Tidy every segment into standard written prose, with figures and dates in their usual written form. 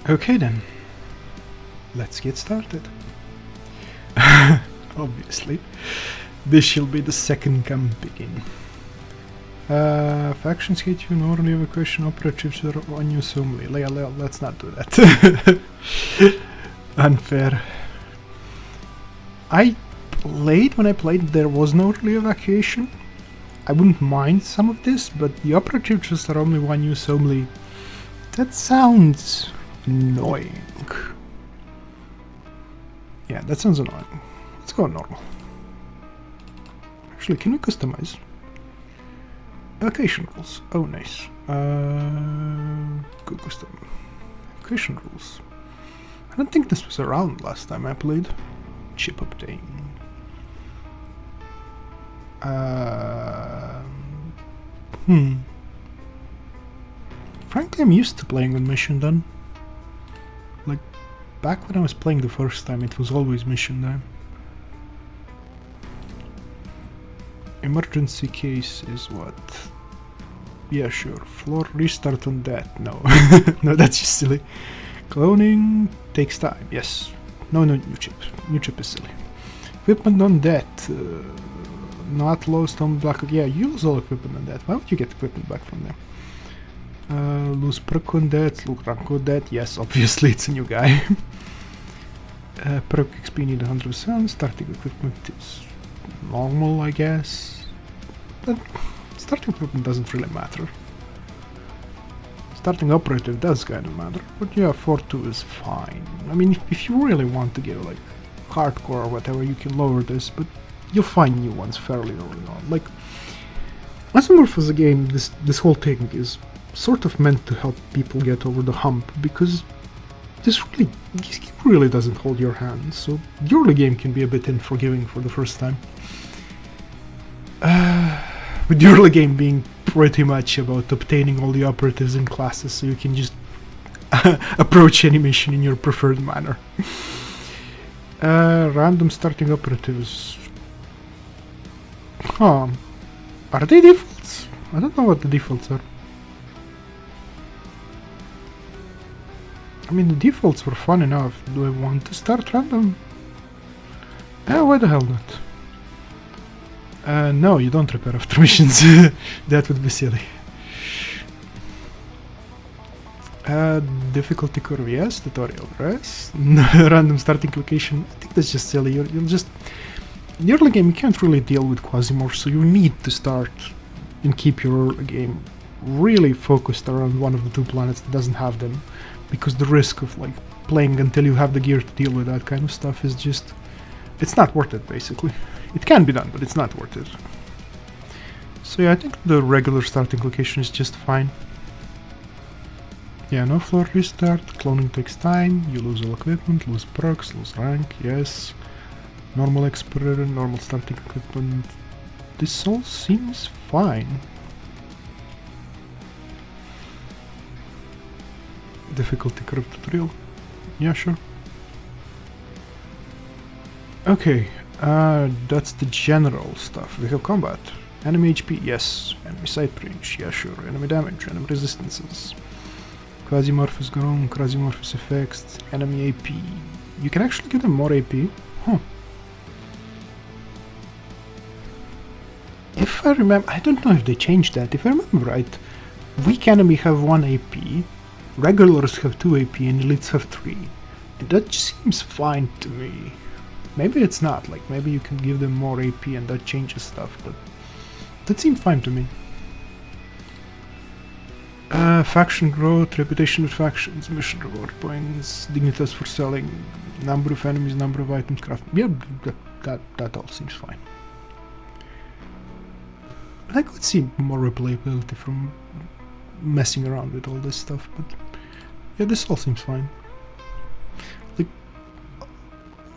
Okay then, let's get started. Obviously, this shall be the second campaign. Factions hate you, normally evacuation operatives are on you solely. Let's not do that. Unfair. When I played, there was no early evacuation. I wouldn't mind some of this, but the operatives are only one use only. That sounds annoying. Yeah, that sounds annoying. Let's go normal. Actually, can we customize? Evacuation rules. Oh, nice. Go custom. Evacuation rules. I don't think this was around last time I played. Chip obtain. Frankly, I'm used to playing on mission done. Like, back when I was playing the first time, it was always mission time. Emergency case is what? Yeah, sure. Floor restart on that. No. No, that's just silly. Cloning takes time. Yes. No, new chip. New chip is silly. Equipment on that. Not lost on black. Yeah, you lose all equipment on that. Why would you get equipment back from there? Lose perk on that. Lose rank on that. Yes, obviously it's a new guy. Perk XP need 100%. Starting equipment is normal, I guess. But starting equipment doesn't really matter. Starting operative does kind of matter, but yeah, 4-2 is fine. I mean, if you really want to get like hardcore or whatever, you can lower this, but you'll find new ones fairly early on. Like, Quasimorph as a game, this whole thing is sort of meant to help people get over the hump, because this really doesn't hold your hand, so the early game can be a bit unforgiving for the first time. With the early game being pretty much about obtaining all the operatives and classes so you can just approach any mission in your preferred manner. Random starting operatives. Huh. Are they defaults? I don't know what the defaults are. I mean, the defaults were fun enough. Do I want to start random? Why the hell not? No, you don't repair after missions. That would be silly. Difficulty curve, yes. Tutorial, yes. Random starting location. I think that's just silly. You'll just... In the early game, you can't really deal with Quasimorph, so you need to start and keep your early game really focused around one of the two planets that doesn't have them, because the risk of like playing until you have the gear to deal with that kind of stuff is just... it's not worth it, basically. It can be done, but it's not worth it. So yeah, I think the regular starting location is just fine. Yeah, no floor restart, cloning takes time, you lose all equipment, lose perks, lose rank, yes. Normal explorer, normal starting equipment. This all seems fine. Difficulty curve tutorial. Yeah, sure. Okay, that's the general stuff. Vehicle combat. Enemy HP, yes. Enemy sight range, yeah, sure. Enemy damage, enemy resistances. Quasimorph is grown, Quasimorph's effects, enemy AP. You can actually give them more AP. Huh. If I remember, I don't know if they changed that. If I remember right, weak enemy have 1 AP, regulars have 2 AP, and elites have 3. And that seems fine to me. Maybe it's not, like maybe you can give them more AP and that changes stuff, but that seemed fine to me. Faction growth, reputation with factions, mission reward points, dignitas for selling, number of enemies, number of items crafted. Yeah, that all seems fine. But I could see more replayability from messing around with all this stuff, but yeah, this all seems fine. Like,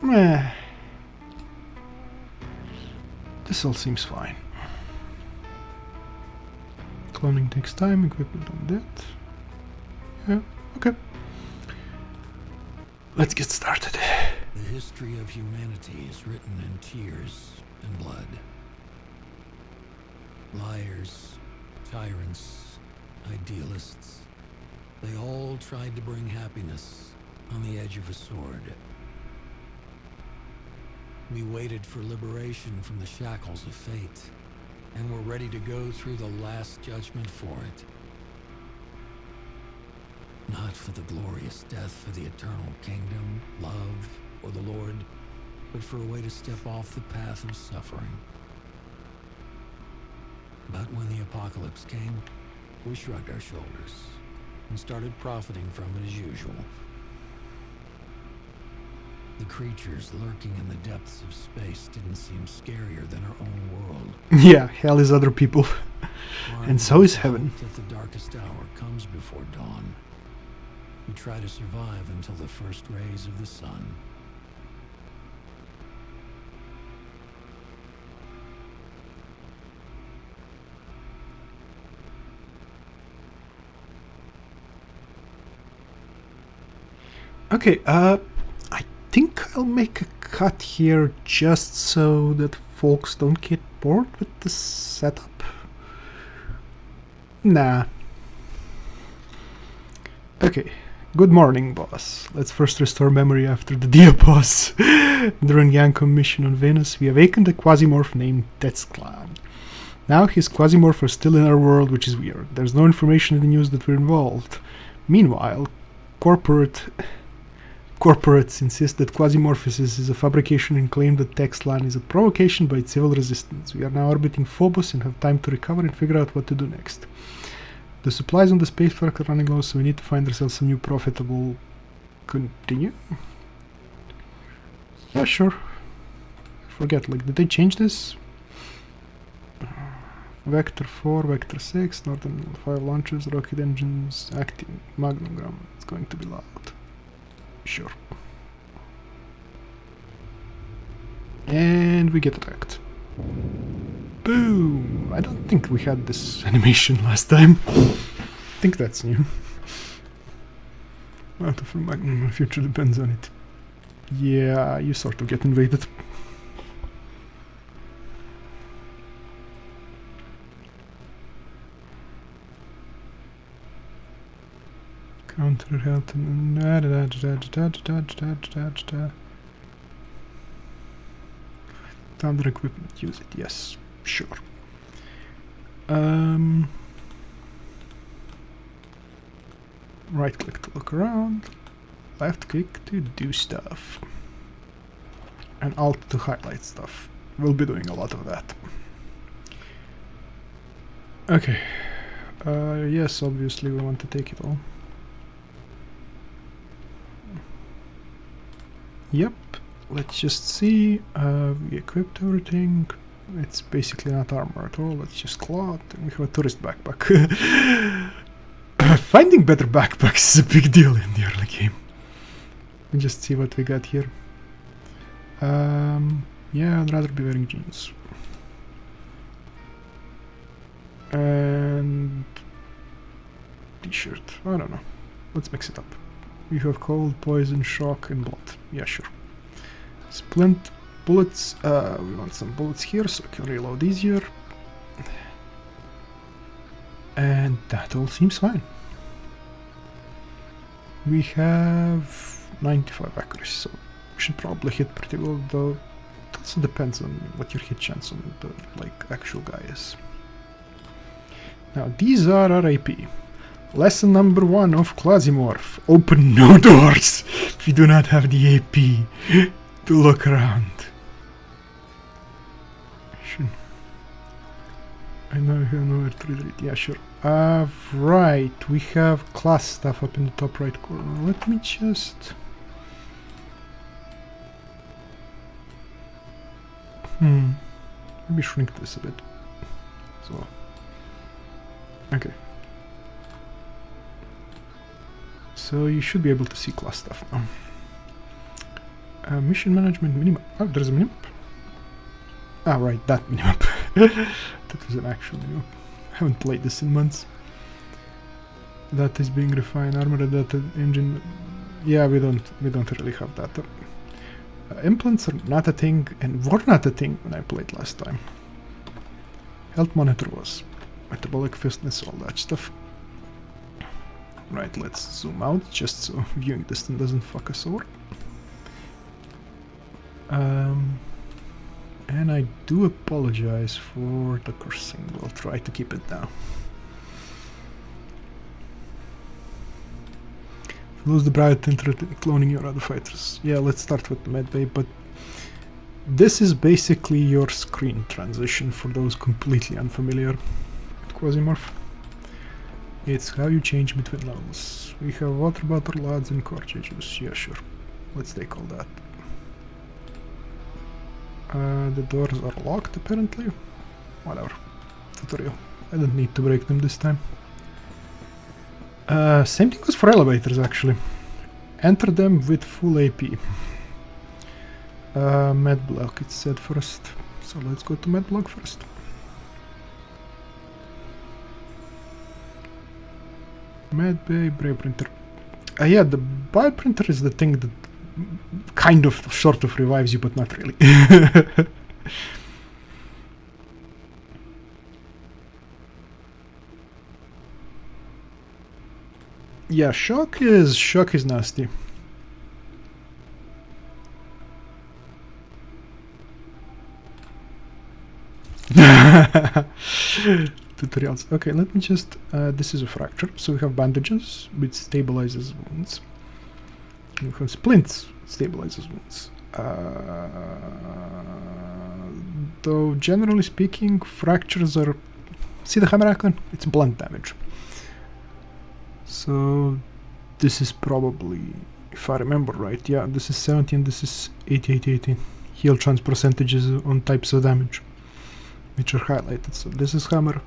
meh. This all seems fine. Cloning takes time, equipment on that. Yeah, okay. Let's get started. The history of humanity is written in tears and blood. Liars, tyrants, idealists, They all tried to bring happiness on the edge of a sword. We waited for liberation from the shackles of fate, and were ready to go through the last judgment for it. Not for the glorious death for the eternal kingdom, love, or the Lord, but for a way to step off the path of suffering. But when the apocalypse came, we shrugged our shoulders and started profiting from it as usual. The creatures lurking in the depths of space didn't seem scarier than our own world. Yeah, hell is other people. And so is heaven. That the darkest hour comes before dawn. We try to survive until the first rays of the sun. Okay, I think I'll make a cut here just so that folks don't get bored with the setup. Nah. Okay, good morning, boss. Let's first restore memory after the diapause. During Yanko mission on Venus, we awakened a Quasimorph named Tetzclan. Now his Quasimorph are still in our world, which is weird. There's no information in the news that we're involved. Meanwhile, corporates insist that Quasimorphosis is a fabrication and claim that Tetzclan is a provocation by civil resistance. We are now orbiting Phobos and have time to recover and figure out what to do next. The supplies on the space park are running low, so we need to find ourselves some new profitable... Continue? Yeah, sure. Forget, like, did they change this? Vector 4, Vector 6, Northern 5 launchers, rocket engines, active magnogram. It's going to be loud. Sure. And we get attacked. Boom! I don't think we had this animation last time. I think that's new. Out of my future depends on it. Yeah, you sort of get invaded. Counter health and thunder equipment, use it, yes, sure. Right click to look around, left click to do stuff, and alt to highlight stuff. We'll be doing a lot of that. Okay, yes, obviously we want to take it all. Yep, let's just see. We equipped everything. It's basically not armor at all. Let's just cloth. And we have a tourist backpack. Finding better backpacks is a big deal in the early game. Let me just see what we got here. Yeah, I'd rather be wearing jeans. And t-shirt. I don't know. Let's mix it up. We have cold, poison, shock, and blood. Yeah, sure. Splint, bullets. We want some bullets here so we can reload easier. And that all seems fine. We have 95 accuracy, so we should probably hit pretty well, though it also depends on what your hit chance on the actual guy is. Now, these are our AP. Lesson number 1 of Quasimorph. Open no doors if you do not have the AP to look around. I know you have nowhere to retreat. Yeah, sure. Right, we have class stuff up in the top right corner. Let me just... maybe shrink this a bit. So... okay. So you should be able to see class stuff now. Mission management minimap. Oh, there's a minimap. Ah, right, that minimap. That was an actual minimap. I haven't played this in months. That is being refined. Armor data engine. Yeah, we don't really have that. Implants are not a thing, and were not a thing when I played last time. Health monitor was. Metabolic fitness, all that stuff. Right, let's zoom out just so viewing distance doesn't fuck us over. And I do apologize for the cursing. We'll try to keep it down. Lose the bright interest in cloning your other fighters. Yeah, let's start with the medbay, but this is basically your screen transition for those completely unfamiliar with Quasimorph. It's how you change between levels. We have water bottle, lads, and cartridges. Yeah, sure. Let's take all that. The doors are locked, apparently. Whatever. Tutorial. I don't need to break them this time. Same thing goes for elevators, actually. Enter them with full AP. Med block, it said first. So let's go to med block first. Med bay, Brave printer. Yeah, the bio printer is the thing that kind of, sort of revives you, but not really. Yeah, shock is nasty. Tutorials. Okay, let me just. This is a fracture, so we have bandages, which stabilizes wounds. We have splints, stabilizes wounds. Though generally speaking, fractures are. See the hammer icon? It's blunt damage. So this is probably, if I remember right, yeah, this is 70 and this is 80. Heal chance percentages on types of damage, which are highlighted. So this is hammer,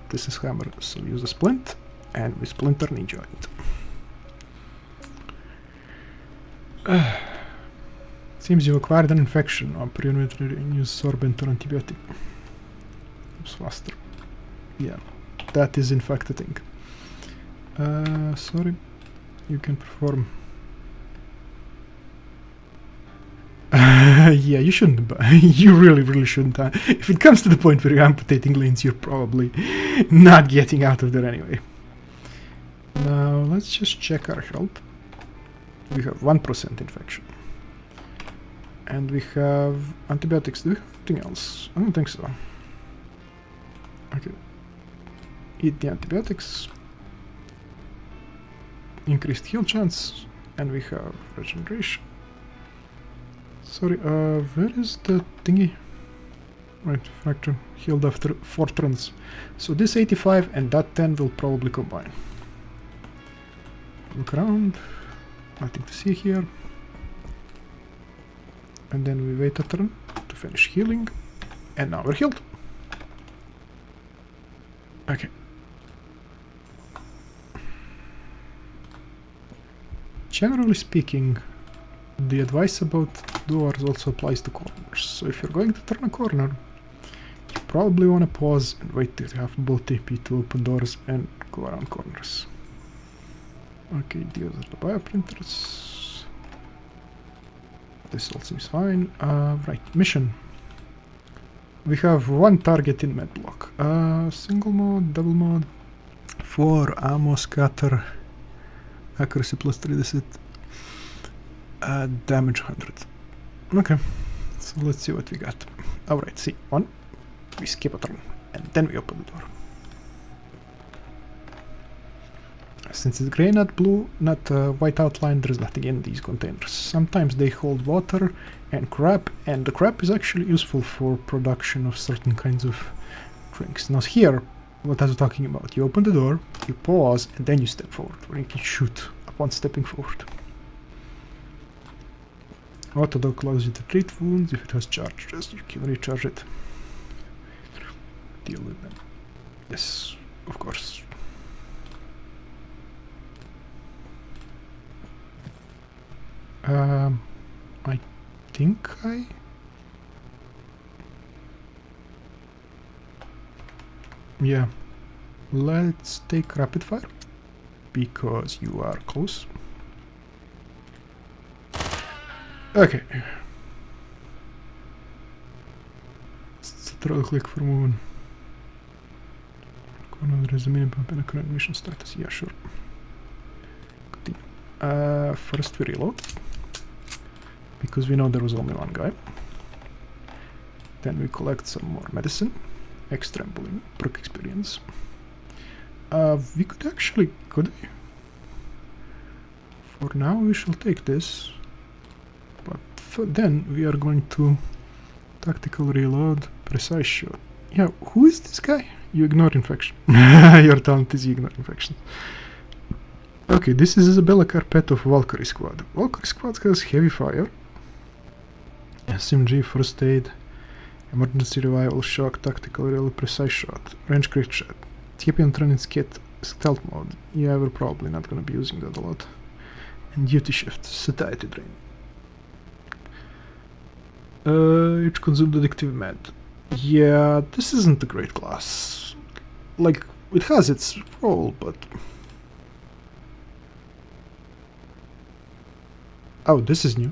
so use a splint, and we splinter knee joint. Seems you acquired an infection on perimetry and use sorbent or antibiotic. It's faster. Yeah, that is in fact a thing. Sorry, you can perform. Yeah, you shouldn't. You really shouldn't. If it comes to the point where you're amputating lanes, you're probably not getting out of there anyway. Now let's just check our health. We have 1% infection, and we have antibiotics. Do we have anything else? I don't think so. Okay, eat the antibiotics. Increased heal chance, and we have regeneration. Sorry, where is the thingy? Right, fracture healed after 4 turns. So this 85 and that 10 will probably combine. Look around, nothing to see here. And then we wait a turn to finish healing, and now we're healed. Okay. Generally speaking, the advice about doors also applies to corners. So if you're going to turn a corner, you probably want to pause and wait till you have both AP to open doors and go around corners. Okay, these are the bioprinters. This all seems fine. Right, mission. We have one target in med block. Single mode, double mode, 4 ammo scatter, accuracy plus 3 this it. Damage 100. Okay, so let's see what we got. Alright, see, 1, we skip a turn, and then we open the door. Since it's grey, not blue, not white outline, there's nothing in these containers. Sometimes they hold water and crap, and the crap is actually useful for production of certain kinds of drinks. Now here, what I was talking about, you open the door, you pause, and then you step forward, or you can shoot upon stepping forward. Auto dock allows you to treat wounds. If it has charges, you can recharge it. Deal with them. Yes, of course. I think yeah. Let's take rapid fire, because you are close. Okay. Throw click for moving. There is a minimum and a current mission status. Yeah, sure. First we reload, because we know there was only one guy. Then we collect some more medicine, extra bullying, perk experience. We could actually, could we? For now we shall take this, but then we are going to tactical reload, precise shot. Yeah, who is this guy? You ignore infection. Your talent is you ignore infection. Okay, this is Isabella Carpet of Valkyrie Squad. Valkyrie Squad has heavy fire, SMG, first aid, emergency revival, shock, tactical reload, precise shot, range crit shot, TP training kit, stealth mode. Yeah, we're probably not gonna be using that a lot. And duty shift, satiety drain. It consumed addictive med. Yeah, this isn't a great class. Like, it has its role, but... Oh, this is new.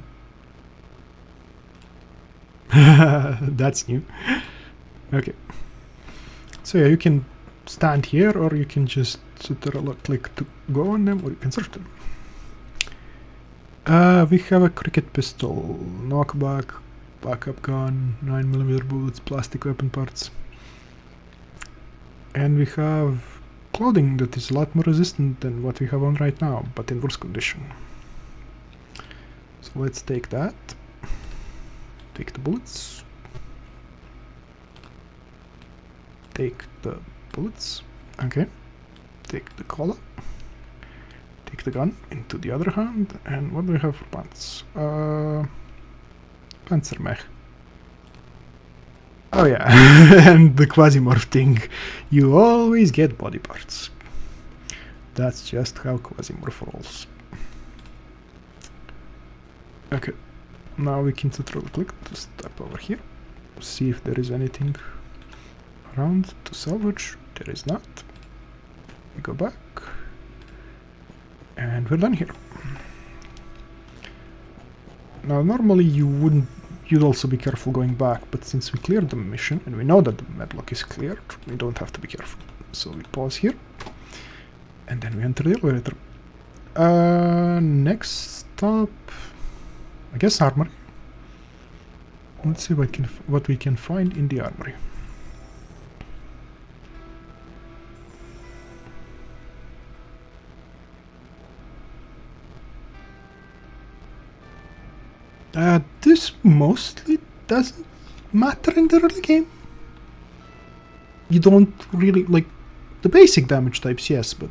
That's new. Okay. So yeah, you can stand here, or you can just click to go on them, or you can search them. We have a cricket pistol, knockback, backup gun, 9mm bullets, plastic weapon parts. And we have clothing that is a lot more resistant than what we have on right now, but in worse condition. So let's take that. Take the bullets. Take the bullets. Okay. Take the collar. Take the gun into the other hand. And what do we have for pants? Panzermech. Oh yeah, and the Quasimorph thing. You always get body parts. That's just how Quasimorph rolls. Okay, now we can control click to step over here. See if there is anything around to salvage. There is not. We go back. And we're done here. Now normally you'd also be careful going back, but since we cleared the mission and we know that the medlock is cleared, we don't have to be careful. So we pause here and then we enter the elevator. Next stop, I guess armory. Let's see what we can find in the armory. This mostly doesn't matter in the early game. You don't really, like, the basic damage types, yes, but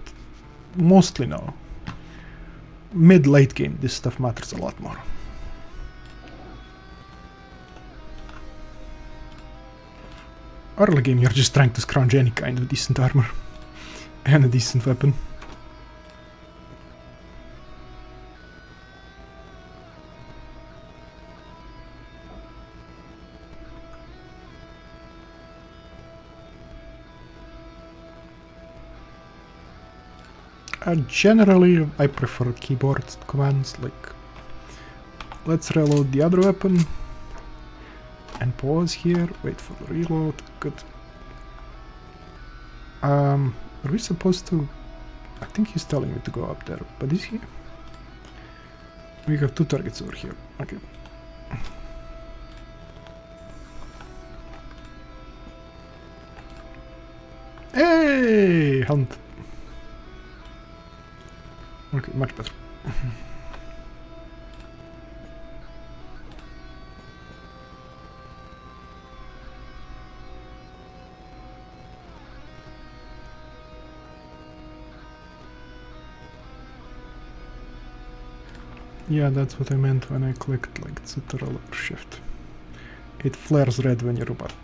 mostly no. Mid-late game, this stuff matters a lot more. Early game, you're just trying to scrounge any kind of decent armor and a decent weapon. Generally, I prefer keyboard commands, like, let's reload the other weapon, and pause here, wait for the reload, good. Are we supposed to... I think he's telling me to go up there, but is he? We have two targets over here, okay. Hey, hunt! Okay, much better. Yeah, that's what I meant when I clicked like Ctrl or Shift. It flares red when you're about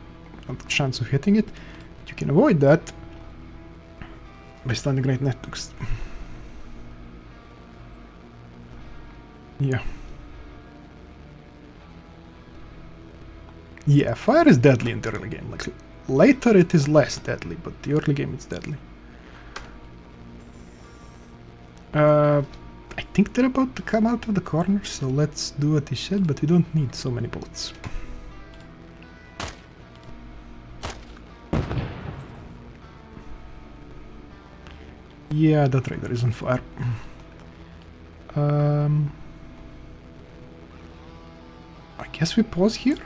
a chance of hitting it. You can avoid that by standing right next to it. Yeah. Yeah, fire is deadly in the early game. Like, later it is less deadly, but the early game it's deadly. I think they're about to come out of the corner, so let's do what he said, but we don't need so many bullets. Yeah, that raider is on fire. I guess we pause here.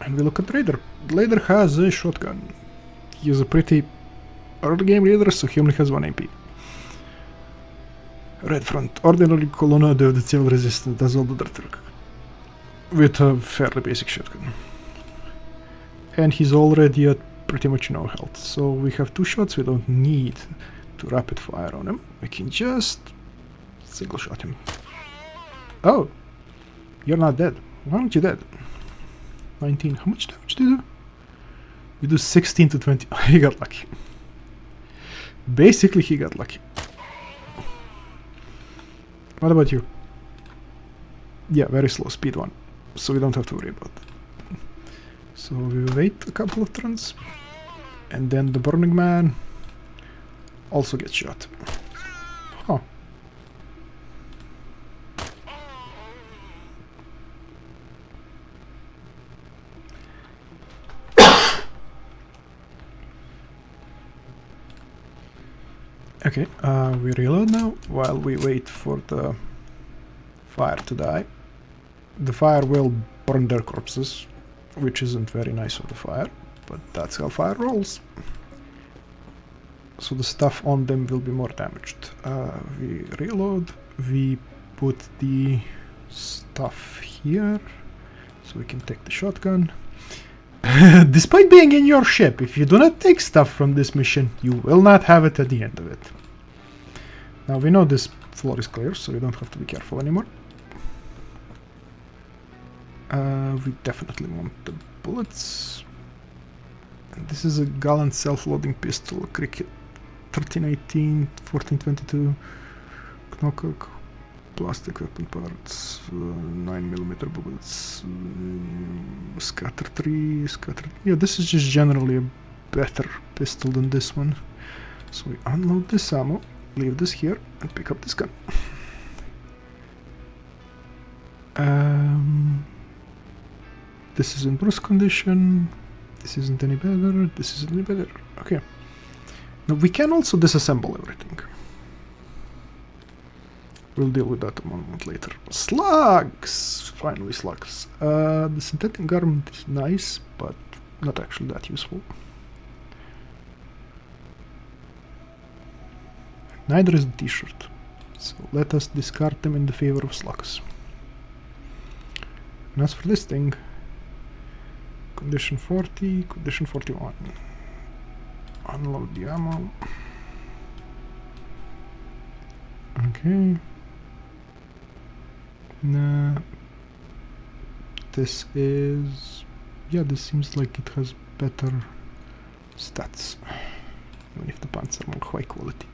And we look at Raider. Raider has a shotgun. He is a pretty early game Raider, so he only has 1 AP. Red front. Ordinary Colonna de the civil resistance does all the dirty work. With a fairly basic shotgun. And he's already at pretty much no health. So we have 2 shots, we don't need to rapid fire on him. We can just single shot him. Oh! You're not dead. Why aren't you dead? 19. How much damage do you do? You do 16 to 20. He got lucky. Basically, he got lucky. What about you? Yeah, very slow, speed 1. So we don't have to worry about that. So we wait a couple of turns. And then the Burning Man also gets shot. Huh. Okay, we reload now while we wait for the fire to die. The fire will burn their corpses, which isn't very nice of the fire, but that's how fire rolls. So the stuff on them will be more damaged. We reload, we put the stuff here, so we can take the shotgun. Despite being in your ship, if you do not take stuff from this mission, you will not have it at the end of it. Now we know this floor is clear, so we don't have to be careful anymore. We definitely want the bullets. And this is a gallant self-loading pistol, Cricket 1318, 1422, Knockock, plastic weapon parts, 9mm bullets, scatter 3, scatter... Yeah, this is just generally a better pistol than this one. So we unload this ammo, leave this here, and pick up this gun. This is in worse condition, this isn't any better, this isn't any better. Okay. Now we can also disassemble everything. We'll deal with that a moment later. Slugs! Finally slugs. The synthetic garment is nice, but not actually that useful. Neither is the t-shirt. So let us discard them in the favor of slugs. And as for this thing, condition 40, condition 41. Unload the ammo. Okay. Nah. This is... yeah, this seems like it has better stats. Even if the pants are more high quality.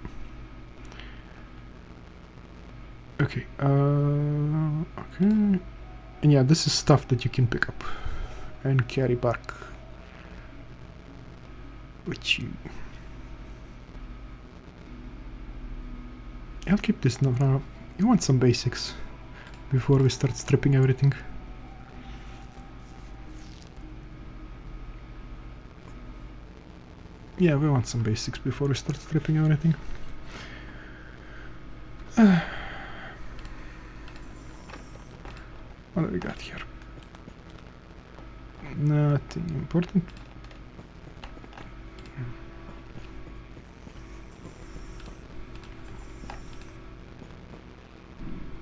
Okay, okay. And yeah, this is stuff that you can pick up and carry back with you. I'll keep this now. You want some basics before we start stripping everything. Yeah, we want some basics before we start stripping everything. What do we got here? Nothing important.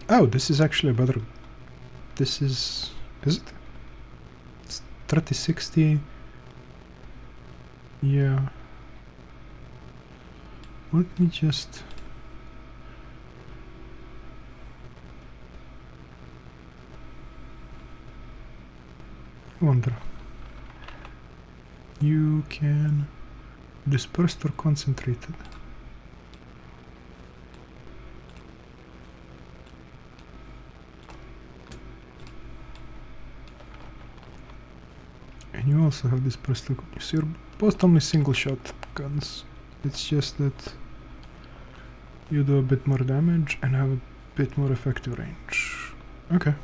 Oh, this is actually a better... This is it? It's 3060. Yeah. Let me just... I wonder. You can... dispersed or concentrated. And you also have this pistol. So you're both only single shot guns. It's just that you do a bit more damage and have a bit more effective range. Okay.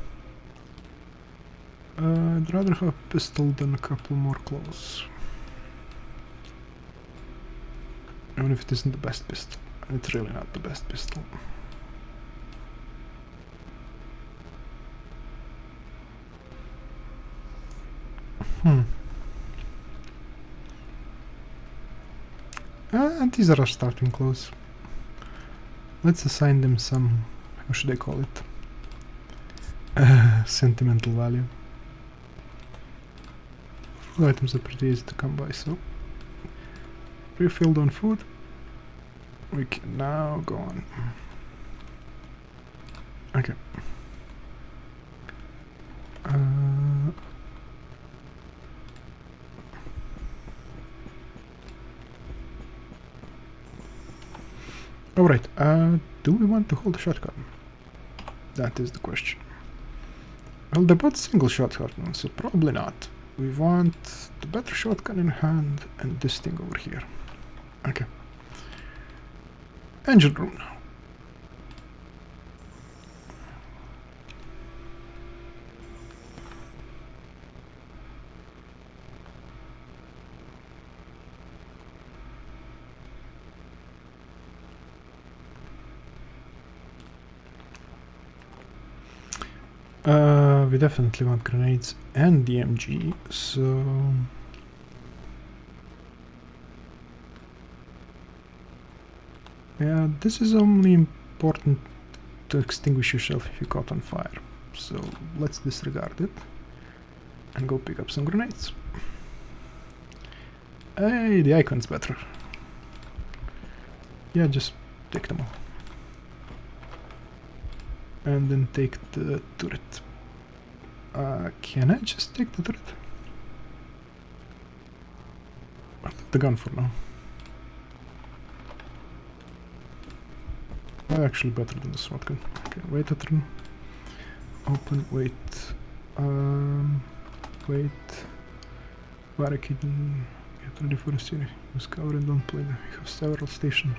I'd rather have a pistol than a couple more claws. Even if it isn't the best pistol. It's really not the best pistol. These are starting close. Let's assign them some, how should I call it? Sentimental value. Food items are pretty easy to come by, so refilled on food. We can now go on. Okay. Alright, do we want to hold a shotgun? That is the question. Well, they're both single shotguns, so probably not. We want the better shotgun in hand and this thing over here. Okay. Engine room now. We definitely want grenades and DMG, so... Yeah, this is only important to extinguish yourself if you caught on fire. So let's disregard it and go pick up some grenades. Hey, the icon's better. Yeah, just take them all. And then take the turret. Can I just take the turret? I'll take the gun for now. Actually better than the shotgun. Okay, wait a turn. Open, wait. Wait. Barricade. Get ready for a series. Use cover and don't play. We have several stations.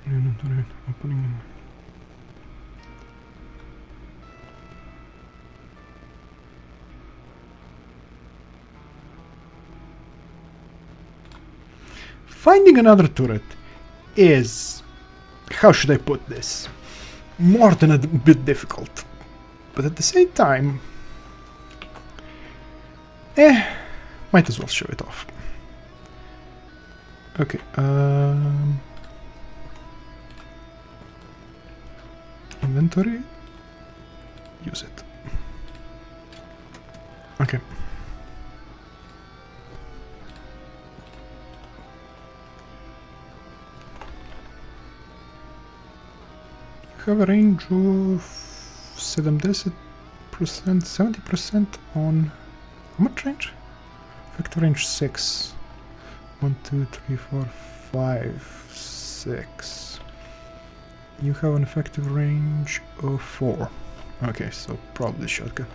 Opening. Finding another turret is, how should I put this, more than a bit difficult. But at the same time, might as well show it off. Okay, inventory, use it. Okay. Have a range of 70%, 70% on how much range? Effective range 6. 1, 2, 3, 4, 5, 6. You have an effective range of 4. Okay, so probably shotgun.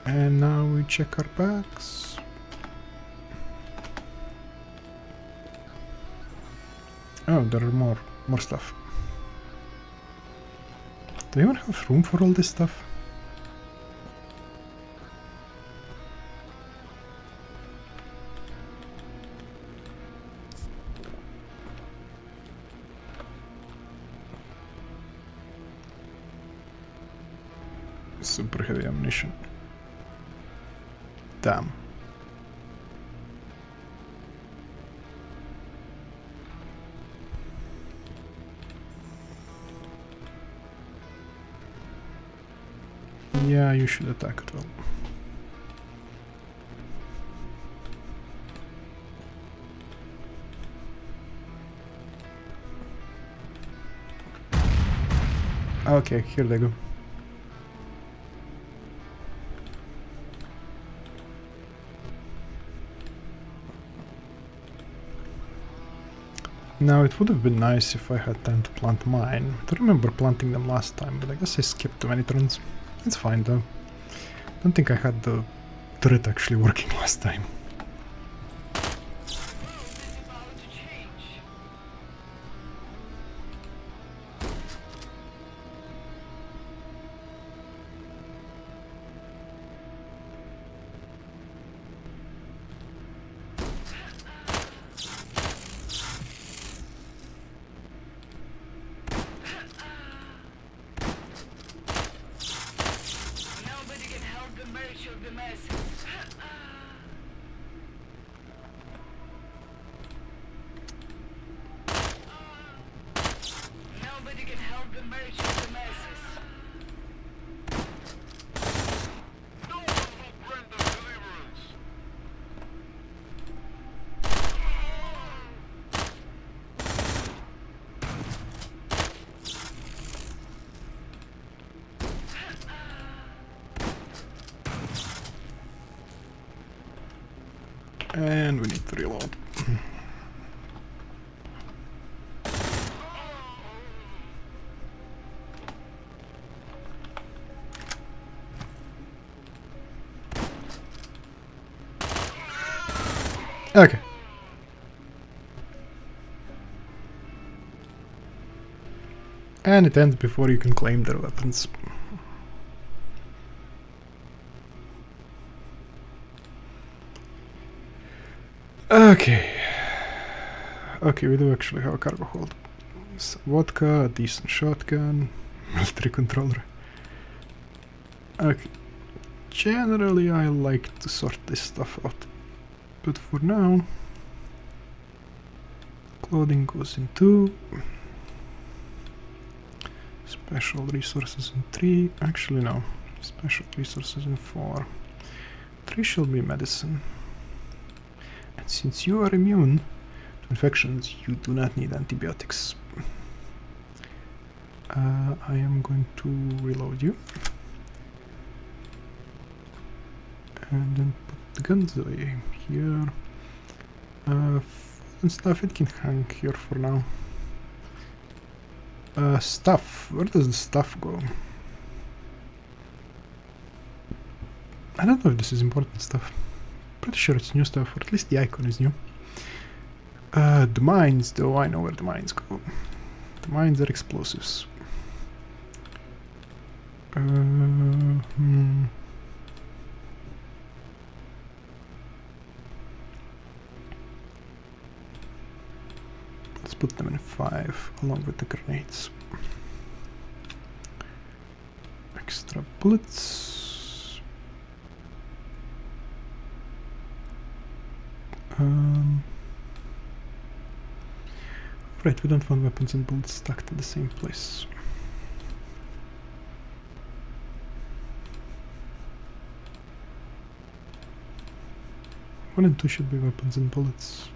And now we check our packs. Oh, there are more stuff. Do we even have room for all this stuff? Super heavy ammunition. Damn. Yeah, you should attack it well. Okay, here they go. Now it would have been nice if I had time to plant mine. I remember planting them last time, but I guess I skipped too many turns. It's fine though. Don't think I had the turret actually working last time. And we need to reload. Okay. And it ends before you can claim their weapons. Okay. Okay, we do actually have a cargo hold. Some vodka, a decent shotgun, military controller. Okay. Generally, I like to sort this stuff out. But for now, clothing goes in 2. Special resources in 3. Actually, no. Special resources in 4. 3 shall be medicine. And since you are immune to infections, you do not need antibiotics. I am going to reload you. And then put the guns away here. And stuff, it can hang here for now. Stuff. Where does the stuff go? I don't know if this is important stuff. Pretty sure it's new stuff, or at least the icon is new. The mines, though, I know where the mines go. The mines are explosives. Let's put them in 5, along with the grenades. Extra bullets. Right, we don't want weapons and bullets stuck to the same place. 1 and 2 should be weapons and bullets.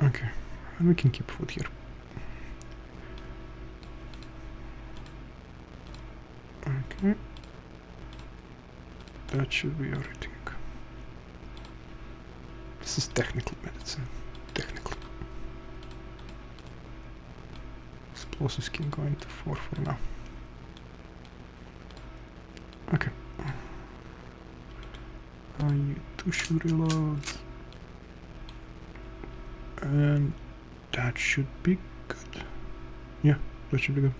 Okay, and we can keep food here. Okay, that should be everything. This is technical medicine. Technical. Explosives can go into 4 for now. Okay. You 2 should reload. And that should be good. Yeah, that should be good.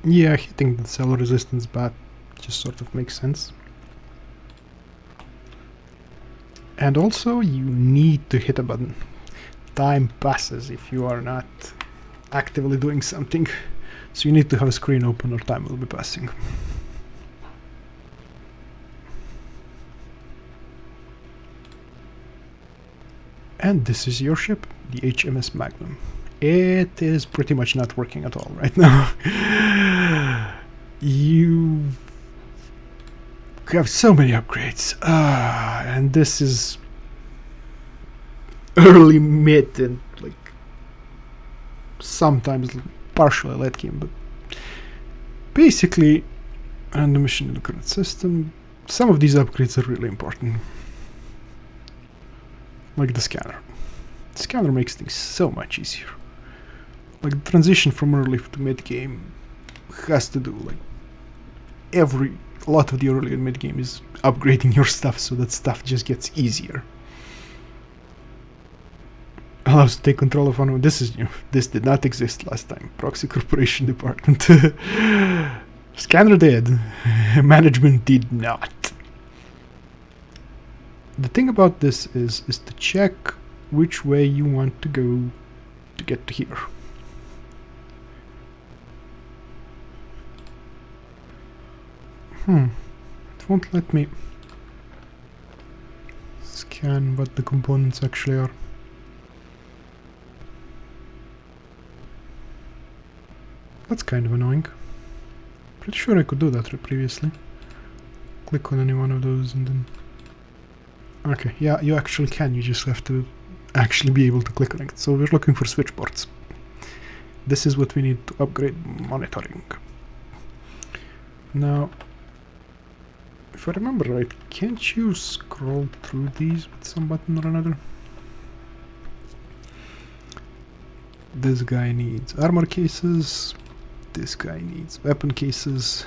Yeah, hitting the cell resistance bat just sort of makes sense. And also, you need to hit a button. Time passes if you are not actively doing something. So you need to have a screen open or time will be passing. And this is your ship, the HMS Magnum. It is pretty much not working at all right now. You have so many upgrades. And this is early, mid, and like sometimes partially late game, but basically, and the mission in the current system, some of these upgrades are really important. Like the scanner. The scanner makes things so much easier. Like the transition from early to mid game has to do like a lot of the early and mid game is upgrading your stuff so that stuff just gets easier. Allows to take control of one. This is new. This did not exist last time. Proxy Corporation Department. Scanner did. Management did not. The thing about this is to check which way you want to go to get to here. It won't let me scan what the components actually are. That's kind of annoying. Pretty sure I could do that previously. Click on any one of those and then... Okay, yeah, you actually can. You just have to actually be able to click on it. So we're looking for switchboards. This is what we need to upgrade monitoring. Now, if I remember right, can't you scroll through these with some button or another? This guy needs armor cases. This guy needs weapon cases.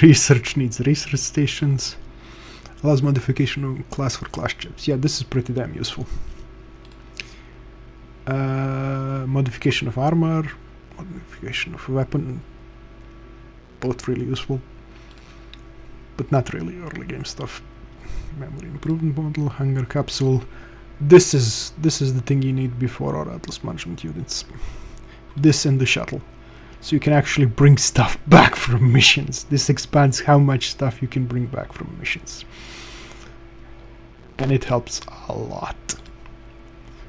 Research needs research stations. Allows modification of class for class chips. Yeah, this is pretty damn useful. Modification of armor, modification of weapon. Both really useful, but not really early game stuff. Memory improvement model, hunger capsule. This is the thing you need before our Atlas management units. This and the shuttle. So you can actually bring stuff back from missions. This expands how much stuff you can bring back from missions. And it helps a lot.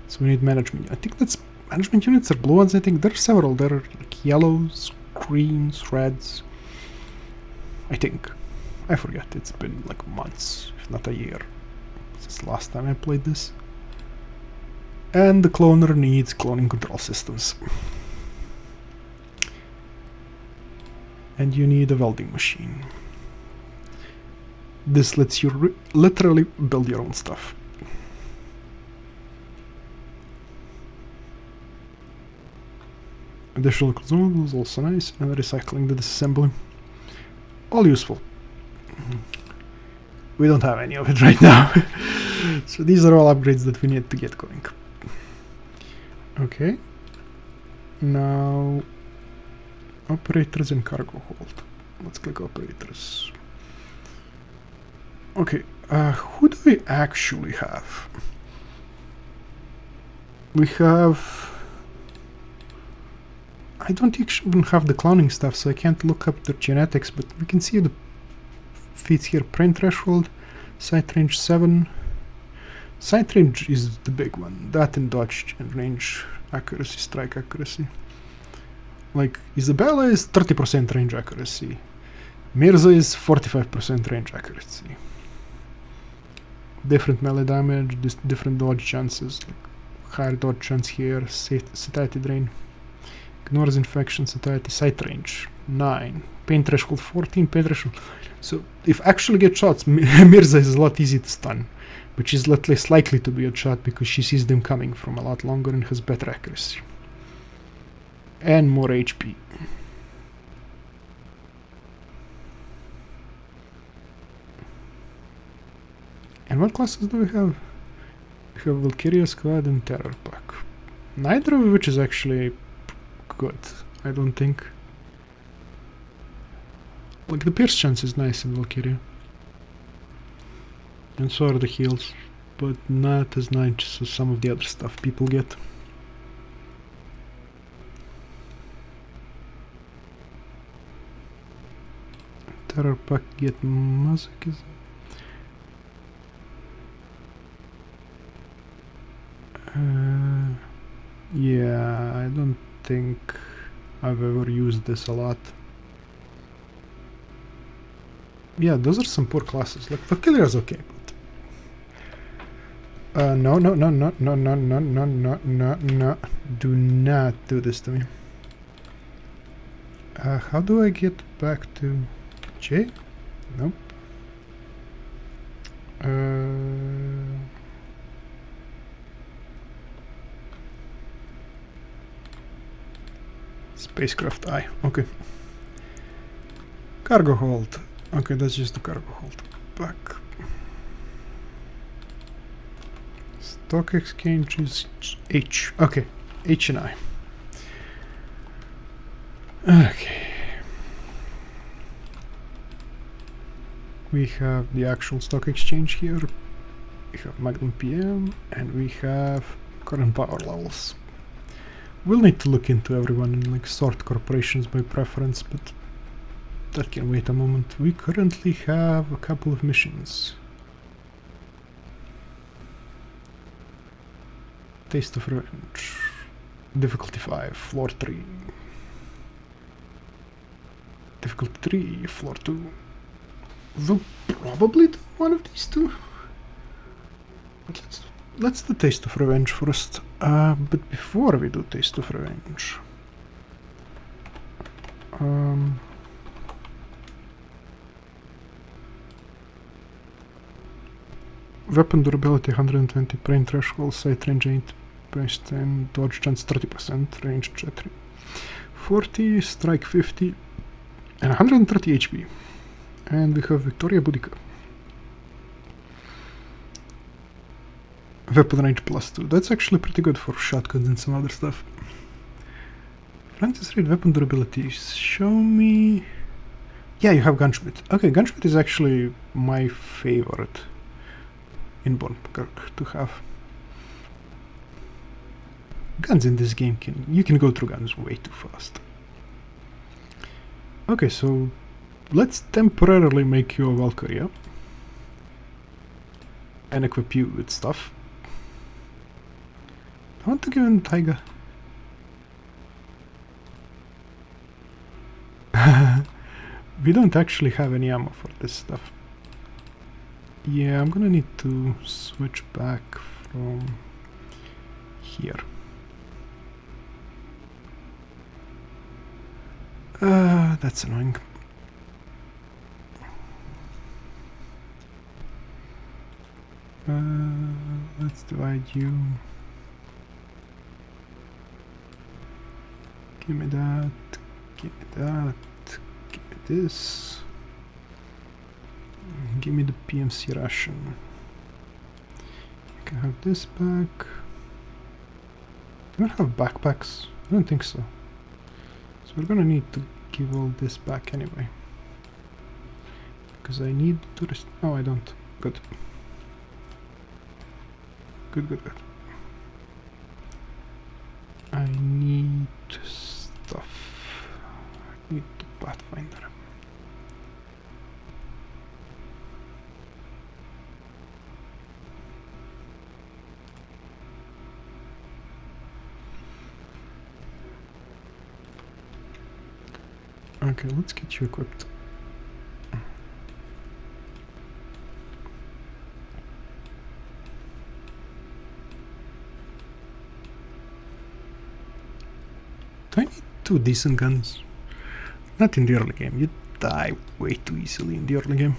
So we need management. I think that's management units are blue ones. I think there are several. There are like yellows, greens, reds. I think. I forget. It's been like months, if not a year, since the last time I played this. And the cloner needs cloning control systems. And you need a welding machine. This lets you literally build your own stuff. Additional consumables, also nice, and recycling the disassembly. All useful. We don't have any of it right now. So these are all upgrades that we need to get going. Okay. Now, operators and cargo hold. Let's click operators. Okay, who do we actually have? We have... I don't even have the cloning stuff, so I can't look up their genetics, but we can see the feats here. Print threshold, sight range 7. Sight range is the big one. That and dodge and range accuracy, strike accuracy. Like, Isabella is 30% range accuracy. Mirza is 45% range accuracy. Different melee damage, different dodge chances. Like higher dodge chance here, satiety drain. Ignores infection, satiety, sight range 9. Pain threshold 14, pain threshold. So, if actually get shots, Mirza is a lot easier to stun. But she's a lot less likely to be a shot because she sees them coming from a lot longer and has better accuracy. And more HP. And what classes do we have? We have Valkyria Squad and Terror Pack. Neither of which is actually good, I don't think. Like, the pierce chance is nice in Valkyria. And so are the heals, but not as nice as some of the other stuff people get. Terror Pack get masochism. Yeah, I don't think I've ever used this a lot. Yeah, those are some poor classes. Like, Valkyria is okay, but... no. Do not do this to me. How do I get back to J? Nope. Spacecraft I. Okay. Cargo hold. Okay, that's just the cargo hold. Back. Stock exchange is H. Okay, H and I. Okay. We have the actual stock exchange here. We have Magnum PM, and we have current power levels. We'll need to look into everyone and like sort corporations by preference, but that can wait a moment. We currently have a couple of missions. Taste of Revenge. Difficulty 5, floor 3. Difficulty 3, floor 2. We'll probably do one of these two. But let's do Taste of Revenge first. But before we do Taste of Revenge... weapon durability 120, brain threshold, sight range 8%, dodge chance 30%, range 3. 40, strike 50, and 130 HP. And we have Victoria Boudica. Weapon range +2. That's actually pretty good for shotguns and some other stuff. Francis Reed weapon durability. Show me... Yeah, you have Gunsmith. Okay, Gunsmith is actually my favorite inborn perk to have. Guns in this game, you can go through guns way too fast. Okay, so let's temporarily make you a Valkyria and equip you with stuff. I want to give him Taiga. We don't actually have any ammo for this stuff. Yeah, I'm gonna need to switch back from here. That's annoying. Let's divide you. Give me that, give me that, give me this. Give me the PMC ration. You can have this back. Do I have backpacks? I don't think so. So we're gonna need to give all this back anyway. Because I need to oh, I don't. Good. Good. I need stuff. I need the Pathfinder. Okay, let's get you equipped. Do I need 2 decent guns? Not in the early game. You die way too easily in the early game.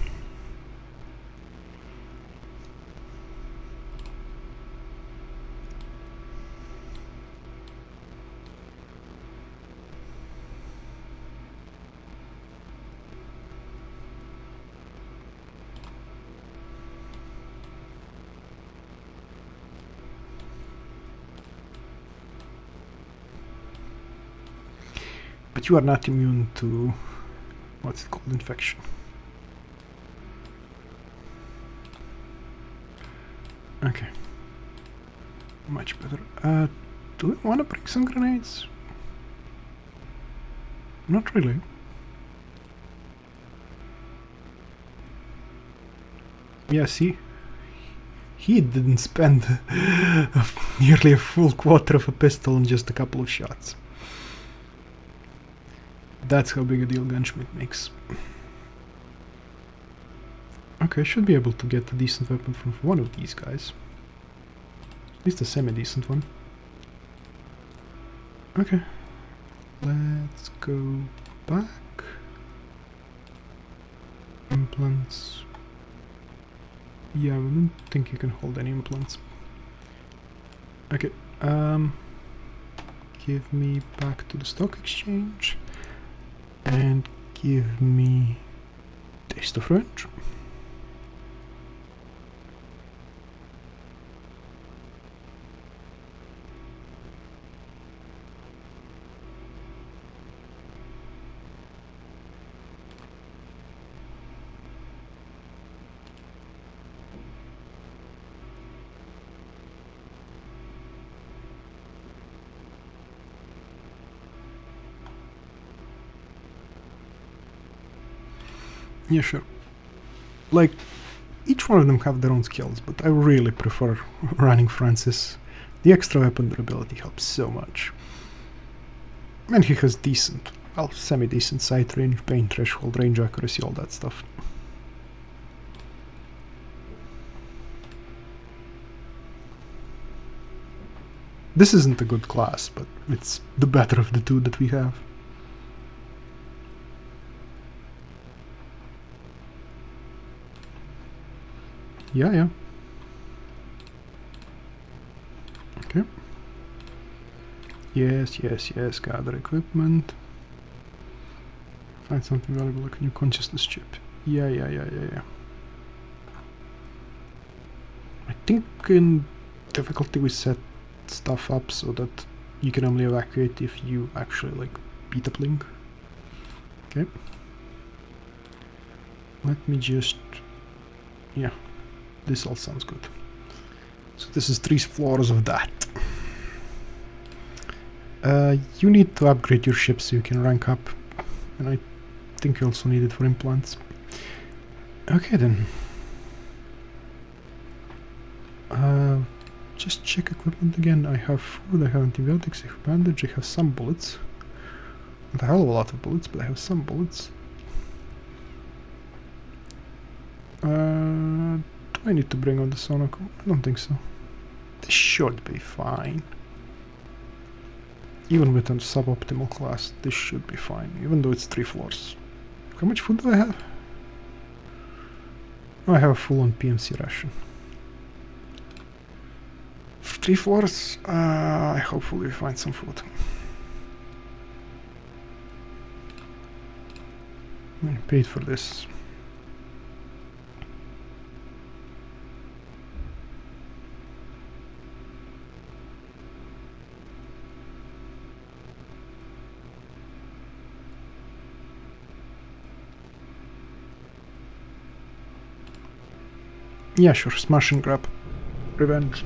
But you are not immune to what's it called, infection. Okay. Much better. Do we want to bring some grenades? Not really. Yeah, see? He didn't spend nearly a full quarter of a pistol on just a couple of shots. That's how big a deal Gunsmith makes. Okay, I should be able to get a decent weapon from one of these guys. At least a semi-decent one. Okay. Let's go back. Implants. Yeah, I don't think you can hold any implants. Okay, give me back to the stock exchange. And give me Taste of Revenge. Yeah, sure. Like, each one of them have their own skills, but I really prefer running Francis. The extra weapon durability helps so much. And he has decent, well, semi-decent sight range, pain threshold, range accuracy, all that stuff. This isn't a good class, but it's the better of the two that we have. Yeah. Okay. Yes, gather equipment. Find something valuable like a new consciousness chip. Yeah. I think in difficulty we set stuff up so that you can only evacuate if you actually like beat up Link. Okay. Let me just... yeah, this all sounds good. So this is 3 floors of that. You need to upgrade your ship so you can rank up, and I think you also need it for implants. Okay then. Just check equipment again. I have food, I have antibiotics, I have bandage, I have some bullets. Not a hell of a lot of bullets, but I have some bullets. Do I need to bring on the Sonoco? I don't think so. This should be fine. Even with a suboptimal class, this should be fine, even though it's 3 floors. How much food do I have? Oh, I have a full-on PMC ration. 3 floors, hopefully we find some food. I paid for this. Yeah, sure, smash and grab. Revenge.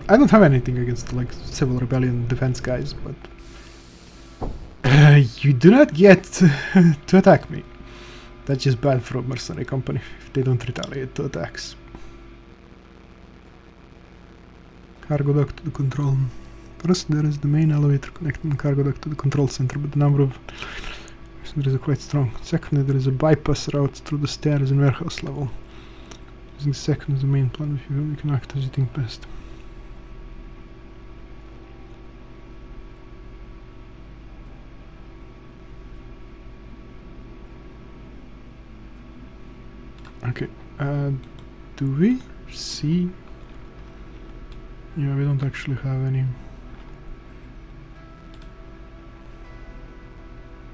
I don't have anything against like civil rebellion defense guys, but you do not get to attack me. That's just bad for a mercenary company if they don't retaliate to attacks. Cargo dock to the control. First, there is the main elevator connecting the cargo dock to the control center, but the number of there is quite strong. Secondly, there is a bypass route through the stairs and warehouse level. Using second as the main plan, if you can act as you think best. Okay, do we see? Yeah, we don't actually have any.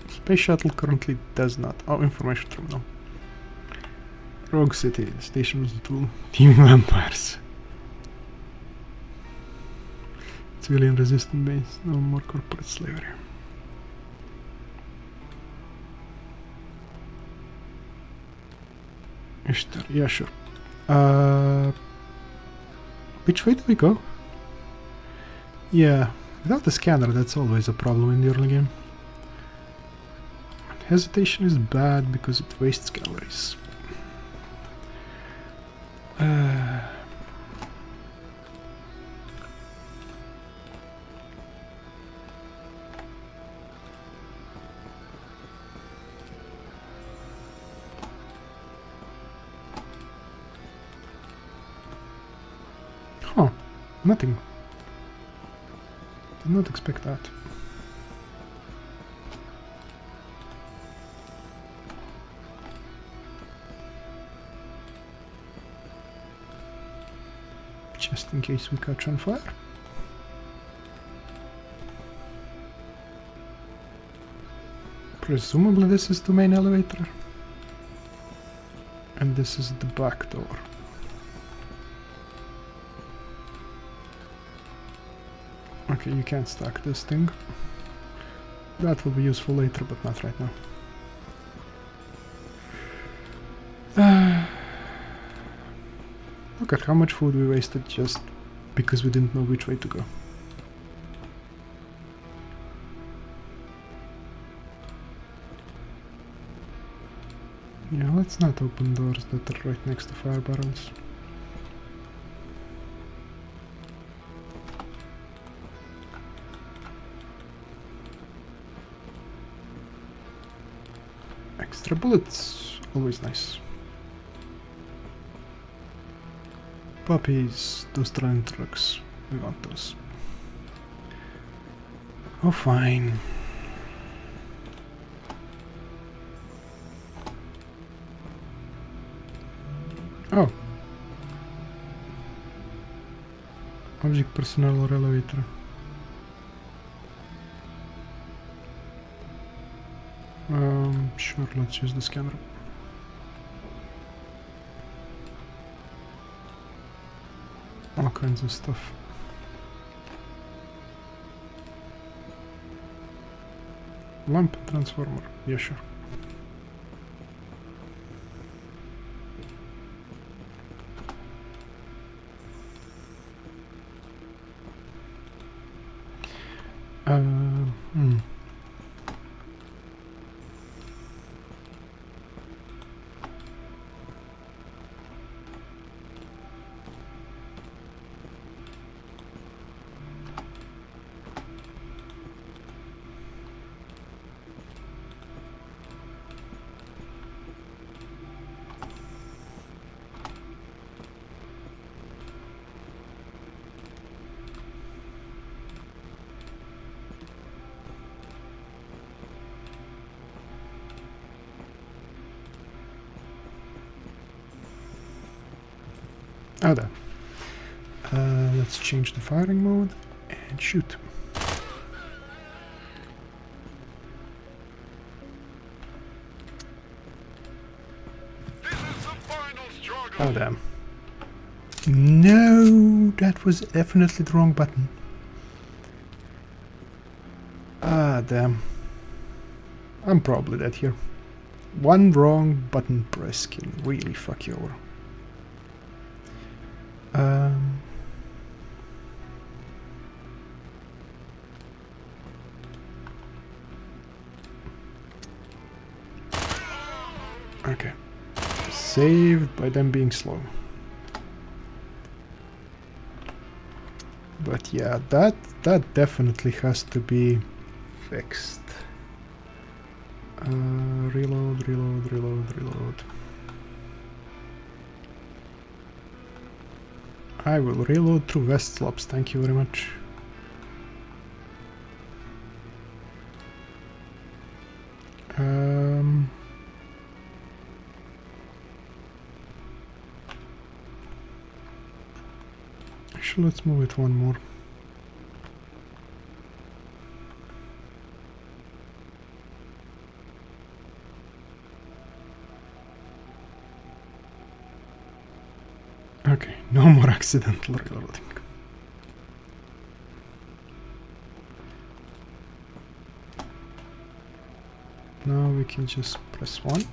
Space shuttle currently does not. Oh, information terminal. Rogue City, station was the tool. Team vampires. Civilian resistant base, no more corporate slavery. Ishtar, yeah, sure. Which way do we go? Yeah, without the scanner, that's always a problem in the early game. Hesitation is bad because it wastes calories. Huh, nothing. Did not expect that. Just in case we catch on fire. Presumably this is the main elevator. And this is the back door. Okay, you can't stack this thing. That will be useful later, but not right now. Look at how much food we wasted just because we didn't know which way to go. Yeah, let's not open doors that are right next to fire barrels. Extra bullets, always nice. Puppies, those train trucks, we want those. Oh, fine. Oh. Object personnel or elevator. Sure, let's use the scanner. All kinds of stuff. Lamp transformer, yeah, sure. Hmm. Oh, there. Let's change the firing mode and shoot. Oh, damn. No, that was definitely the wrong button. Ah, damn. I'm probably dead here. One wrong button press can really fuck you over. Okay. Saved by them being slow. But yeah, that definitely has to be fixed. Reload, reload, reload, reload. I will reload through vest slops, thank you very much. Actually, let's move it one more. Okay, no more accidental reloading. Now we can just press 1 to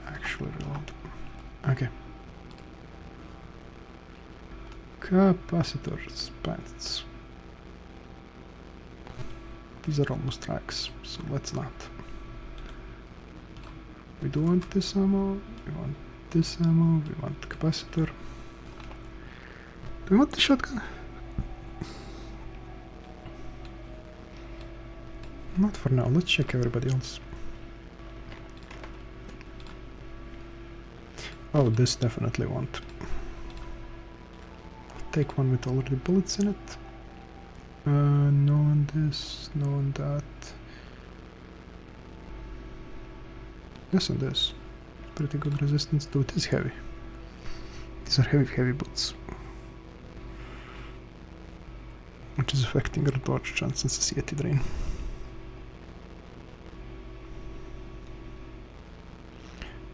actually reload. Okay. Capacitors, pads. These are almost tracks, so let's not. We do want this ammo, we want this ammo, we want the capacitor. Do we want the shotgun? Not for now, let's check everybody else. Oh, this definitely want. Take one with already bullets in it. No on this, no on that. Yes on this. Pretty good resistance, though it is heavy. These are heavy boots. Which is affecting our dodge chance and satiety drain.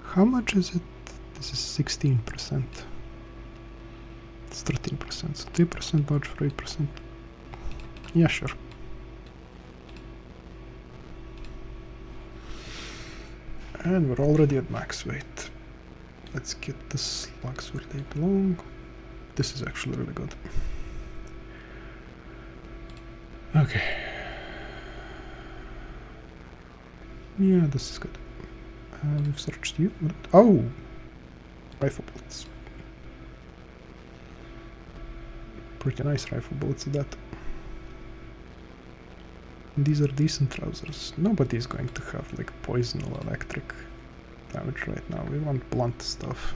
How much is it? This is 16%. It's 13%, so 3% dodge for 8%. Yeah, sure. And we're already at max weight. Let's get the slugs where they belong. This is actually really good. Okay. Yeah, this is good. We've searched you. Oh! Rifle bullets. Pretty nice rifle bullets at that. These are decent trousers. Nobody is going to have like poison or electric damage right now. We want blunt stuff.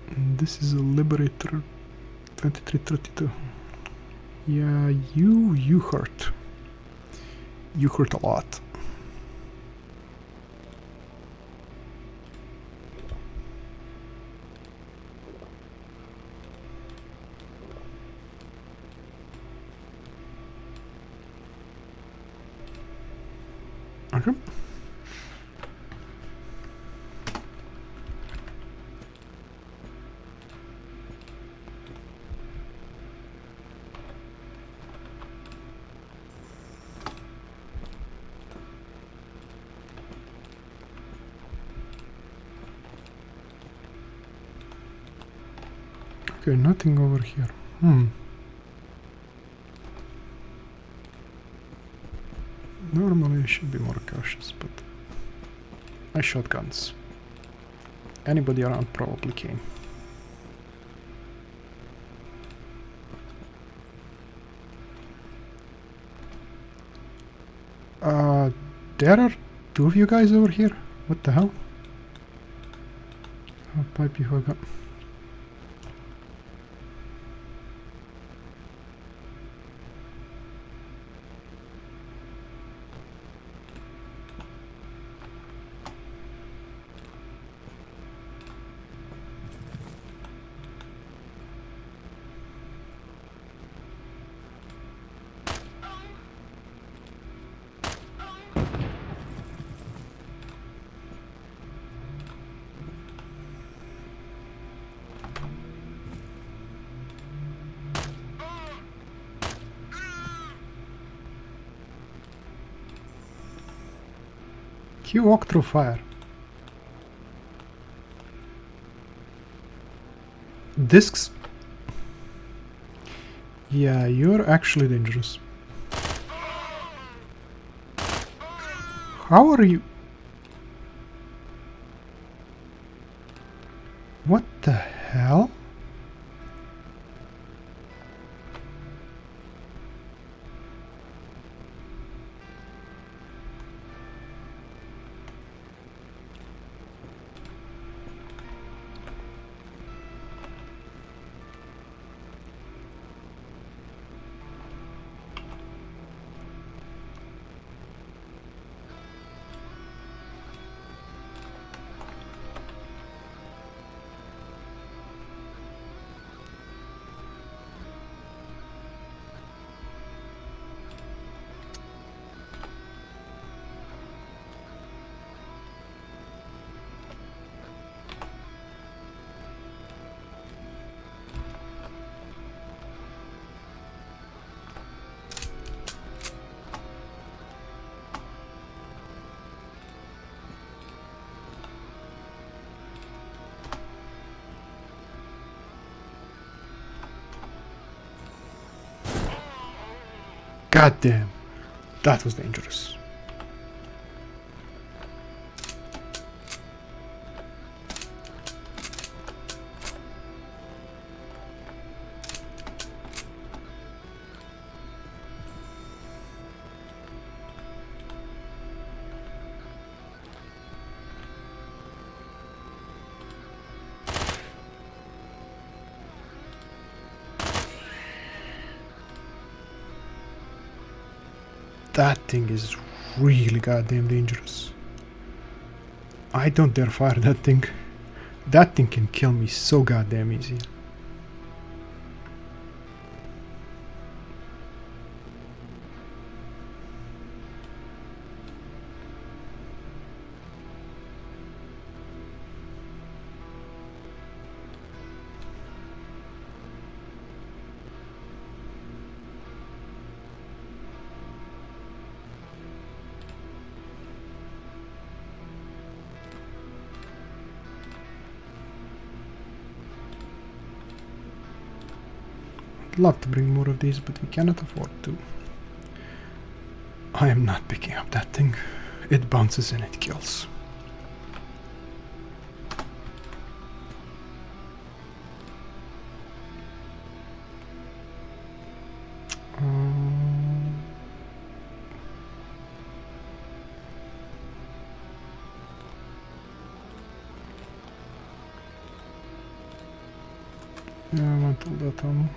And this is a Liberator 2332. Yeah, you hurt. You hurt a lot. Okay. Okay, nothing over here. Normally I should be more cautious, but I shot guns. Anybody around probably came. There are two of you guys over here? What the hell? I'll pipe you hook up. You walk through fire. Discs. Yeah, you're actually dangerous. How are you? What the hell? God damn, that was dangerous. That thing is really goddamn dangerous. I don't dare fire that thing. That thing can kill me so goddamn easy. Love to bring more of these, but we cannot afford to. I am not picking up that thing. It bounces and it kills. Yeah, I want all that ammo.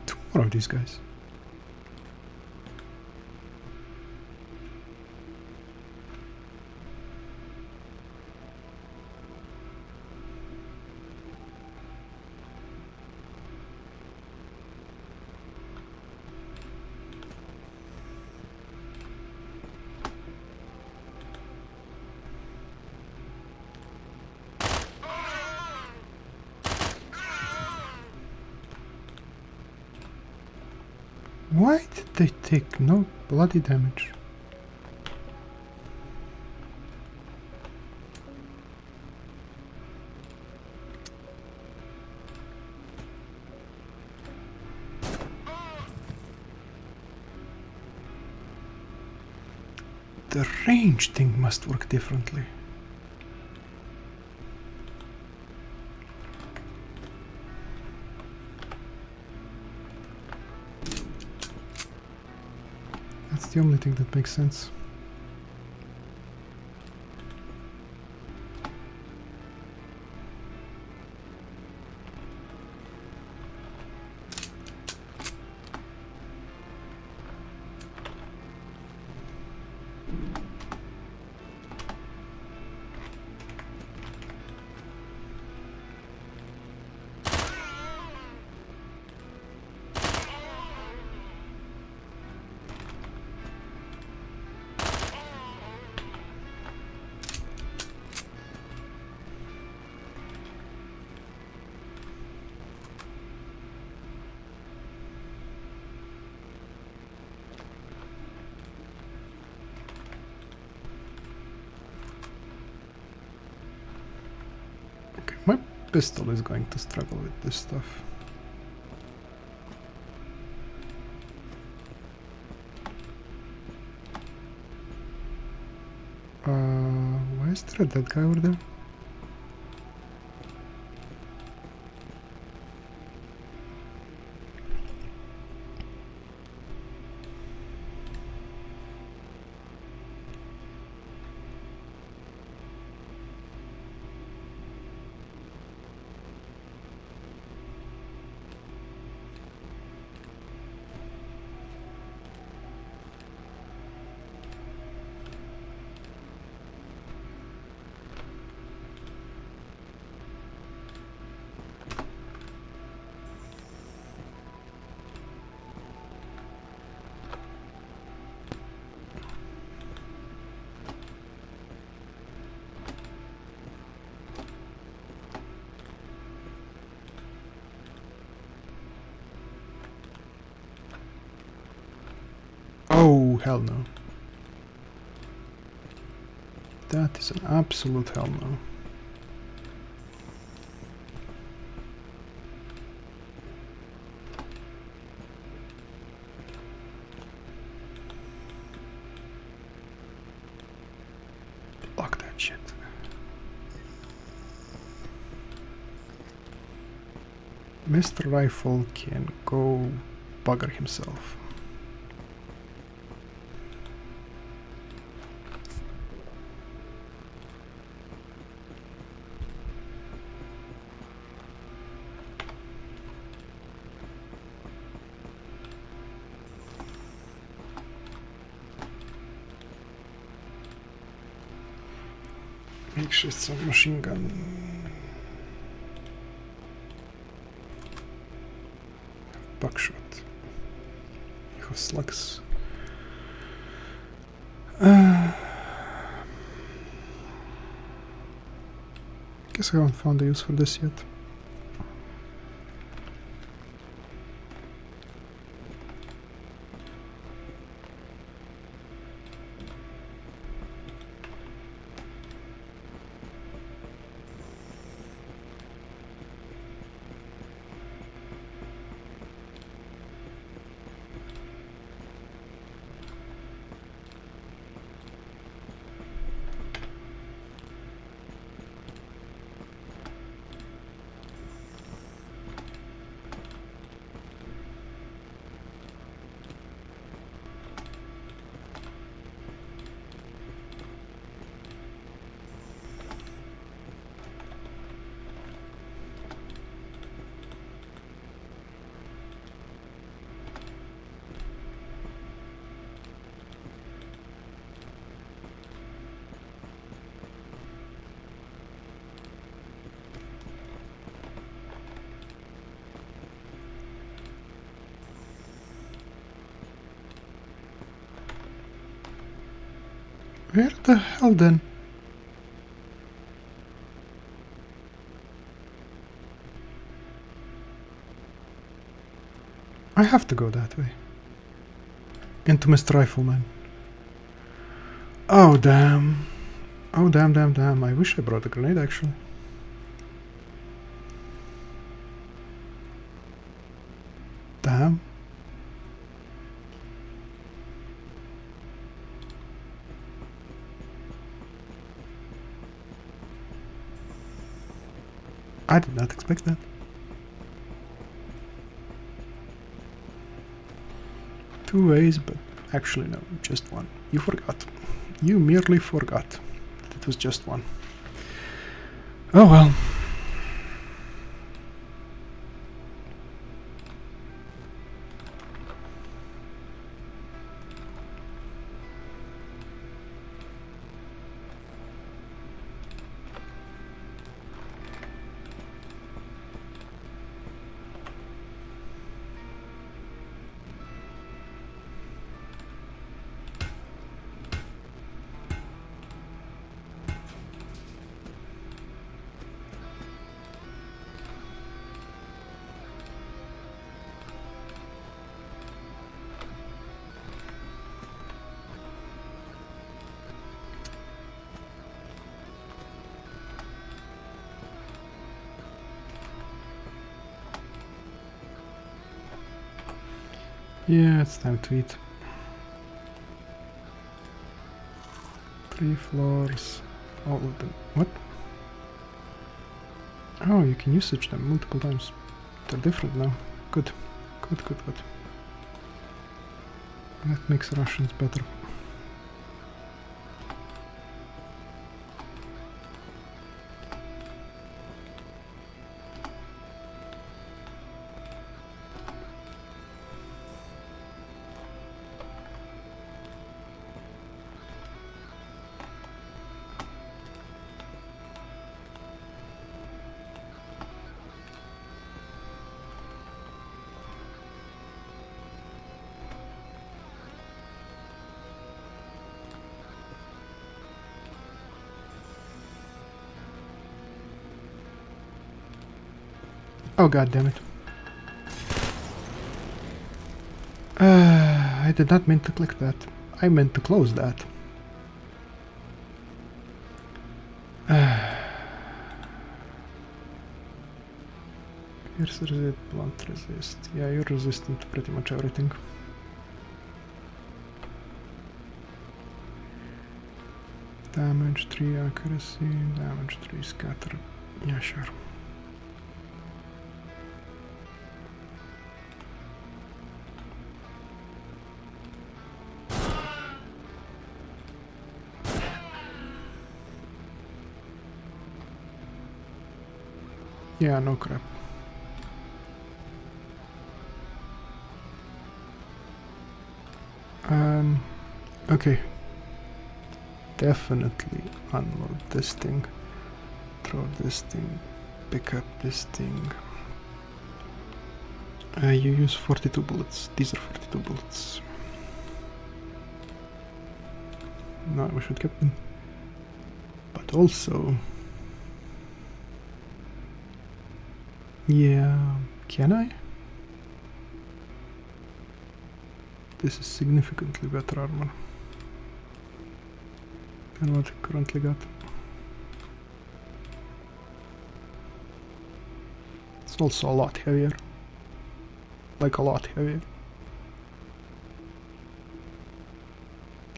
Two more of these guys. Why did they take no bloody damage? The range thing must work differently. That's the only thing that makes sense. My pistol is going to struggle with this stuff. Why is there a dead guy over there? Oh, hell no. That is an absolute hell no. Block that shit. Mr. Rifle can go bugger himself. Makeshift machine gun. Buckshot. You have slugs. Guess I haven't found a use for this yet. Where the hell then? I have to go that way. Into Mr. Rifleman. Oh damn. Oh damn. I wish I brought a grenade actually. Damn. I did not expect that. Two ways, but actually no, just one. You forgot. You merely forgot that it was just one. Oh well. Yeah, it's time to eat. 3 floors, all of them. What? Oh, you can usage them multiple times. They're different now. Good. Good. That makes Russians better. Oh god damn it. I did not mean to click that. I meant to close that. Pierce resist, blunt resist. Yeah, you're resistant to pretty much everything. Damage 3 accuracy, damage 3 scatter. Yeah, sure. Yeah, no crap. Okay. Definitely unload this thing. Throw this thing. Pick up this thing. You use 42 bullets. These are 42 bullets. No, we should keep them. But also... Yeah, can I? This is significantly better armor than what I currently got. It's also a lot heavier. Like a lot heavier.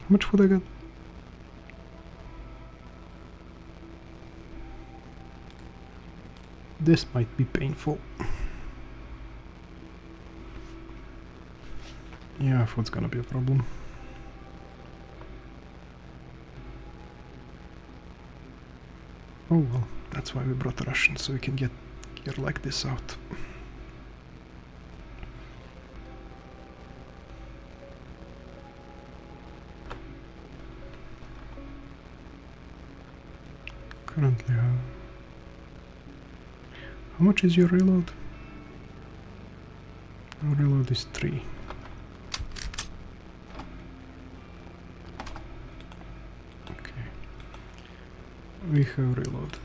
How much would I get? This might be painful. Yeah, food's gonna be a problem. Oh well, that's why we brought the Russians, so we can get gear like this out. Currently, how much is your reload? Our reload is 3. Okay. We have reloaded.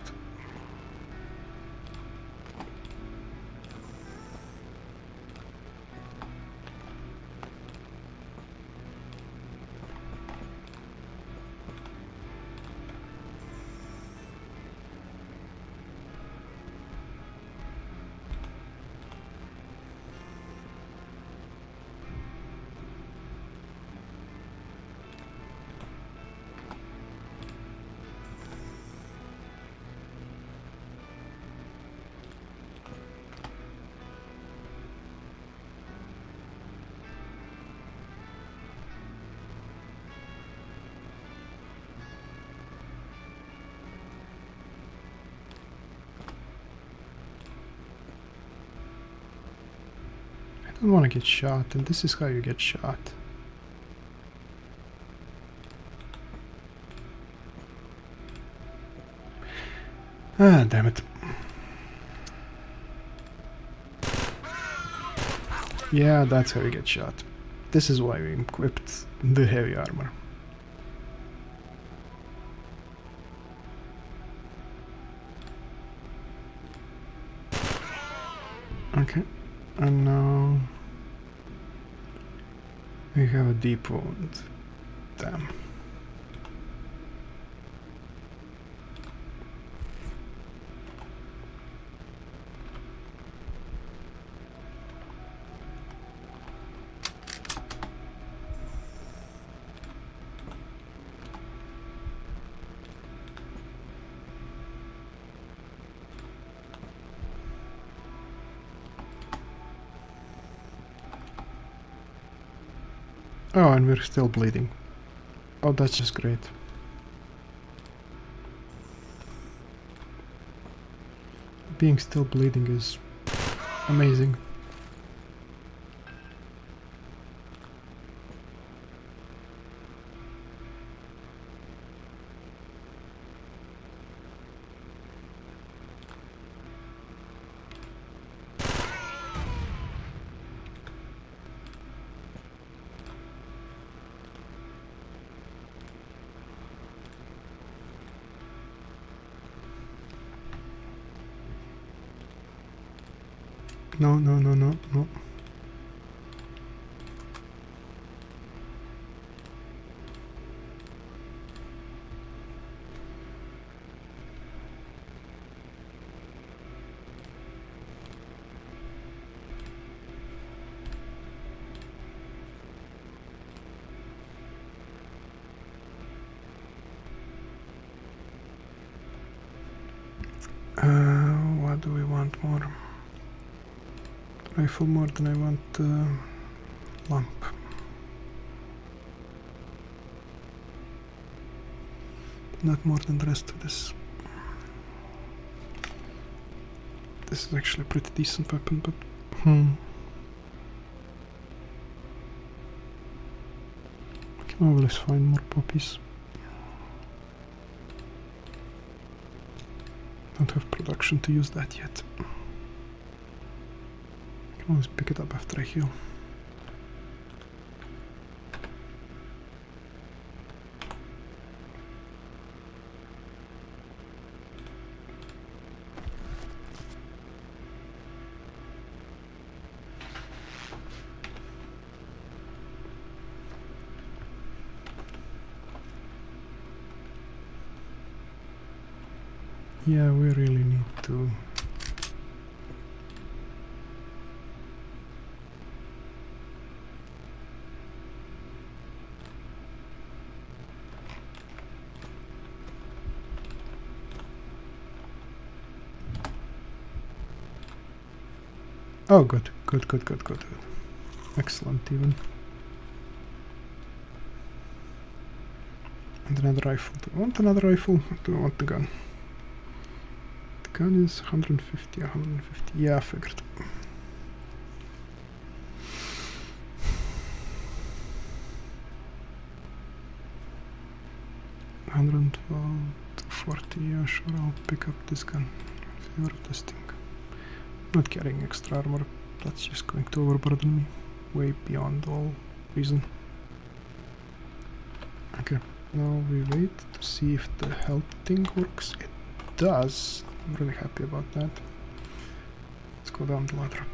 I don't want to get shot, and this is how you get shot. Ah, damn it. Yeah, that's how you get shot. This is why we equipped the heavy armor. Okay, and now we have a deep wound. Damn. Oh, and we're still bleeding. Oh, that's just great. Being still bleeding is amazing. No, no, no, no, no. What do we want more? Rifle more than I want lamp. Not more than the rest of this. This is actually a pretty decent weapon, but I can always find more poppies. Don't have production to use that yet. Can always pick it up after I heal. Yeah, we really need to... Oh, good, good, good, good, good. Excellent, even. And another rifle. Do I want another rifle? Or do I want the gun? The gun is 150, 150. Yeah, I figured. 112, 240. Yeah, sure, I'll pick up this gun. In favor of this thing. Not carrying extra armor. That's just going to overburden me. Way beyond all reason. Okay. Now we wait to see if the health thing works. It does. I'm really happy about that. Let's go down the ladder.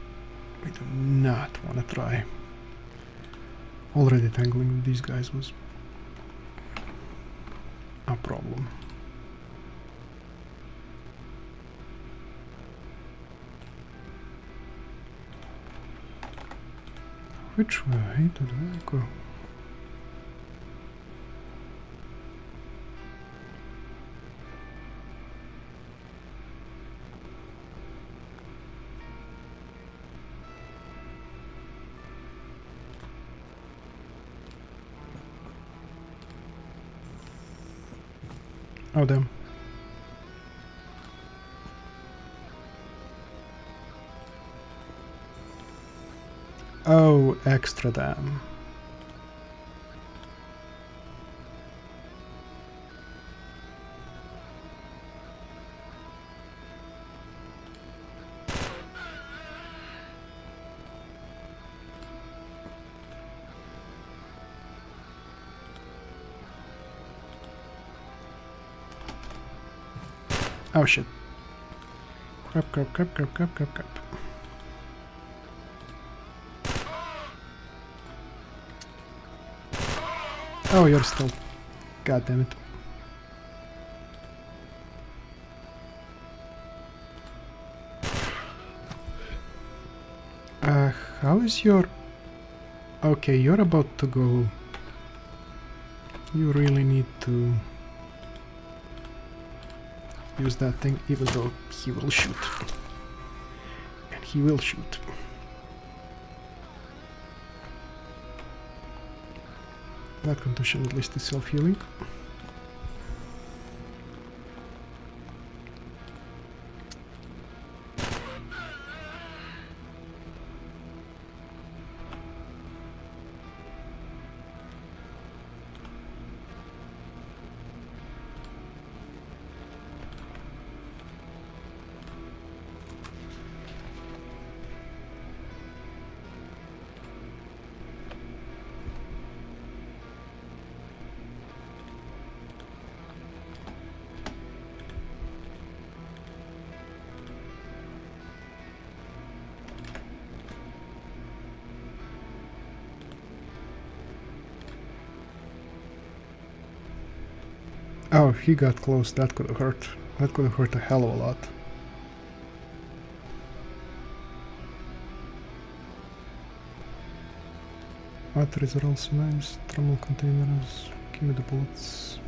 We do not want to try. Already tangling with these guys was a problem. Which way did I go? Oh, damn. Oh, extra damn. Oh shit. Crap, crap, crap, crap, crap, crap, crap. Oh, you're still... God damn it. How is your... Okay, you're about to go... You really need to... use that thing, even though he will shoot. And he will shoot. That condition at least is self-healing. Oh, if he got close, that could have hurt. That could have hurt a hell of a lot. Batteries are also nice. Thermal containers. Give me the bullets.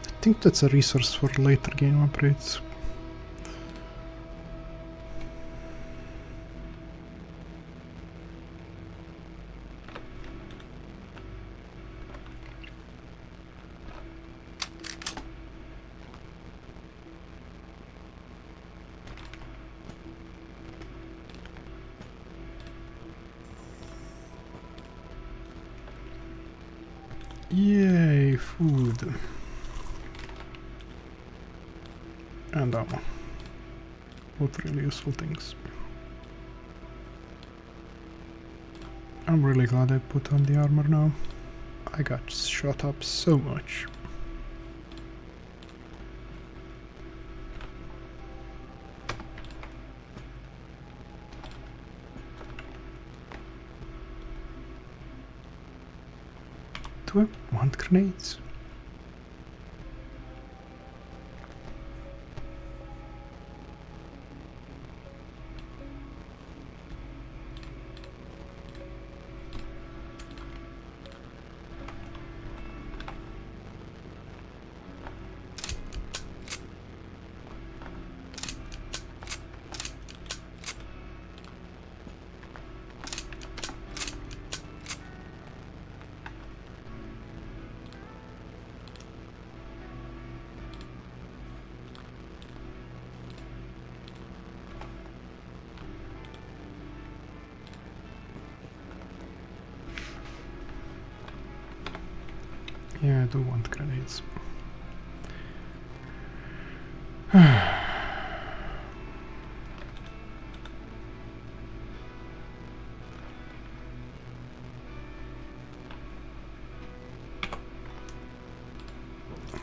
I think that's a resource for later game upgrades. Yay, food. And ammo. Both really useful things. I'm really glad I put on the armor now. I got shot up so much. Do I want grenades? Yeah, I do want grenades.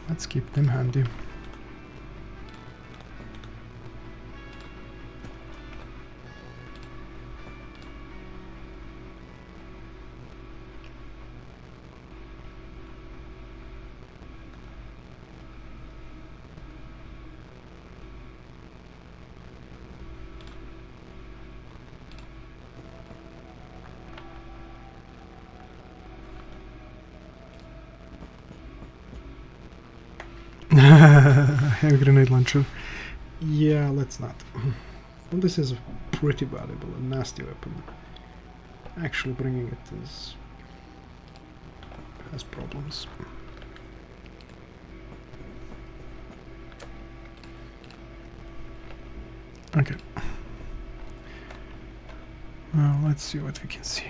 Let's keep them handy. Heavy grenade launcher. Yeah, let's not. Well, this is a pretty valuable and nasty weapon. Actually bringing it has problems. Okay. Well, let's see what we can see.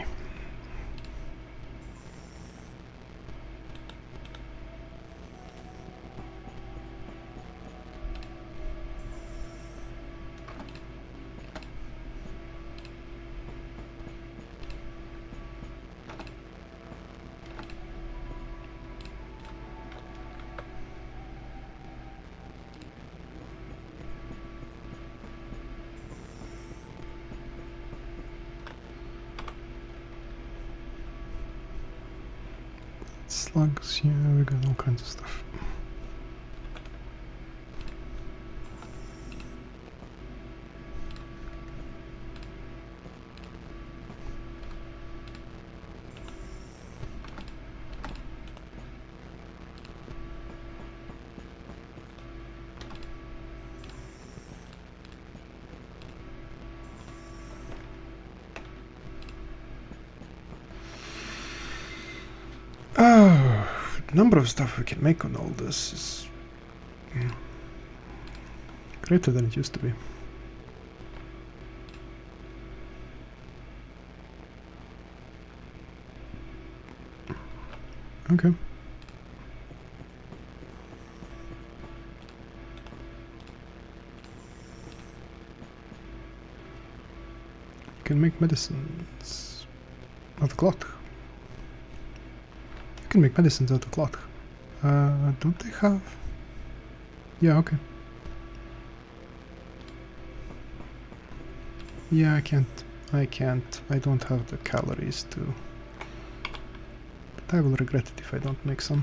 Slugs, yeah, we got all kinds of stuff. Oh, the number of stuff we can make on all this is greater than it used to be. Okay. You can make medicines out of cloth. You can make medicines out of cloth. Don't they have? Yeah, okay. Yeah, I can't. I don't have the calories to. But I will regret it if I don't make some.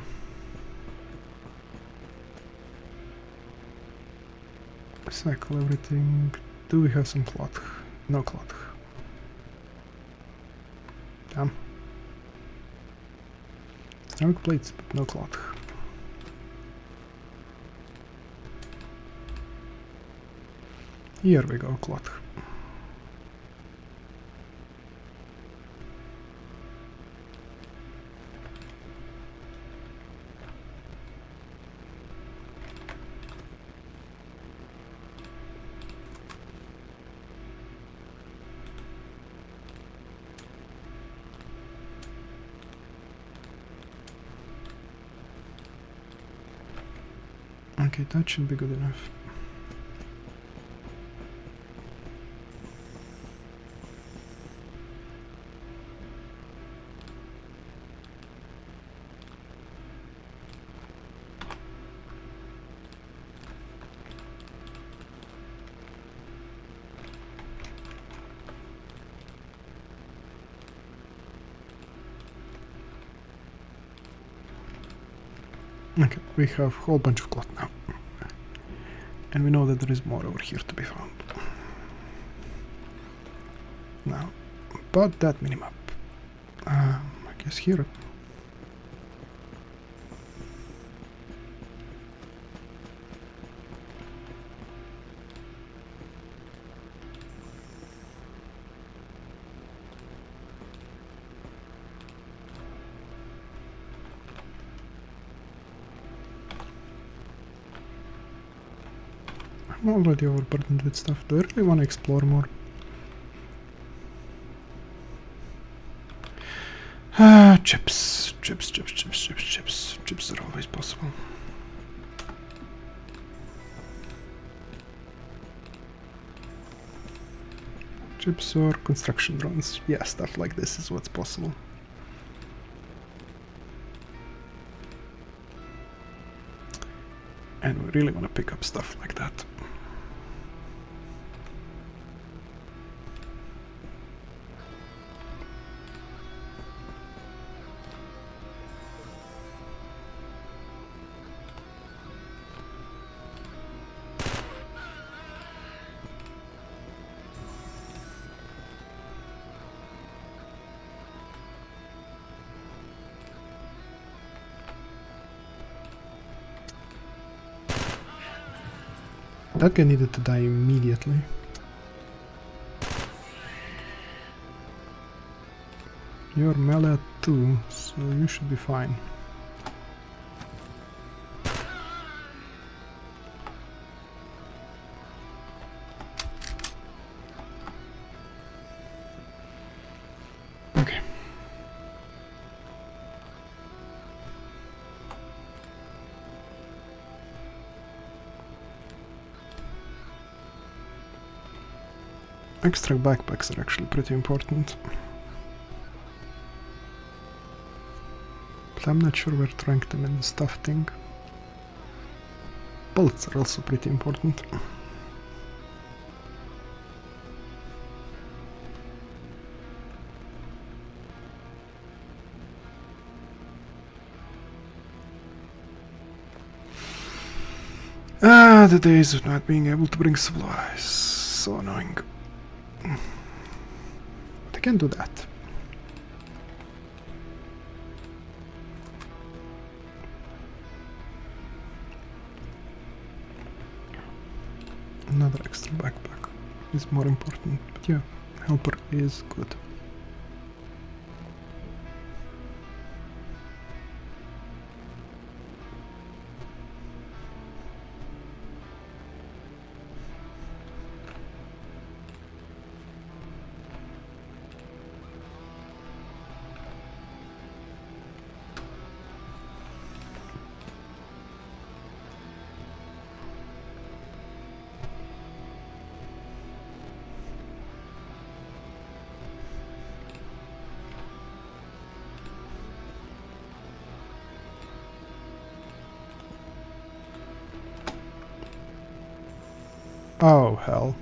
Recycle everything. Do we have some cloth? No cloth. Damn. Ceramic plates, but no cloth. Here we go, cloth. Okay, that should be good enough. Okay, we have a whole bunch of cloth now. And we know that there is more over here to be found. Now, about that minimap. I guess here. I'm already overburdened with stuff. Do I really want to explore more? Chips. Chips are always possible. Chips or construction drones. Yeah, stuff like this is what's possible. And we really want to pick up stuff like that. That guy needed to die immediately. You're melee 2, so you should be fine. Okay. Extra backpacks are actually pretty important. But I'm not sure where to rank them in the stuff thing. Bullets are also pretty important. Ah, the days of not being able to bring supplies. So annoying. They can do that. Another extra backpack is more important, but yeah, helper is good. Oh, hell.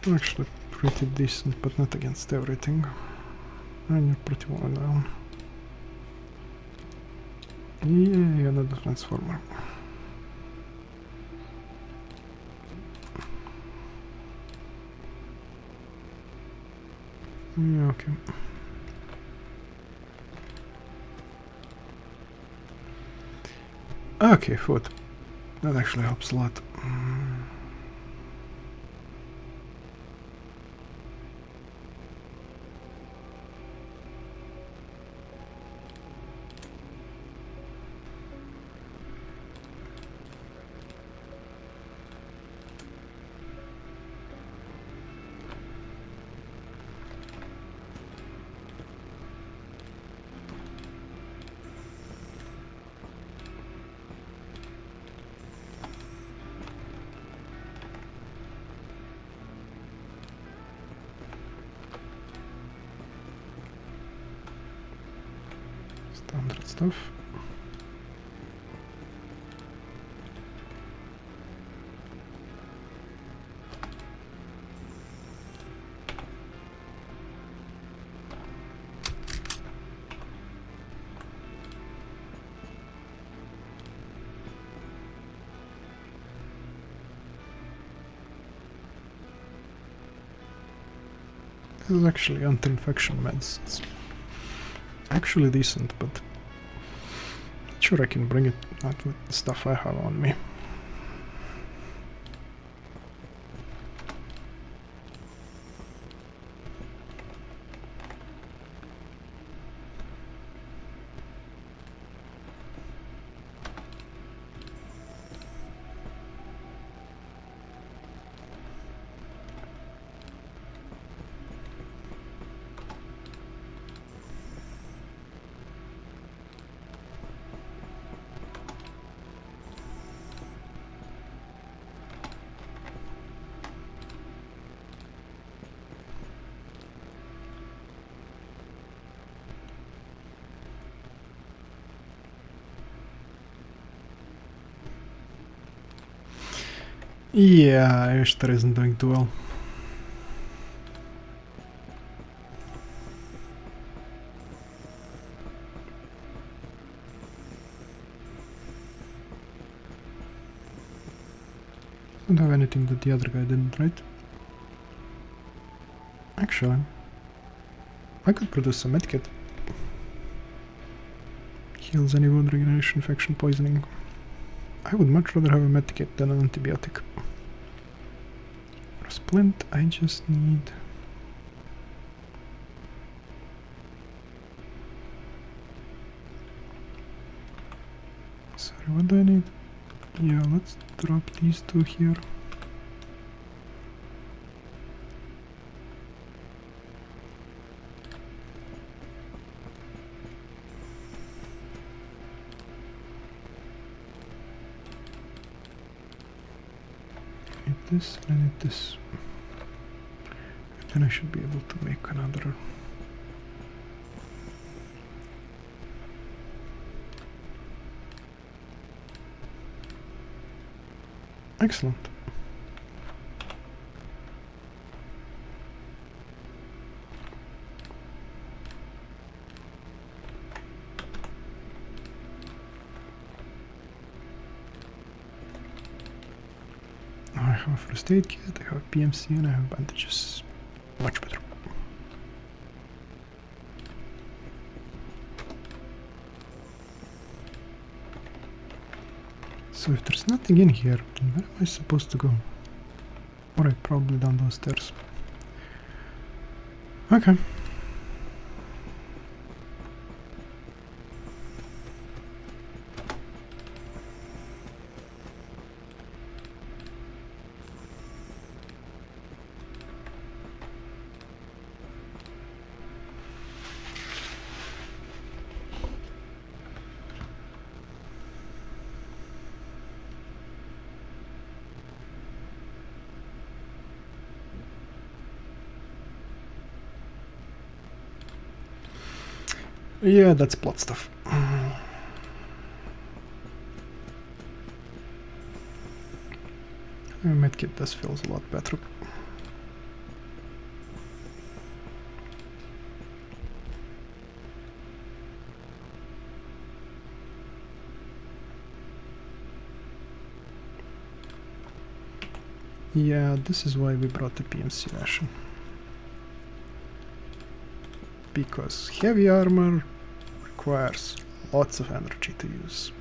Actually pretty decent, but not against everything. And you're pretty well down. Yeah, another transformer. Yeah, okay. Okay, food. That actually helps a lot. Standard stuff. This is actually anti-infection meds. It's actually decent, but not sure I can bring it out with the stuff I have on me. Yeah, Ishtar isn't doing too well. Don't have anything that the other guy didn't, right? Actually, I could produce a medkit. Heals any wound regeneration, infection, poisoning. I would much rather have a medkit than an antibiotic. For a splint, I just need... Sorry, what do I need? Yeah, let's drop these two here. I need this, and I need this. And then I should be able to make another. Excellent. Now I have a first aid kit, I have PMC, and I have bandages. Much better. So if there's nothing in here, then where am I supposed to go? Alright, probably down those stairs. Okay. Yeah, that's plot stuff. Medkit does feels a lot better. Yeah, this is why we brought the PMC ration. Because heavy armor requires lots of energy to use.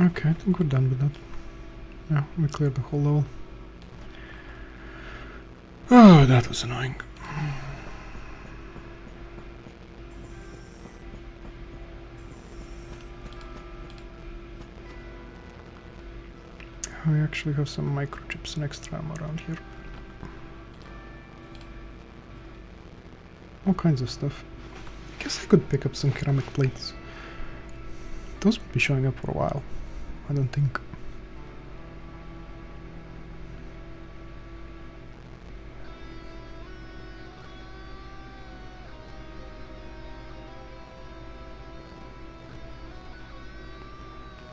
Okay, I think we're done with that. Yeah, we cleared the whole level. Oh, that was annoying. We actually have some microchips and extra ammo around here. All kinds of stuff. I guess I could pick up some ceramic plates. Those would be showing up for a while, I don't think.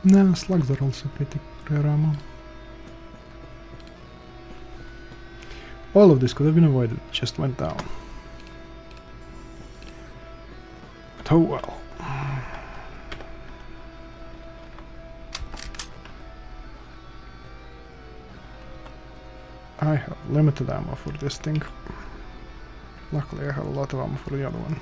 Nah, slugs are also pretty rare ammo. All of this could have been avoided, just went down. But oh well. I have limited ammo for this thing. Luckily I have a lot of ammo for the other one.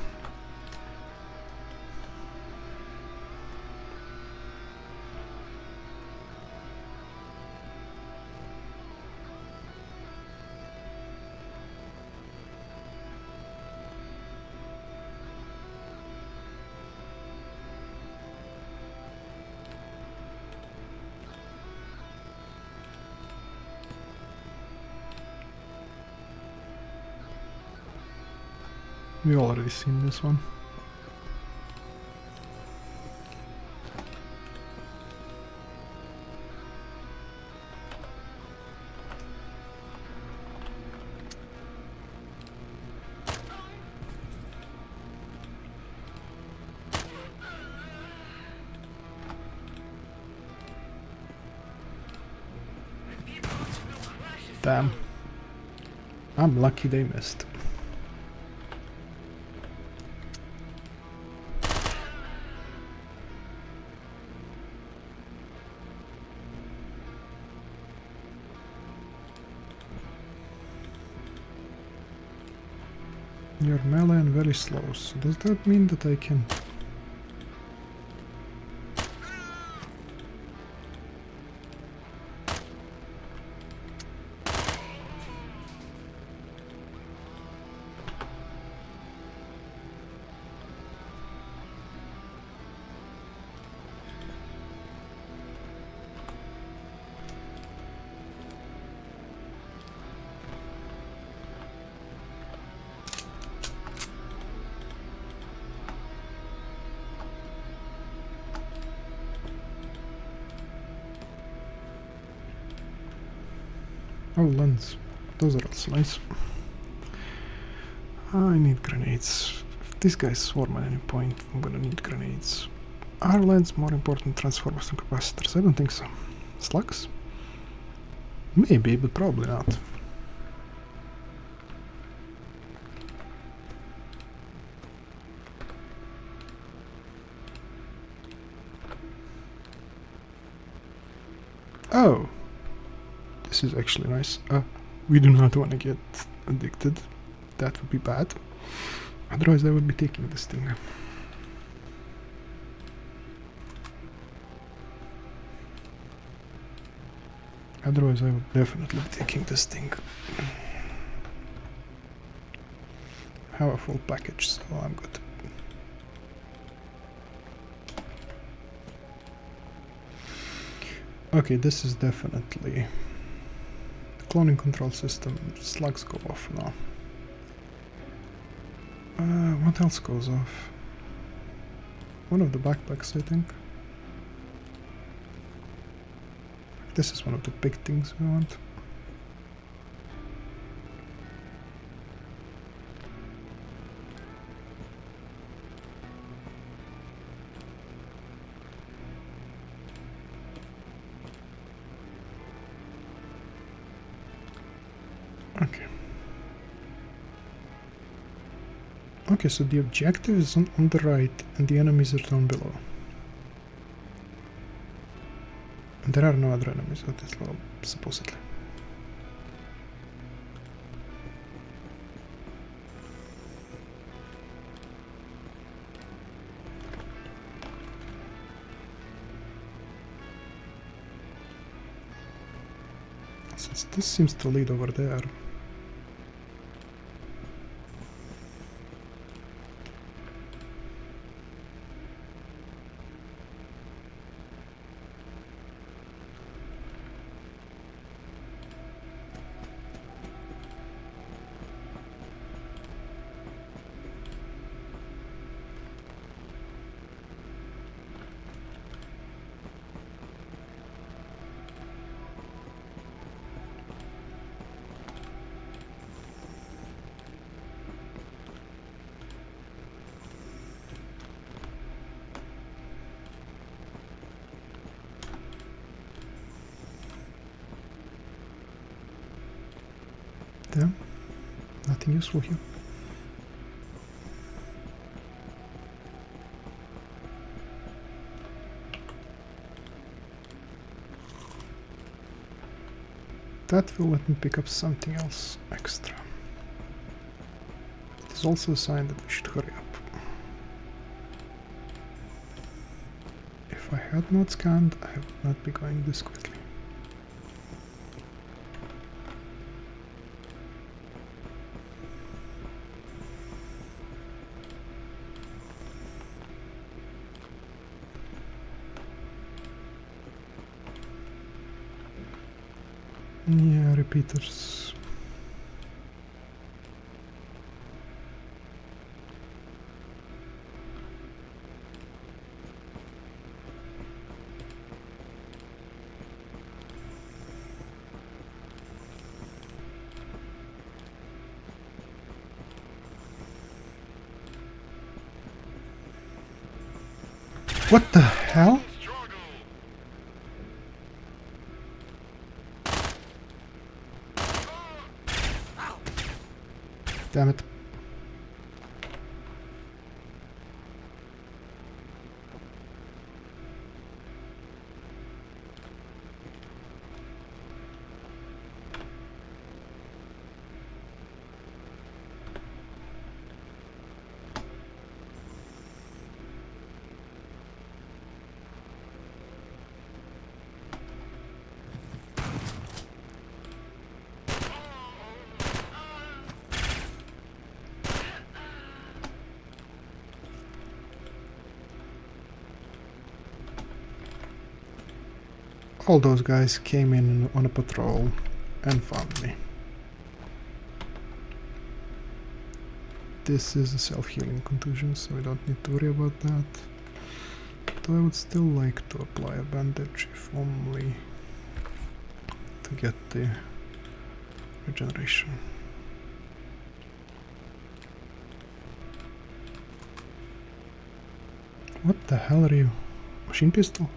We've already seen this one. Damn. I'm lucky they missed. You're melee and very slow, so does that mean that I can... Oh, lens. Those are also nice. I need grenades. If these guys swarm at any point, I'm gonna need grenades. Are lens more important transformers than capacitors? I don't think so. Slugs? Maybe, but probably not. Oh! This is actually nice. We do not want to get addicted. That would be bad. Otherwise I would be taking this thing. Otherwise I would definitely be taking this thing. I have a full package, so I'm good. Okay, this is definitely... Cloning control system. Slugs go off now. What else goes off? One of the backpacks, I think. This is one of the big things we want. Okay. Okay, so the objective is on the right and the enemies are down below. And there are no other enemies at this level, supposedly. Since this seems to lead over there. Damn, nothing useful here. That will let me pick up something else extra. It is also a sign that we should hurry up. If I had not scanned, I would not be going this quickly. Yeah, repeaters. What the hell? Damn it. All those guys came in on a patrol and found me. This is a self-healing contusion, so we don't need to worry about that. Though I would still like to apply a bandage, if only to get the regeneration. What the hell are you? Machine pistol?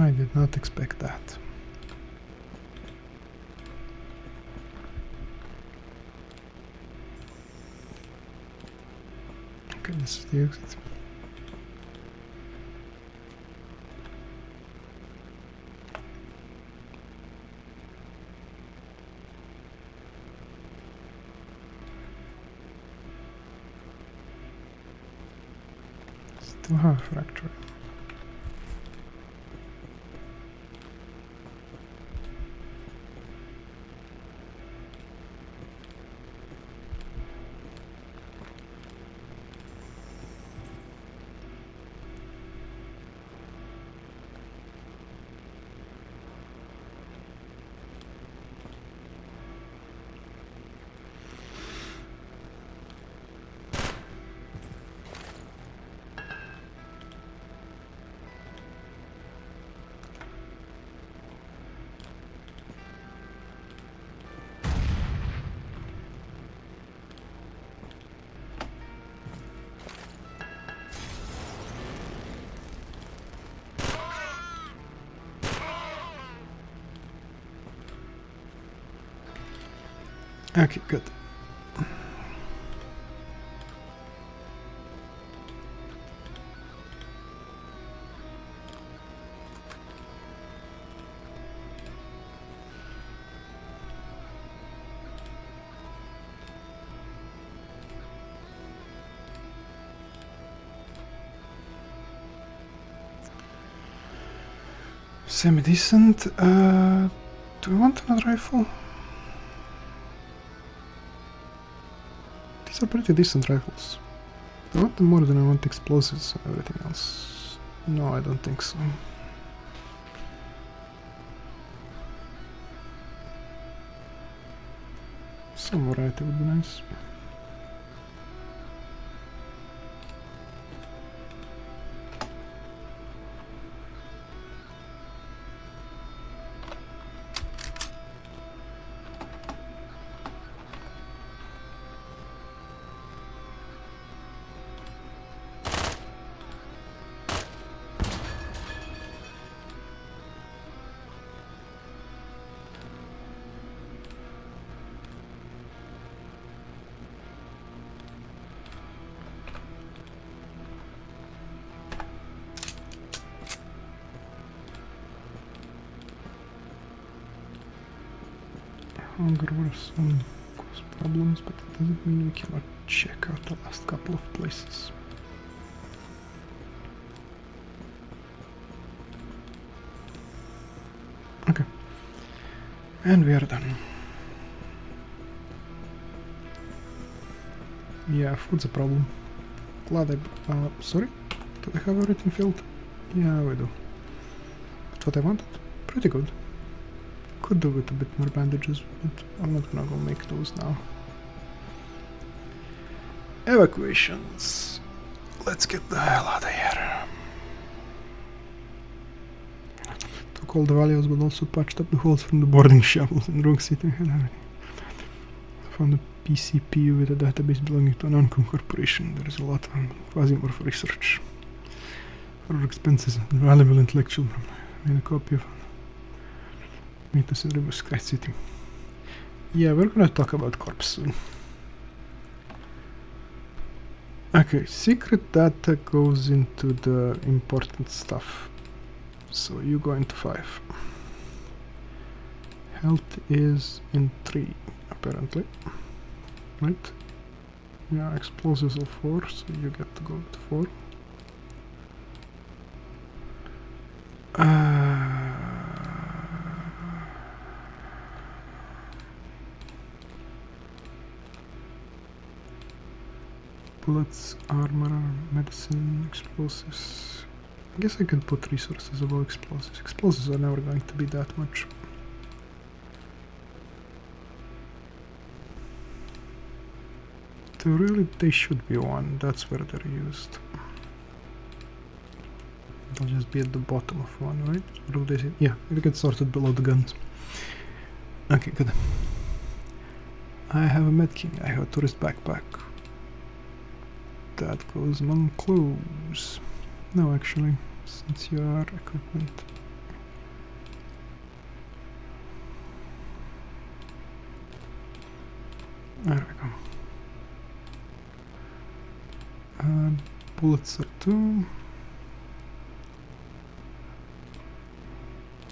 I did not expect that. Okay, this is the exit. Still have a fracture. Okay, good. Semi-decent. Do we want another rifle? These are pretty decent rifles. I want them more than I want explosives and everything else. No, I don't think so. Some variety would be nice. Hunger worsen cause problems, but it doesn't mean we cannot check out the last couple of places. Okay. And we are done. Yeah, food's a problem. Glad I... sorry? Do I have everything filled? Yeah, we do. But what I wanted? Pretty good. Could do with a bit more bandages, but I'm not gonna go make those now. Evacuations. Let's get the hell out of here. Took all the values, but also patched up the holes from the boarding shovels in Rogue City and everything. Found a PCP with a database belonging to an unknown corporation. There is a lot of Quasimorph research. For expenses and valuable intellectual. I made a copy of Meet in Rebus City. Yeah, we're gonna talk about corpse soon. Okay, secret data goes into the important stuff. So you go into 5. Health is in 3, apparently. Right? Yeah, explosives are 4, so you get to go with 4. Bullets, armor, medicine, explosives. I guess I could put resources above explosives. Explosives are never going to be that much. So really, they should be 1. That's where they're used. They'll just be at the bottom of 1, right? Or do they? Yeah, it gets sorted below the guns. Okay, good. I have a medkit. I have a tourist backpack. That goes among clothes. No, actually, since you are equipment. There we go. Bullets are 2.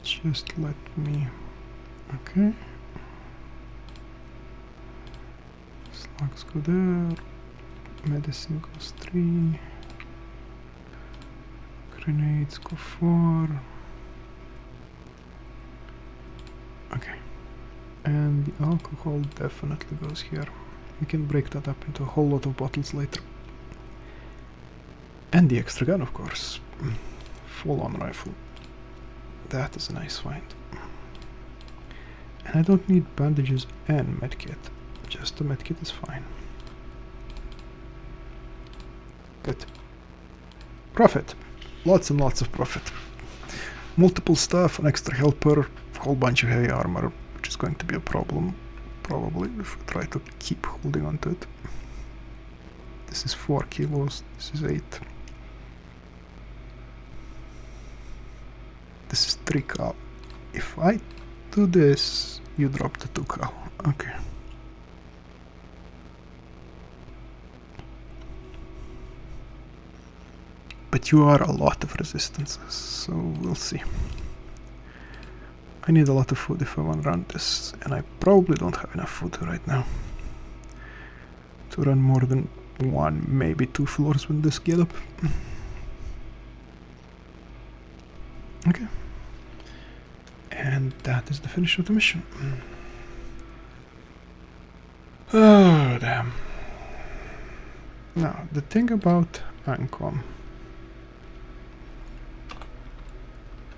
Just let me... Okay. Slugs go there. Medicine goes 3. Grenades go 4. Okay. And the alcohol definitely goes here. We can break that up into a whole lot of bottles later. And the extra gun, of course. Full-on rifle. That is a nice find. And I don't need bandages and medkit. Just the medkit is fine. Good. Profit. Lots and lots of profit. Multiple stuff, an extra helper, a whole bunch of heavy armor, which is going to be a problem, probably, if we try to keep holding on to it. This is 4 kilos, this is 8. This is 3 cal. If I do this, you drop the 2 cal. Okay. but you are a lot of resistances, so we'll see. I need a lot of food if I want to run this, and I probably don't have enough food right now to run more than 1, maybe 2 floors when this get up. Okay. And that is the finish of the mission. Oh, damn. Now, the thing about Ancom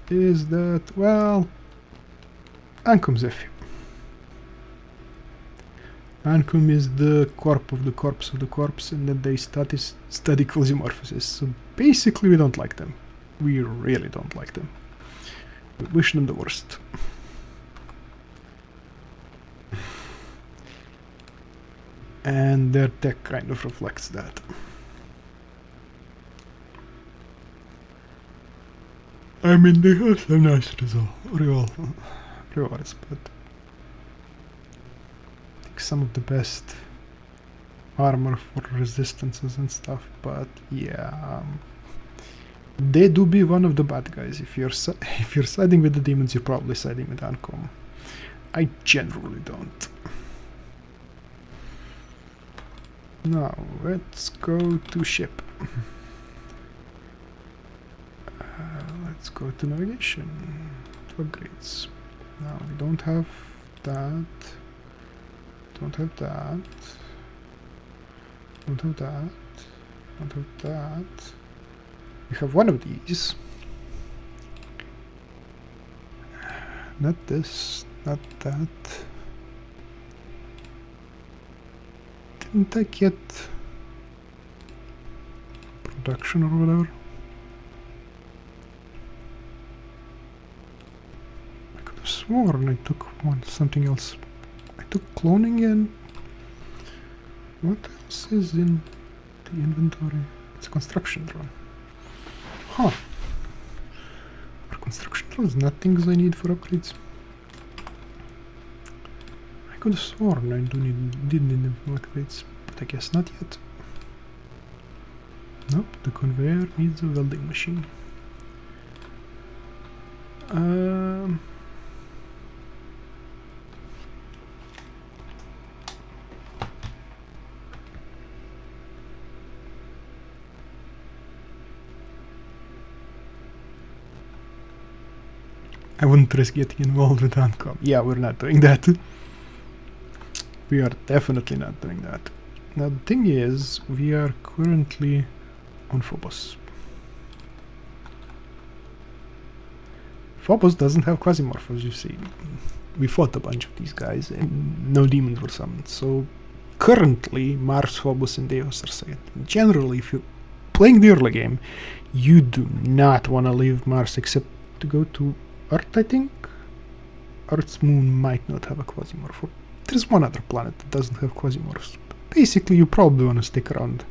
is that, well, Ancom's iffy. Ancom is the corp of the corpse of the corpse, and then they study Quasimorphosis. So basically we don't like them. We really don't like them. We wish them the worst. And their tech kind of reflects that. I mean, they have some nice rewards, but I think some of the best armor for resistances and stuff, but yeah, they do be one of the bad guys. If you're siding with the demons, you're probably siding with Ancom. I generally don't. Now, let's go to ship. Let's go to navigation, to upgrades. Now, we don't have that, don't have that, don't have that, don't have that. We have one of these. Not this, not that. Didn't I get production or whatever? I could have sworn I took something else. I took cloning and what else is in the inventory? It's a construction drone. Huh. For construction drones, not things I need for upgrades. I could have sworn I did need them for upgrades, but I guess not yet. Nope, the conveyor needs a welding machine. I wouldn't risk getting involved with Ancom. Yeah, we're not doing that. We are definitely not doing that. Now the thing is, we are currently on Phobos. Phobos doesn't have Quasimorph, as you see. We fought a bunch of these guys and no demons were summoned. So currently Mars, Phobos and Deus are safe. Generally, if you're playing the early game, you do not want to leave Mars except to go to Earth, I think. Earth's moon might not have a Quasimorph. There's one other planet that doesn't have Quasimorphs. Basically, you probably want to stick around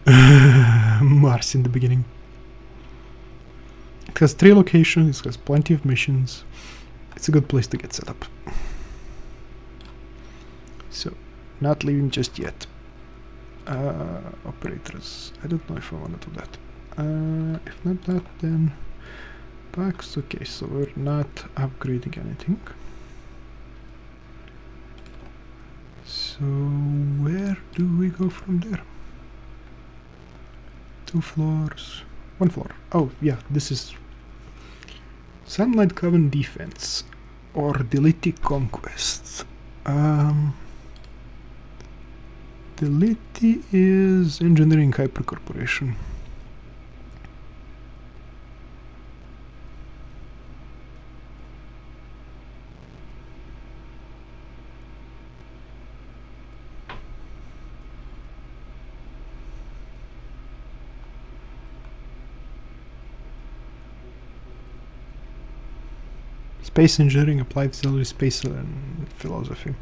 Mars in the beginning. It has 3 locations, it has plenty of missions. It's a good place to get set up. So, not leaving just yet. Operators. I don't know if I want to do that. If not that, then packs. Okay, so we're not upgrading anything. So where do we go from there? 2 floors, 1 floor. Oh yeah, this is Sunlight Coven Defense or Deliti Conquest. Deliti is Engineering Hyper Corporation. Space Engineering, Applied Space and Philosophy.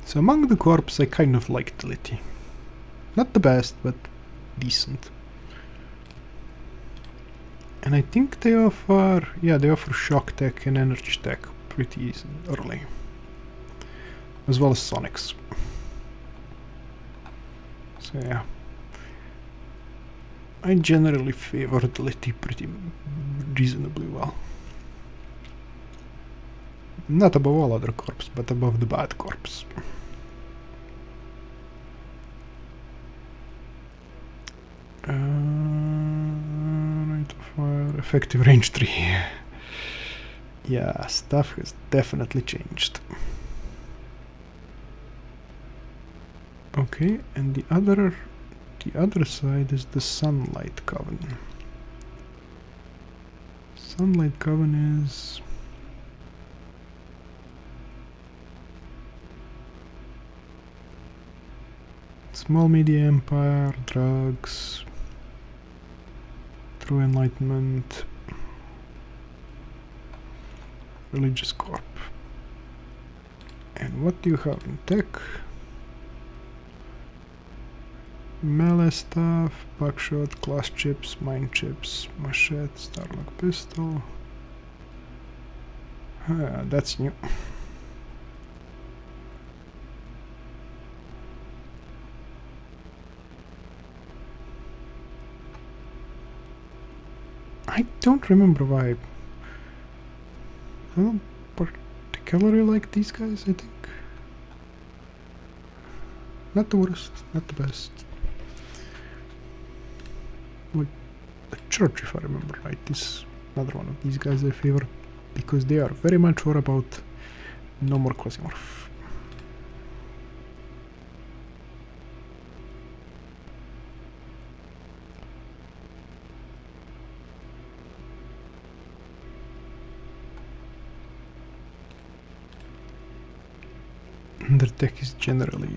So among the corps, I kind of like Deliti. Not the best, but decent. And I think they offer, yeah, they offer shock tech and energy tech pretty early. As well as sonics. So yeah. I generally favor the Letty pretty reasonably well. Not above all other corps, but above the bad corps. Rate of fire, effective range 3. Yeah, stuff has definitely changed. Okay, and the other side is the Sunlight Coven. Sunlight Coven is small media empire, drugs, true enlightenment, religious corp. And what do you have in tech? Melee stuff, buckshot, class chips, mine chips, machete, Starlock pistol. That's new. I don't remember why. I don't particularly like these guys, I think. Not the worst, not the best. Like the church, if I remember right, is another one of these guys I favor, because they are very much more about no more Quasimorph. Their tech is generally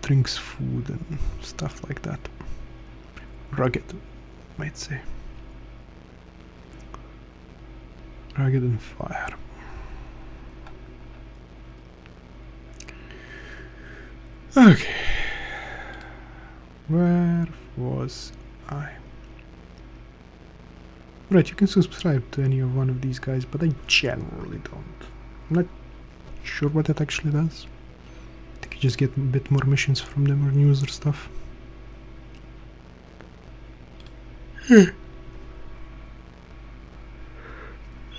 drinks, food, and stuff like that. Rugged, might say. Rugged and fire. Okay. Where was I? Right, you can subscribe to any of one of these guys, but I generally don't. I'm not sure what that actually does. I think you just get a bit more missions from them or news or stuff.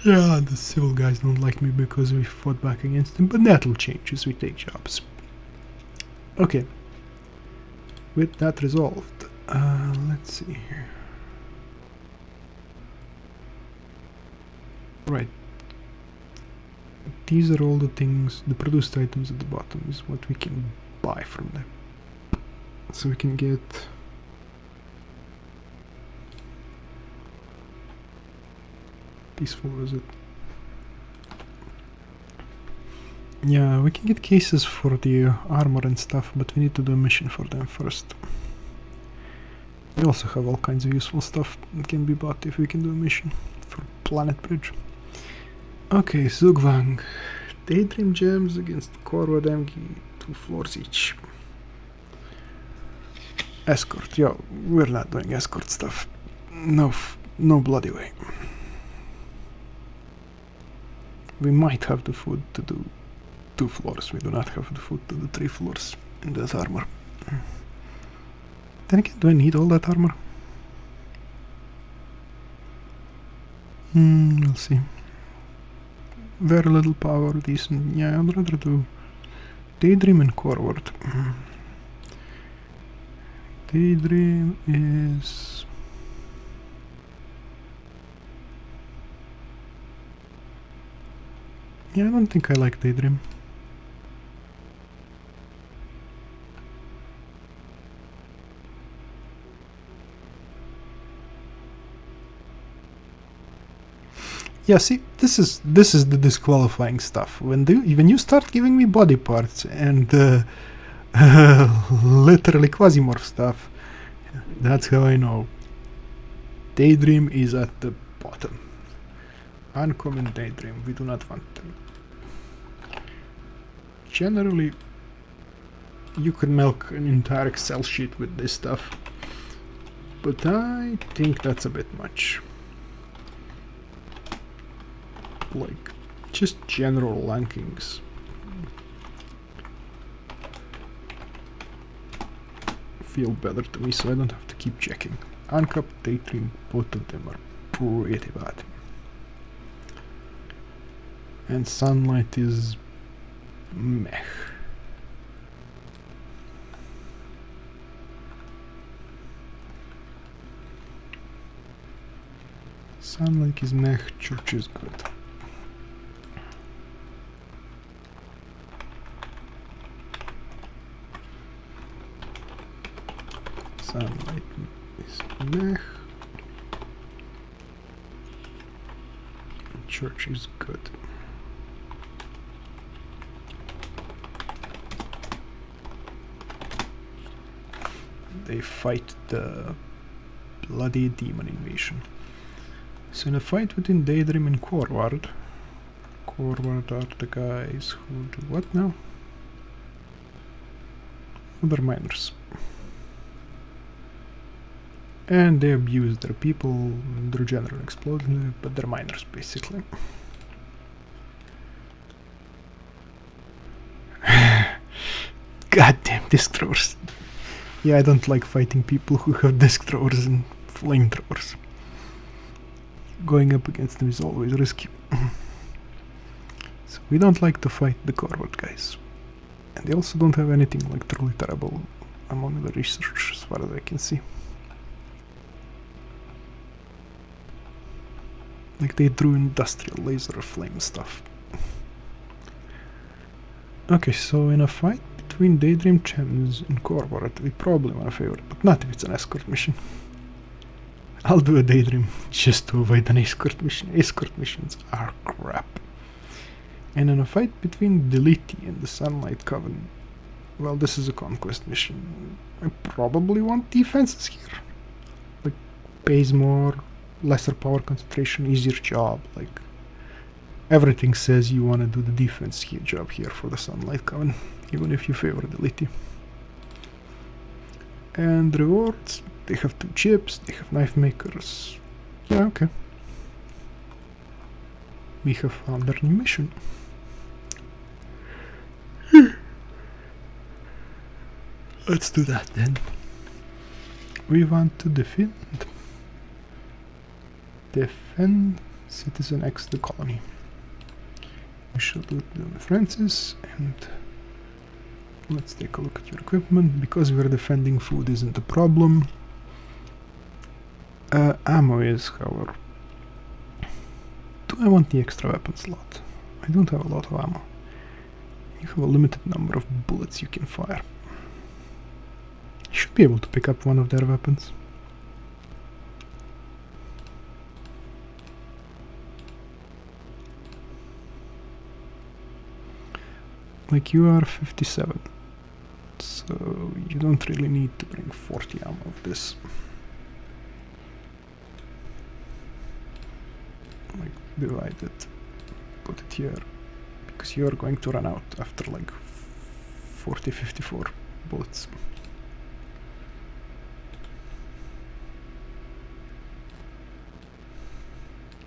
Yeah, the civil guys don't like me because we fought back against them, but that'll change as we take jobs. Okay. With that resolved, let's see here. Right. These are all the things, the produced items at the bottom is what we can buy from them. So we can get peaceful visit. Yeah, we can get cases for the armor and stuff, but we need to do a mission for them first. We also have all kinds of useful stuff that can be bought if we can do a mission for Planet Bridge. Okay, Zugwang. Daydream gems against Corwood MG, 2 floors each. Escort, yo, we're not doing escort stuff. No, no bloody way. We might have the food to do 2 floors. We do not have the food to do 3 floors in that armor. Then again, do I need all that armor? We'll see. Very little power, decent. Yeah, I'd rather do Daydream and Corward. Daydream is... Yeah, I don't think I like Daydream. Yeah, see, this is the disqualifying stuff. When you start giving me body parts and literally Quasimorph stuff, that's how I know. Daydream is at the bottom. Uncommon Daydream, we do not want them. Generally, you could milk an entire Excel sheet with this stuff, but I think that's a bit much. Like, just general rankings feel better to me, so I don't have to keep checking. Uncapped, Daydream, both of them are pretty bad. And Sunlight is meh. Sunlight is meh, Church is good. Sunlight is meh. Church is good. They fight the bloody demon invasion. So in a fight between Daydream and Corward are the guys who do what now? They're miners. And they abuse their people, their general explosive, but they're miners basically. Goddamn disc throwers. Yeah, I don't like fighting people who have disc throwers and flamethrowers. Going up against them is always risky. So we don't like to fight the Corward guys. And they also don't have anything like truly terrible among the research as far as I can see. Like they drew industrial laser flame stuff. Okay, so in a fight between Daydream Chems and Corward, we probably want to favor it, but not if it's an escort mission. I'll do a Daydream just to avoid an escort mission. Escort missions are crap. And in a fight between Deliti and the Sunlight Coven, well, this is a conquest mission. I probably want defenses here. Like, pays more, lesser power concentration, easier job. Like, everything says you want to do the defense job here for the Sunlight Coven, even if you favor Deliti. And rewards, they have 2 chips, they have knife makers. Yeah, okay. We have found their new mission. Let's do that then. We want to defend Citizen X the colony. We shall do it with Francis, and let's take a look at your equipment. Because we're defending, food isn't a problem. Ammo is, however. Do I want the extra weapon slot? I don't have a lot of ammo. You have a limited number of bullets you can fire. You should be able to pick up one of their weapons. Like, you are 57, so you don't really need to bring 40 ammo of this. Like, divide it, put it here, because you're going to run out after like 54 bullets.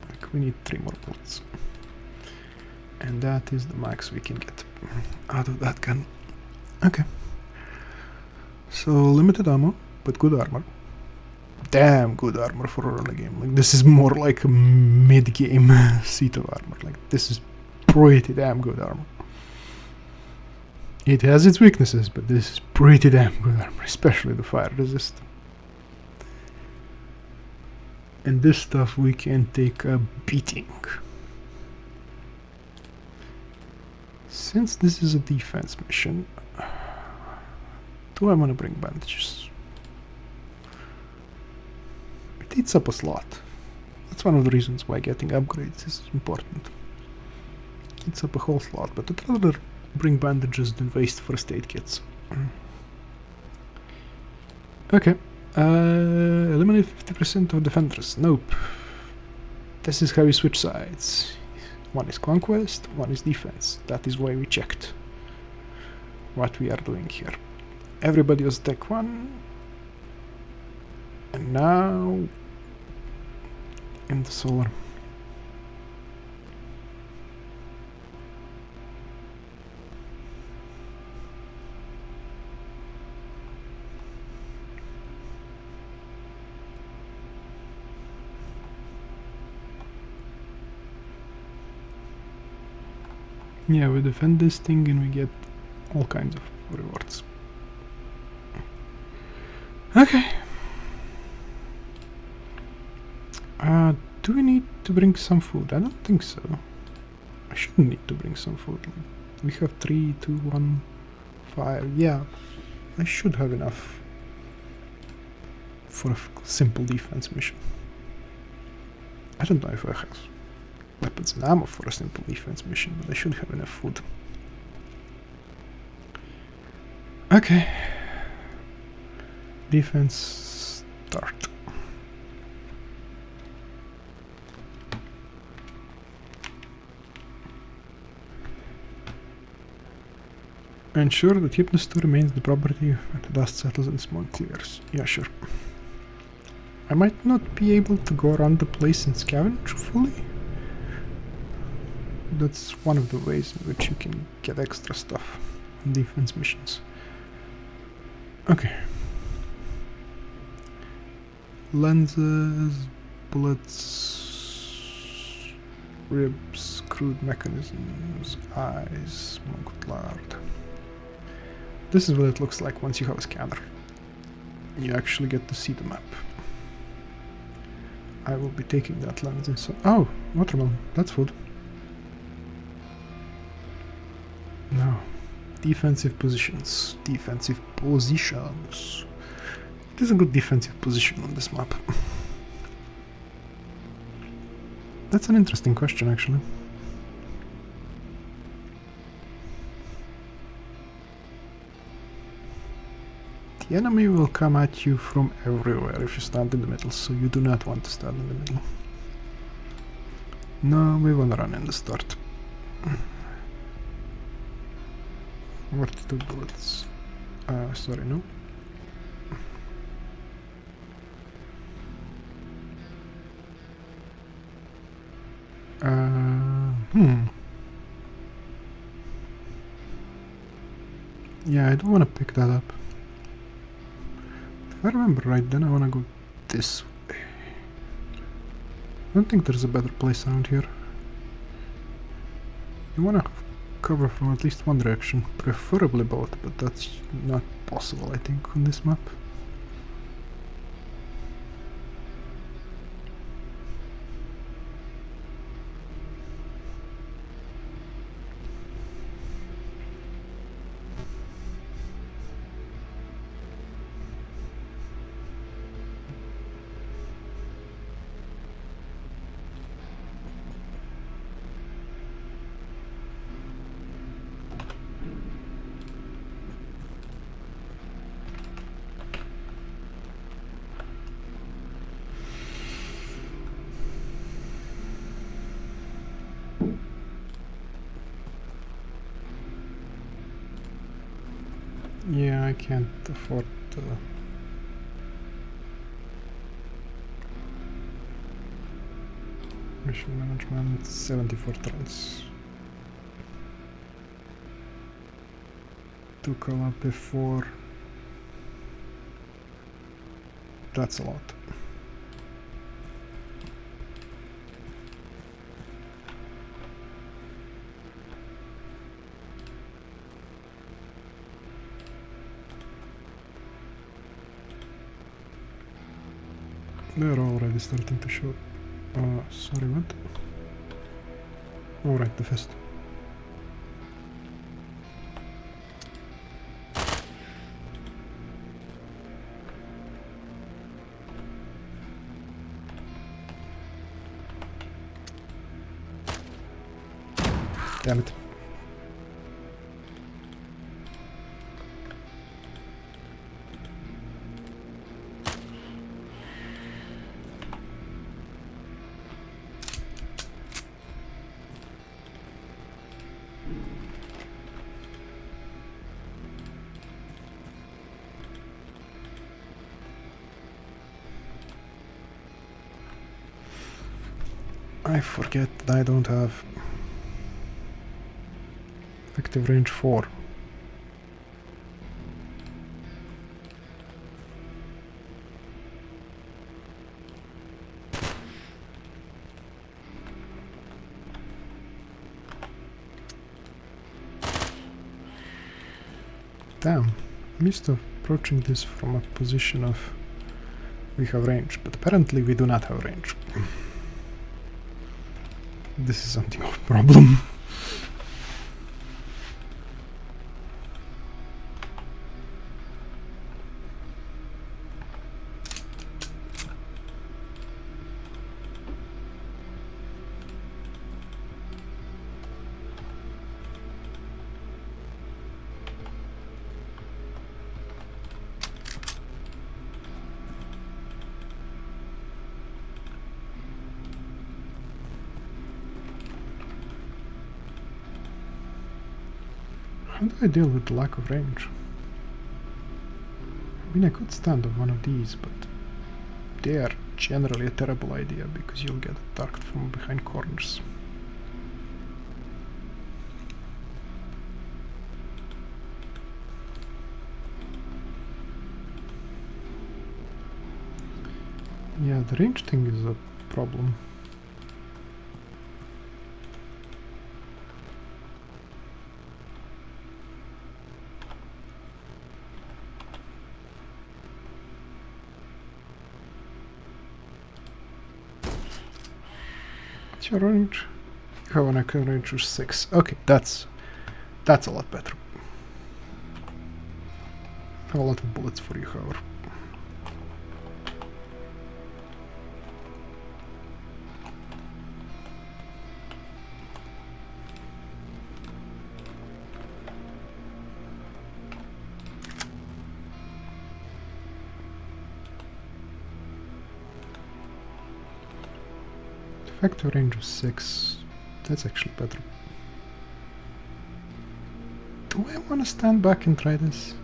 Like, we need 3 more bullets. And that is the max we can get out of that gun. Okay. So, limited ammo, but good armor. Damn good armor for a early game. Like, this is more like a mid-game seat of armor. Like, this is pretty damn good armor. It has its weaknesses, but this is pretty damn good armor, especially the fire resist. And this stuff we can take a beating. Since this is a defense mission, do I want to bring bandages? It eats up a slot. That's one of the reasons why getting upgrades is important. It eats up a whole slot, but I'd rather bring bandages than waste first aid kits. Okay. Eliminate 50% of defenders. Nope. This is how you switch sides. One is conquest, one is defense. That is why we checked what we are doing here. Everybody was deck 1. And now in the solar. Yeah, we defend this thing and we get all kinds of rewards. Okay. Do we need to bring some food? I don't think so. I shouldn't need to bring some food. We have 3, 2, 1, 5. Yeah, I should have enough for a simple defense mission. I don't know if I have weapons and ammo for a simple defense mission, but I should have enough food. Okay. Defense start. Ensure that Hypnos 2 remains the property and the dust settles and smoke clears. Yeah, sure. I might not be able to go around the place and scavenge fully. That's one of the ways in which you can get extra stuff in defense missions. Okay. Lenses, bullets, ribs, crude mechanisms, eyes, smoked lard. This is what it looks like once you have a scanner. You actually get to see the map. I will be taking that lens in so— oh, watermelon, that's food. No. Defensive positions. Defensive positions. It is a good defensive position on this map. That's an interesting question, actually. The enemy will come at you from everywhere if you stand in the middle, so you do not want to stand in the middle. No, we want to run in the start. 42 bullets. Sorry, no. Yeah, I don't want to pick that up. If I remember right, then I want to go this way. I don't think there's a better place around here. You want to cover from at least one direction, preferably both, but that's not possible, I think, on this map. Yeah, I can't afford to. Mission management, 74 turns. To call up before. That's a lot. They're already starting to show. Sorry, what? Alright, the fist. Damn it. I forget that I don't have effective range 4. Damn, I'm used to approaching this from a position of we have range, but apparently we do not have range. This is something of a problem. How do I deal with the lack of range? I mean, I could stand on one of these, but they are generally a terrible idea because you'll get attacked from behind corners. Yeah, the range thing is a problem. What's your range? You have an accurate range of 6. Okay, that's a lot better. I have a lot of bullets for you, however. Effective range of 6. That's actually better. Do I want to stand back and try this?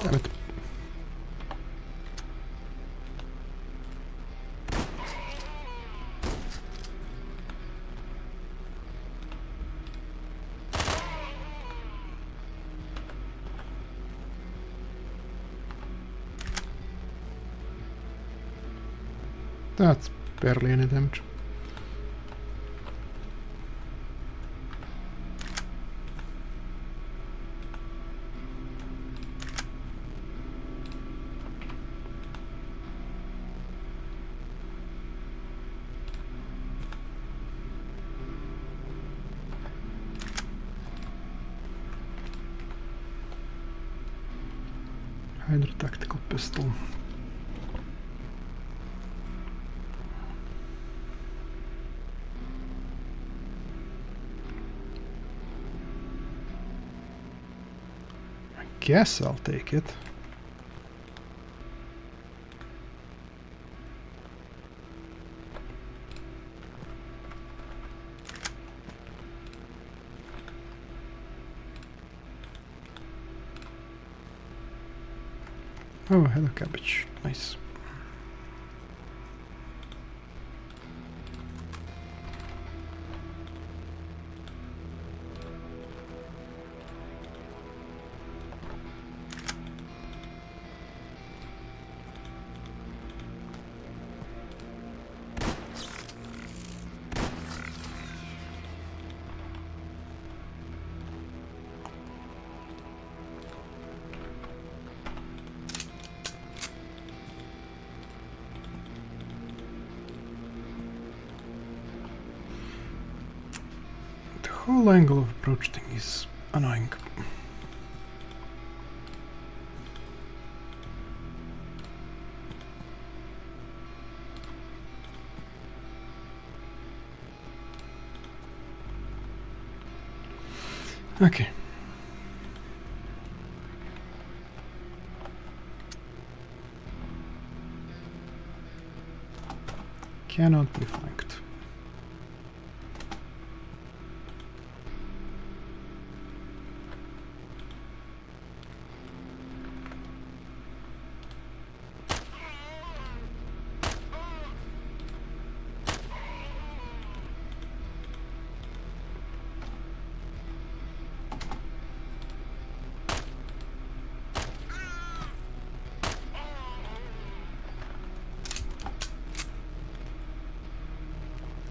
Damn it. That's barely any damage. Hydra tactical pistol. I guess I'll take it. Oh, hello cabbage. Nice. The whole angle of approach thing is annoying. Okay. Cannot be flanked.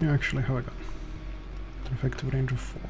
You actually have a gun. Effective range of 4.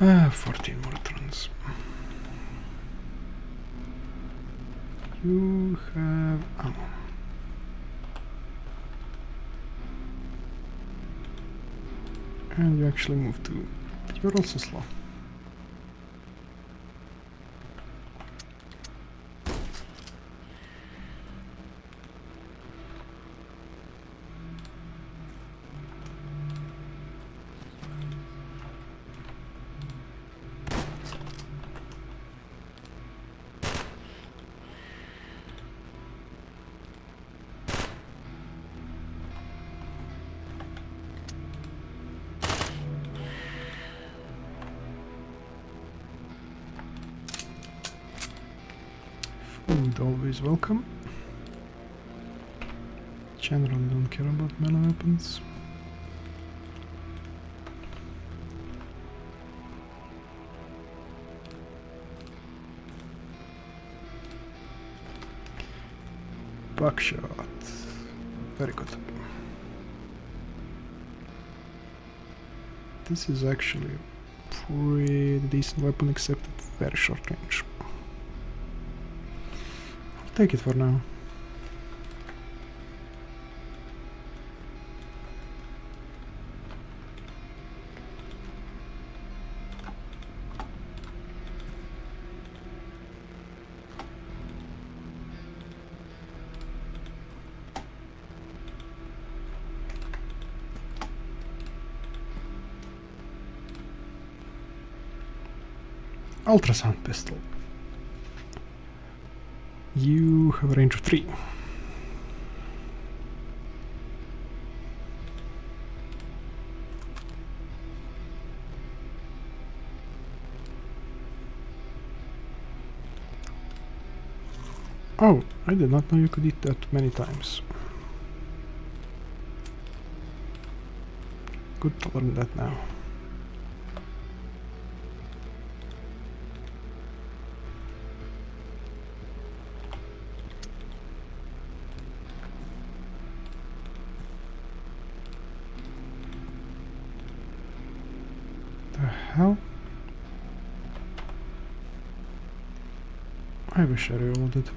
Ah, 14 more turns. You have ammo. And you actually move to... You're also slow. Food always welcome. Generally don't care about melee weapons. Buckshot. Very good. This is actually a pretty decent weapon, except at very short range. I'll take it for now. Ultrasound pistol. You have a range of 3. Oh, I did not know you could eat that many times. Good to learn that now. The hell? I wish I reloaded.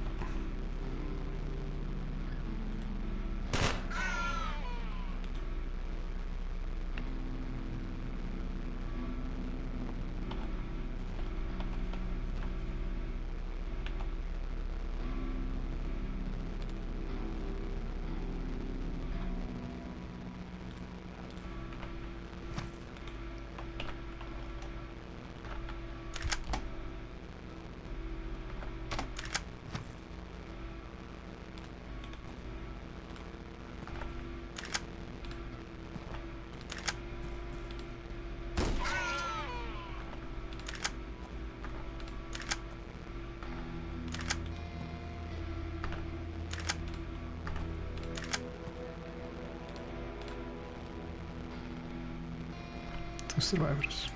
Survivors.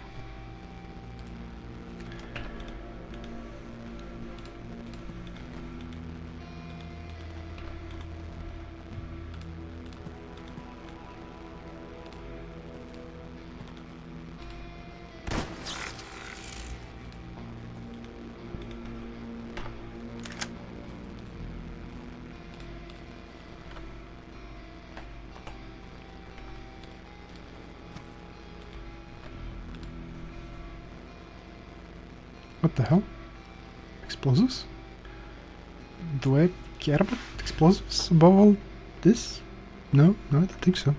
What the hell? Explosives? Do I care about explosives above all this? No, I don't think so.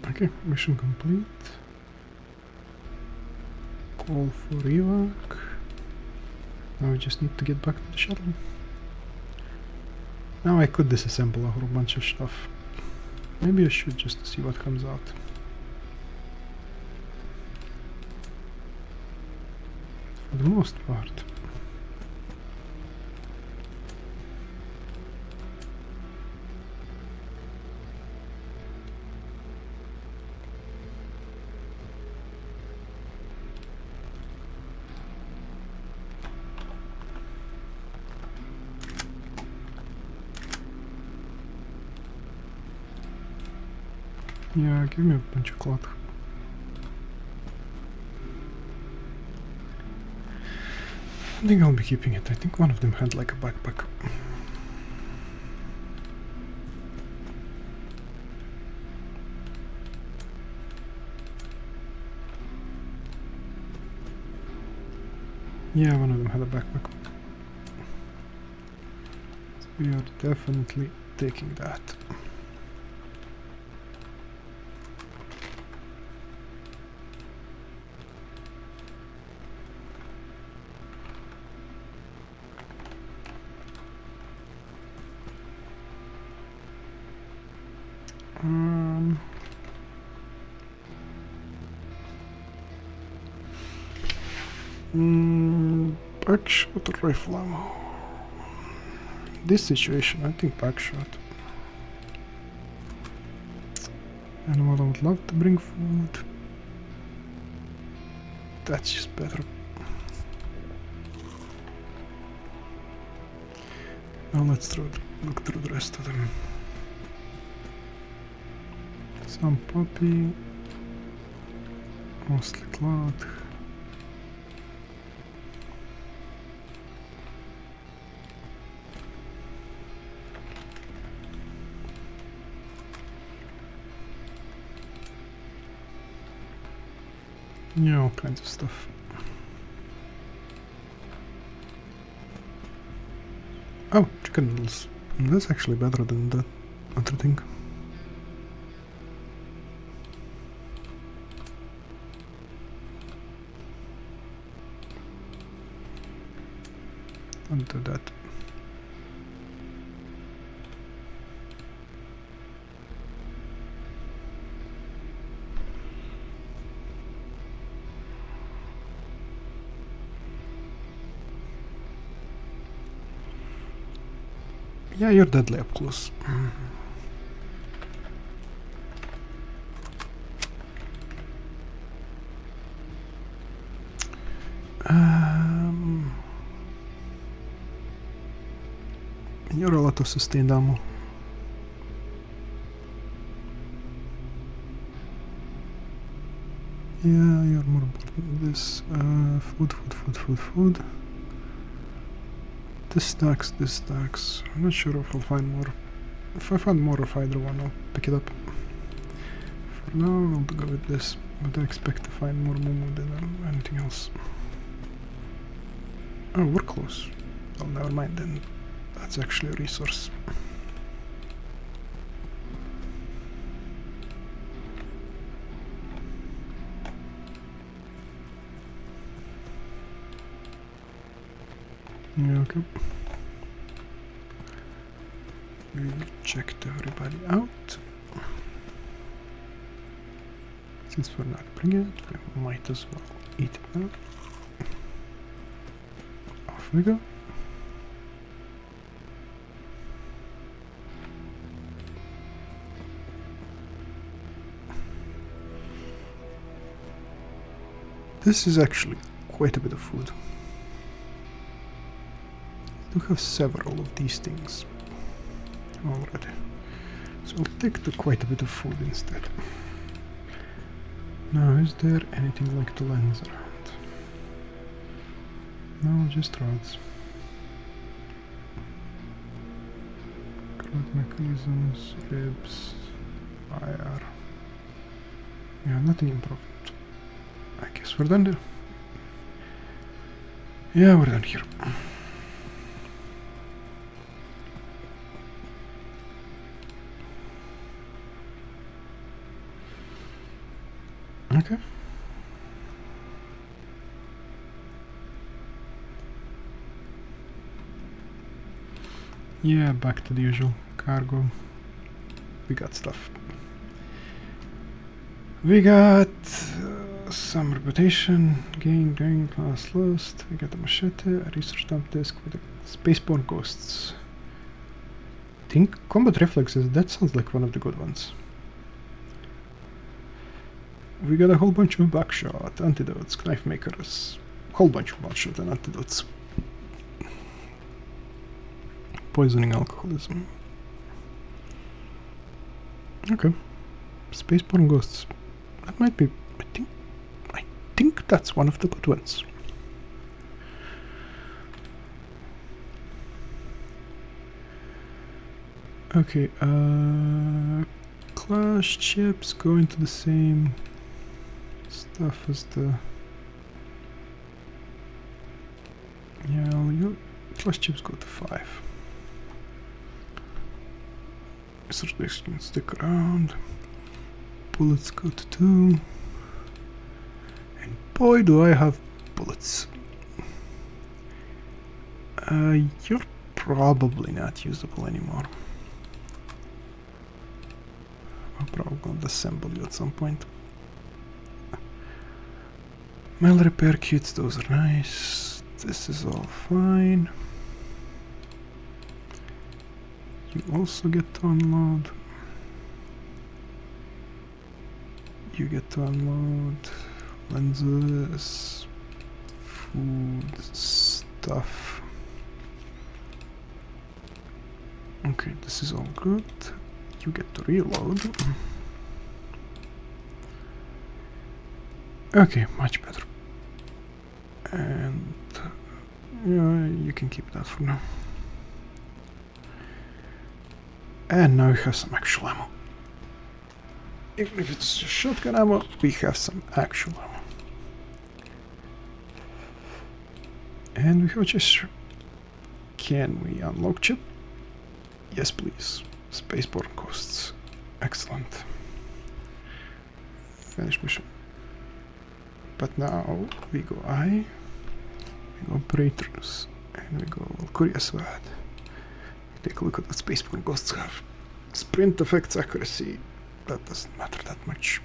Okay, mission complete. Call for evac. Now we just need to get back to the shuttle. Now I could disassemble a whole bunch of stuff. Maybe I should just to see what comes out. For the most part. Yeah, give me a bunch of cloth. I think I'll be keeping it. I think one of them had like a backpack. Yeah, one of them had a backpack. So we are definitely taking that. Backshot or rifle ammo? This situation, I think backshot. And while I would love to bring food, that's just better. Now let's look through the rest of them. Some poppy, mostly cloth. Yeah, all kinds of stuff. Oh, chicken noodles. That's actually better than that other thing. Don't do that. Yeah, you're deadly up close. You're a lot of sustained ammo. Yeah, you're more important than this. Food. This stacks. I'm not sure if I'll find more. If I find more of either one, I'll pick it up. For now, I'll go with this, but I expect to find more Mumu than anything else. Oh, we're close. Oh, never mind then. That's actually a resource. Yeah, okay. We checked everybody out. Since we're not bringing it, we might as well eat it now. Off we go. This is actually quite a bit of food. I do have several of these things already. So I'll take the quite a bit of food instead. Now, is there anything like the lens around? No, just rods. Rod mechanisms, ribs, fire. Yeah, nothing improved. I guess we're done there. Yeah, we're done here. Okay. Yeah, back to the usual cargo. We got stuff. We got some reputation, gain class lost. We got a machete, a research dump disk with a spaceborne ghosts. Think combat reflexes, that sounds like one of the good ones. We got a whole bunch of buckshot, antidotes, knife makers, whole bunch of buckshot and antidotes. Poisoning, alcoholism. Okay. Spaceborne ghosts. That might be, I think that's one of the good ones. Okay, clash chips go into the same stuff as the... Yeah, your clash chips go to 5. Research disc can stick around. Bullets go to 2. And boy do I have bullets. You're probably not usable anymore. I'm probably gonna disassemble you at some point. Mail repair kits, those are nice. This is all fine. You also get to unload. You get to unload lenses, food, stuff. Okay, this is all good. You get to reload. Okay, much better. And yeah, you can keep that for now. And now we have some actual ammo. Even if it's just shotgun ammo, we have some actual ammo. And we have a gesture. Can we unlock chip? Yes, please. Spaceborne costs. Excellent. Finish mission. But now we go we go operators, and we go curious what. Take a look at what Spaceborne ghosts have. Sprint affects accuracy. That doesn't matter that much.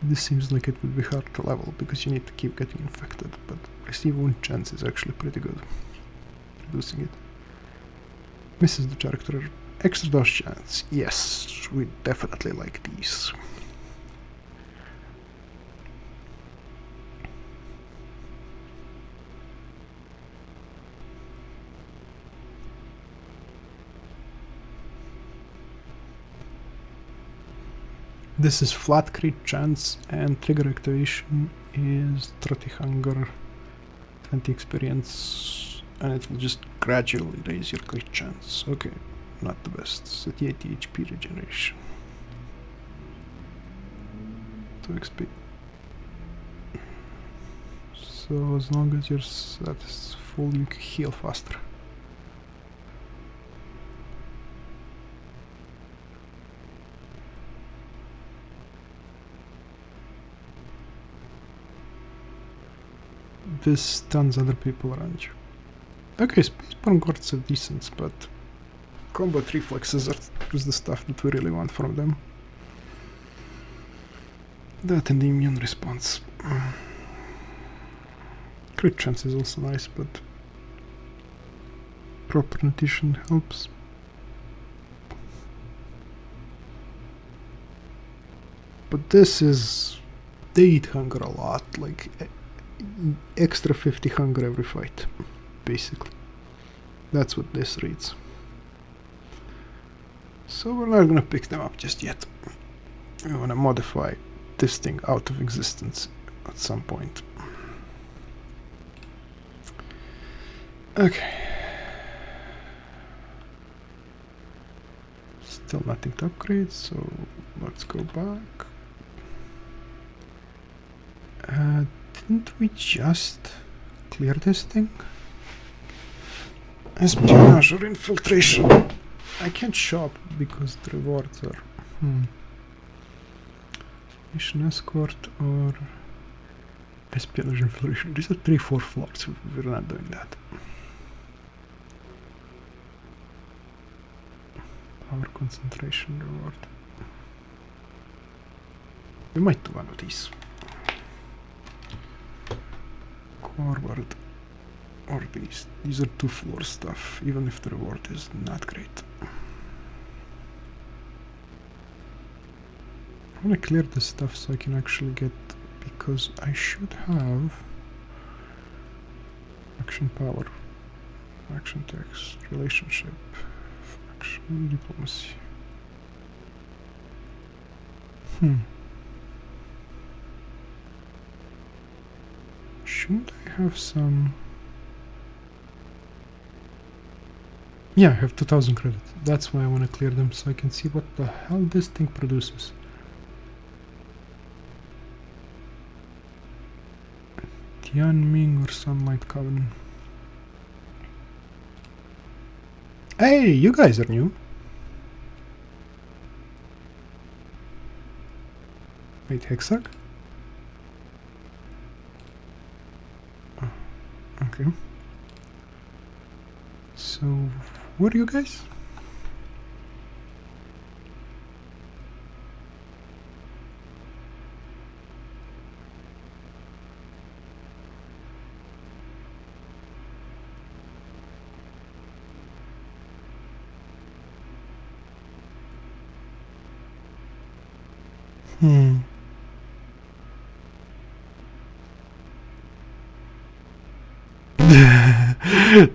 This seems like it would be hard to level because you need to keep getting infected, but receive wound chance is actually pretty good. Reducing it. Misses the character. Extra dose chance. Yes, we definitely like these. This is flat crit chance, and trigger activation is 30 hunger, 20 experience, and it will just gradually raise your crit chance. Okay, not the best. 38 HP regeneration. 2 XP. So as long as your stat is full, you can heal faster. This stuns other people around you. Okay, Spaceborne guards are decent, but combat reflexes are the stuff that we really want from them. That and the immune response. Crit chance is also nice, but proper nutrition helps. But this is... they eat hunger a lot, like extra 50 hunger every fight, basically. That's what this reads. So we're not gonna pick them up just yet. We wanna modify this thing out of existence at some point. Okay. Still nothing to upgrade, so let's go back. Didn't we just clear this thing? Espionage or infiltration? I can't shop because the rewards are... Mission escort or... Espionage infiltration. These are 3-4 floors. We're not doing that. Power concentration reward. We might do one of these. Forward. Or these. These are 2-floor stuff, even if the reward is not great. I want to clear this stuff so I can actually get, because I should have action power, action text, relationship, faction, diplomacy. Shouldn't I have some... Yeah, I have 2000 credits. That's why I want to clear them, so I can see what the hell this thing produces. Tianming or Sunlight Coven. Hey, you guys are new. Wait, Hexag? Oh, okay. So, what are you guys?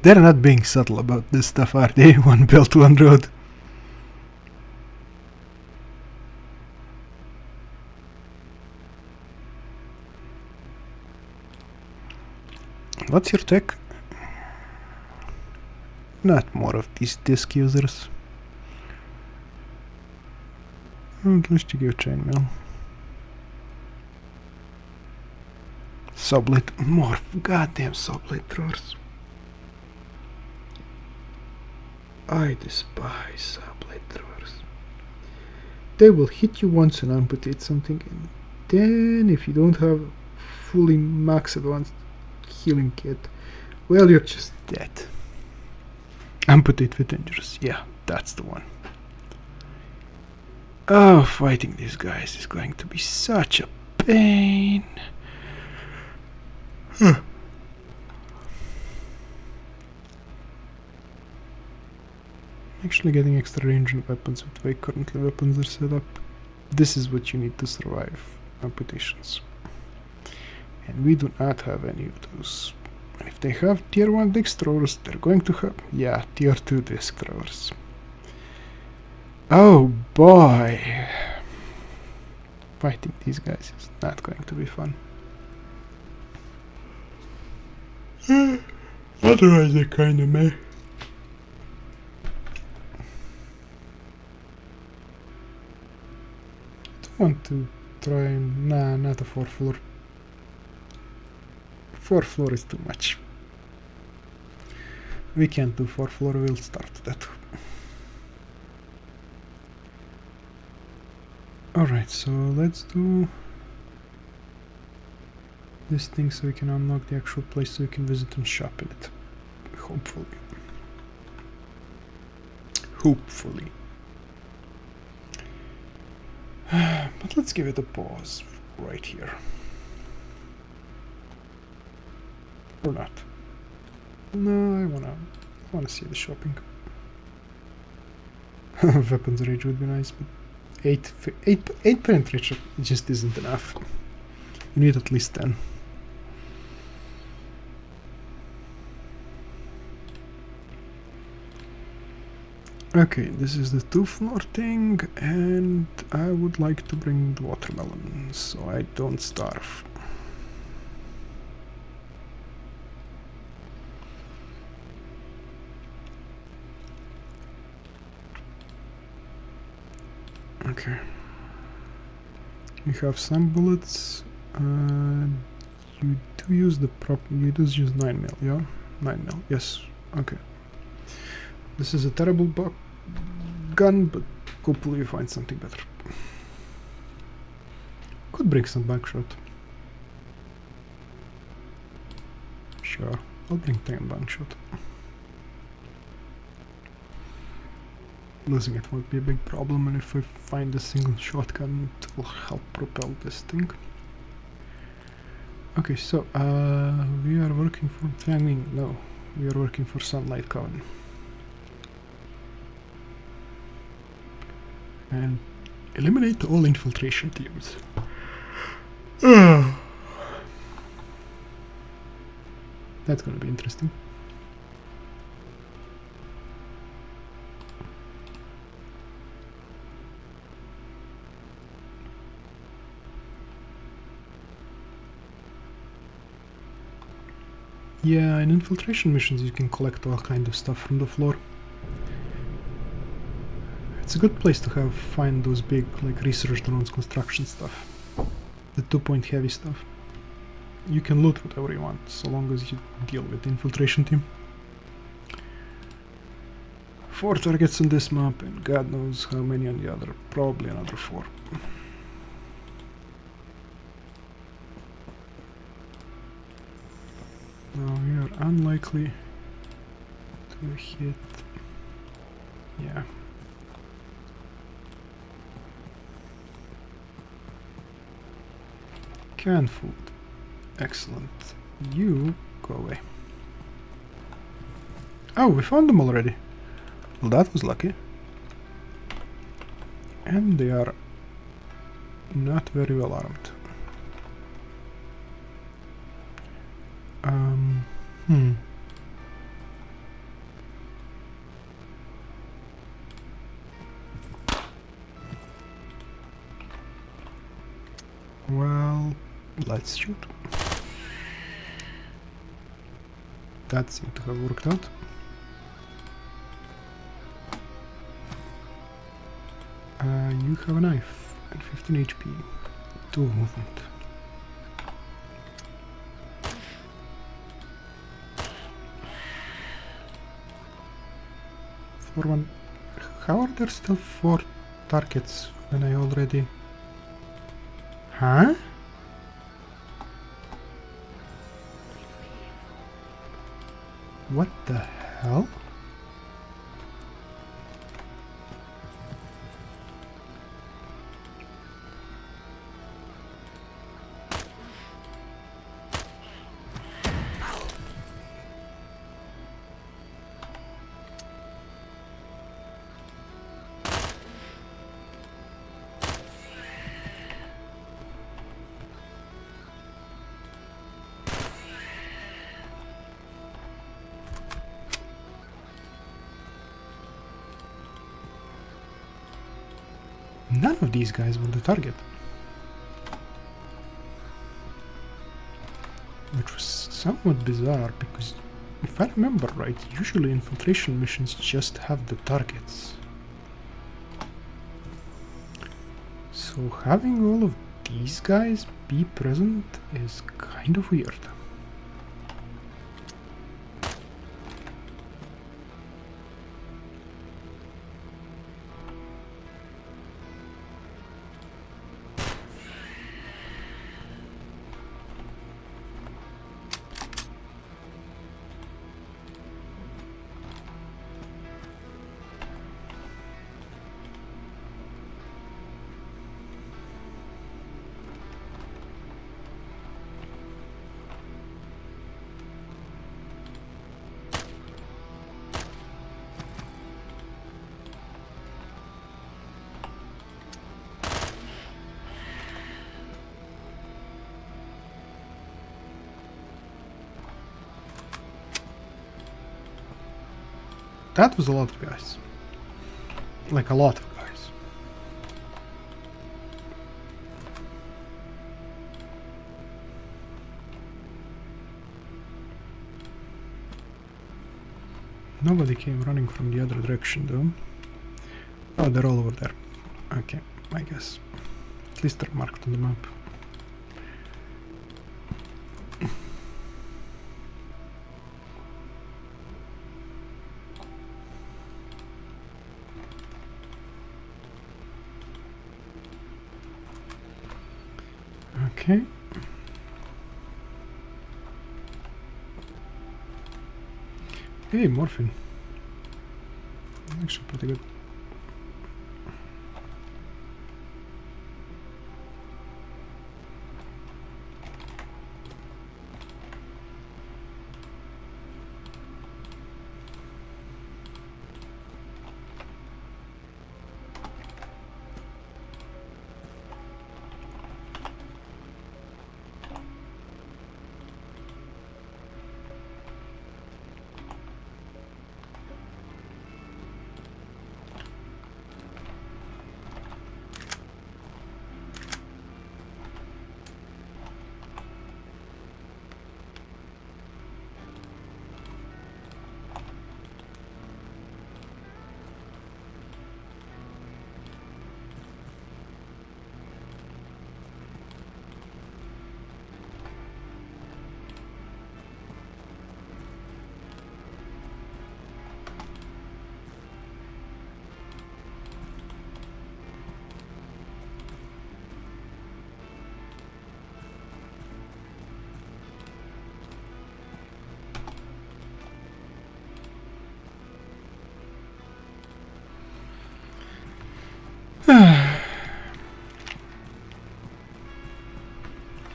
They're not being subtle about this stuff, are they? One belt, one road. What's your tech? Not more of these disk users. At least you give chainmail. Sublet, more goddamn sublet throwers. I despise sublet throwers. They will hit you once and amputate something, and then if you don't have fully max advanced healing kit, well, you're just dead. Amputate with dangerous, yeah, that's the one. Oh, fighting these guys is going to be such a pain. Actually getting extra range in weapons with the way currently weapons are set up. This is what you need to survive amputations. And we do not have any of those. And if they have tier 1 disc throwers, they're going to have, yeah, tier 2 disc throwers. Oh boy! Fighting these guys is not going to be fun. Otherwise they're kinda meh. I want to try and... Nah, not a 4th floor. 4th floor is too much. We can't do 4th floor, we'll start that. Alright, so let's do this thing so we can unlock the actual place so we can visit and shop in it. Hopefully. Hopefully. But let's give it a pause right here. Or not. No, I wanna see the shopping. Weapons rage would be nice, but 8 penetration just isn't enough. You need at least 10. Okay, this is the 2-floor thing, and I would like to bring the watermelon so I don't starve. Okay. You have some bullets. You do use the you do use 9mm, yeah? 9mm, yes. Okay. This is a terrible gun, but hopefully you find something better. Could bring some bankshot. Sure, I'll bring 10 bankshot. Losing it won't be a big problem, and if I find a single shotgun, it will help propel this thing. Okay, so we are working for Flaming. No, we are working for Sunlight Coven. And eliminate all infiltration teams. That's gonna be interesting. Yeah, in infiltration missions you can collect all kind of stuff from the floor. It's a good place to find those big, like, research drones, construction stuff. The 2-point heavy stuff. You can loot whatever you want, so long as you deal with the infiltration team. 4 targets on this map, and God knows how many on the other. Probably another 4. Now we are unlikely to hit. Yeah. Canned food. Excellent. You go away. Oh, we found them already. Well, that was lucky. And they are not very well armed. Hmm. Well, let's shoot. That seemed to have worked out. You have a knife and 15 HP. 2 movement. For one. How are there still 4 targets when I already... Huh? What the hell? None of these guys were the target. Which was somewhat bizarre, because if I remember right, usually infiltration missions just have the targets. So having all of these guys be present is kind of weird. That was a lot of guys. Like a lot of guys. Nobody came running from the other direction though. Oh, they're all over there. Okay, I guess. At least they're marked on the map. Okay. Hey, morphine. Actually pretty good.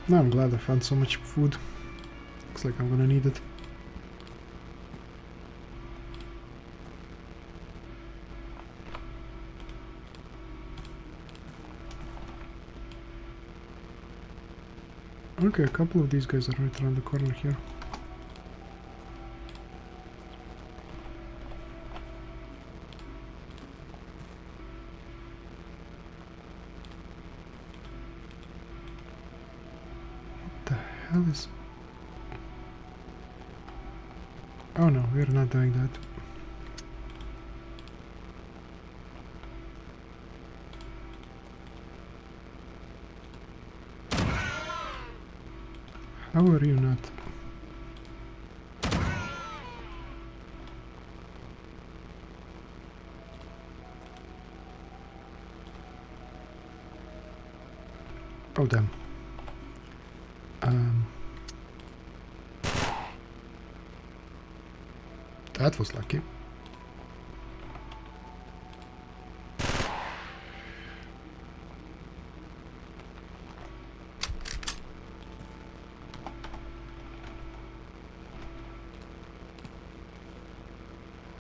Now I'm glad I found so much food. Looks like I'm gonna need it. Okay, a couple of these guys are right around the corner here. What the hell is... Oh no, we're not doing that. How are you not? Oh damn. That was lucky.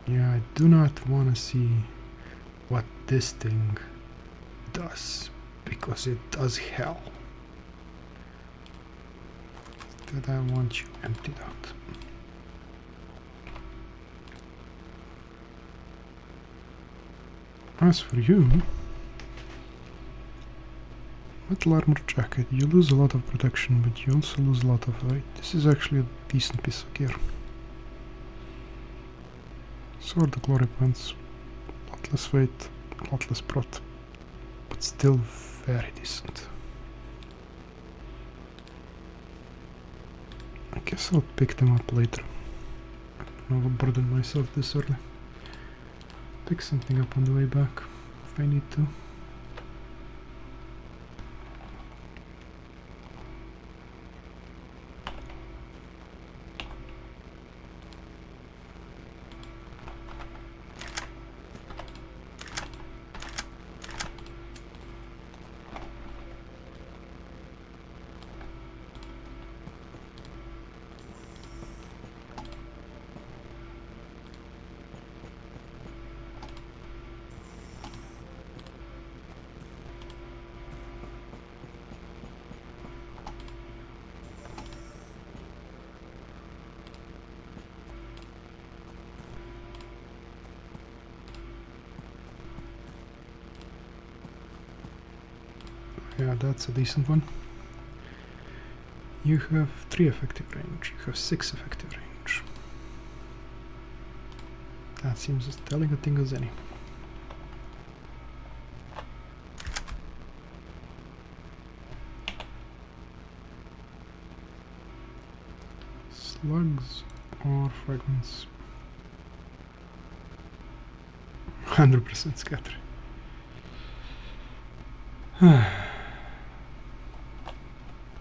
Yeah, I do not want to see what this thing does, because it does hell. Instead, I want you emptied out. As for you, metal armor jacket, you lose a lot of protection, but you also lose a lot of weight. This is actually a decent piece of gear. Sword of glory points, a lot less weight, a lot less prot, but still very decent. I guess I'll pick them up later. I don't overburden myself this early. Pick something up on the way back if I need to. Yeah, that's a decent one. You have 3 effective range, you have 6 effective range. That seems as telling a thing as any. Slugs or fragments? 100% scatter.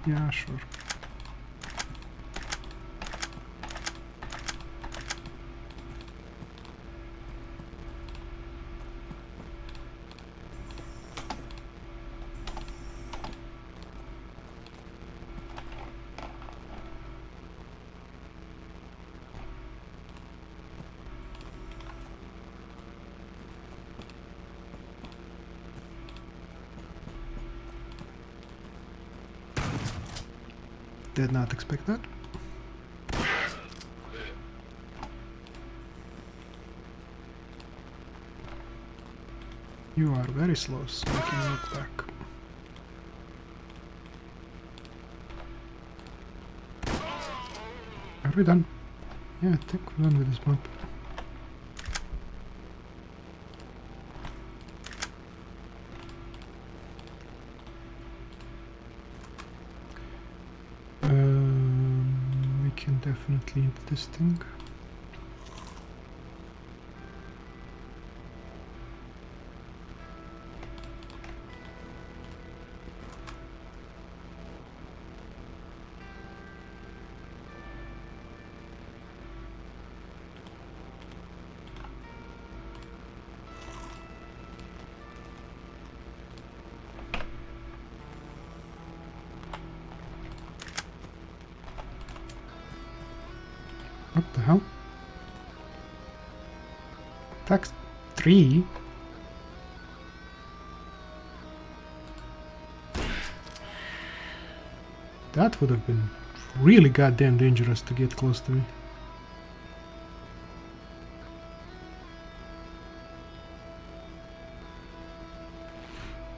Yeah, sure. Did not expect that. You are very slow, so I can look back. Are we done? Yeah, I think we're done with this map. We can definitely eat this thing. What the hell? Tax 3? That would have been really goddamn dangerous to get close to me.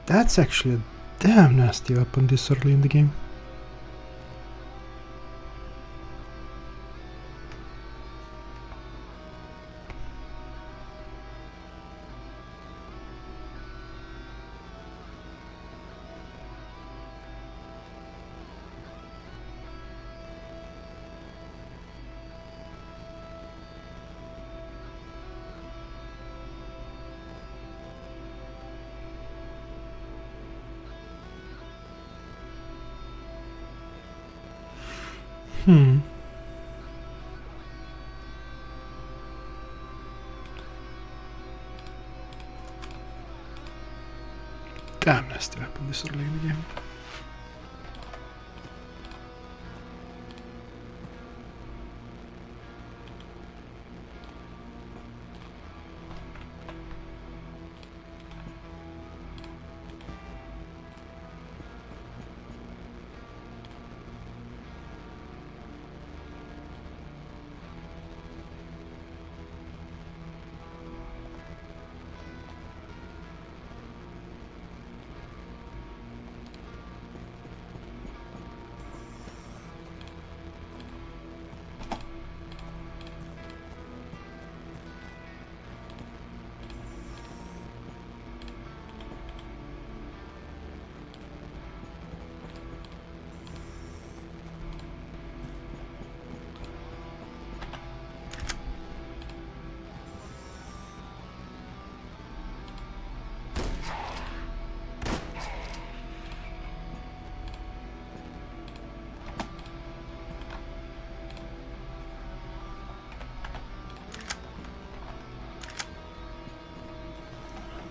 That's actually a damn nasty weapon this early in the game. Damn nasty weapon this early in the game.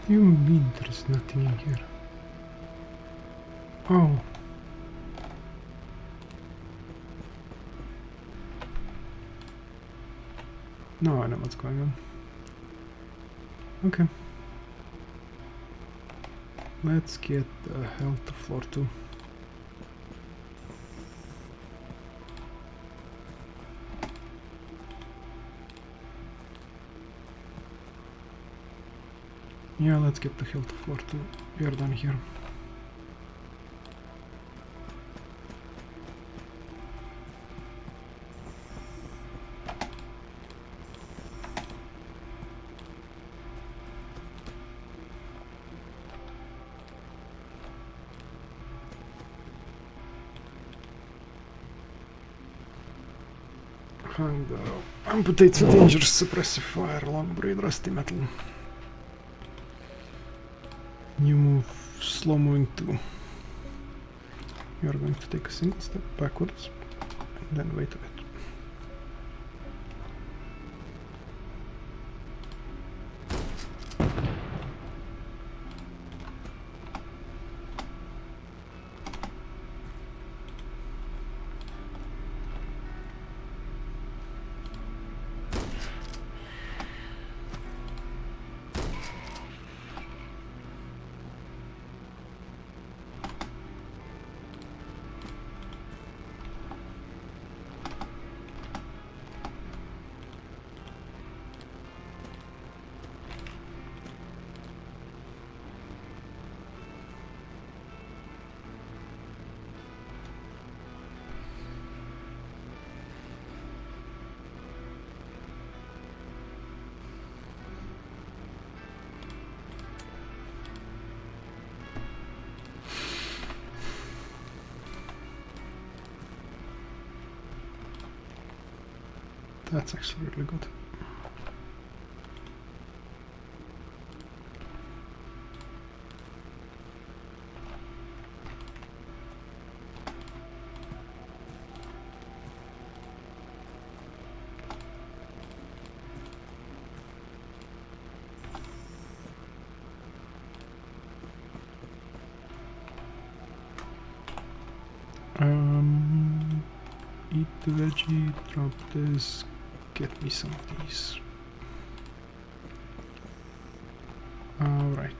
You mean there's nothing in here? Oh. No, I know what's going on. Okay. Let's get the hell to floor 2. Yeah, let's get the hell to floor 2. We are done here. Hang though. Amputates a dangerous suppressive fire, long braid, rusty metal. New move, slow moving 2. You are going to take a single step backwards and then wait a bit. That's actually really good. Eat the veggie, drop this, get me some of these. Alright.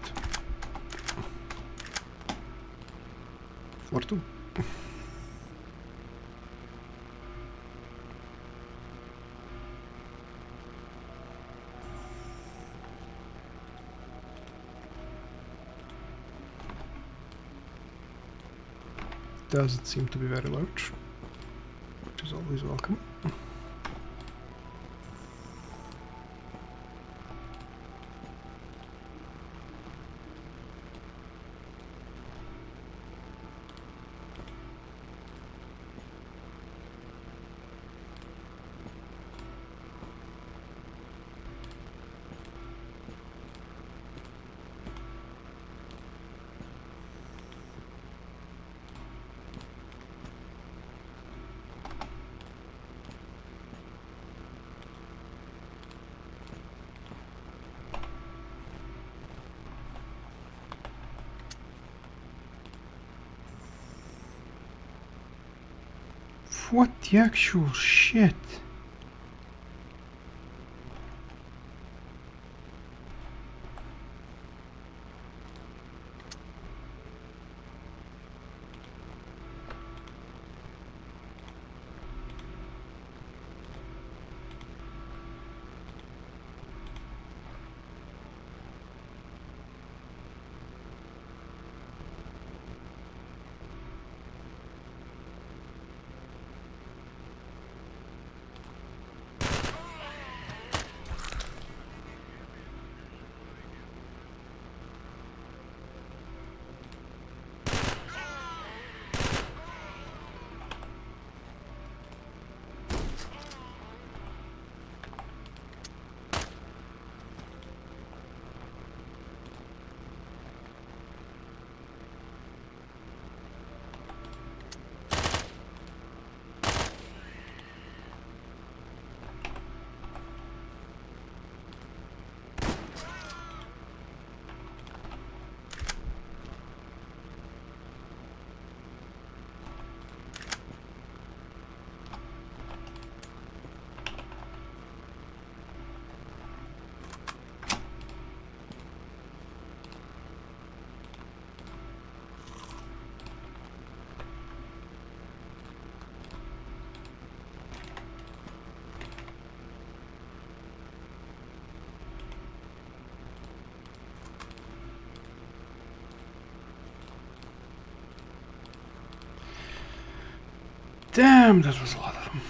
Floor 2. Doesn't seem to be very large, which is always welcome. What the actual shit? Damn, that was a lot of them.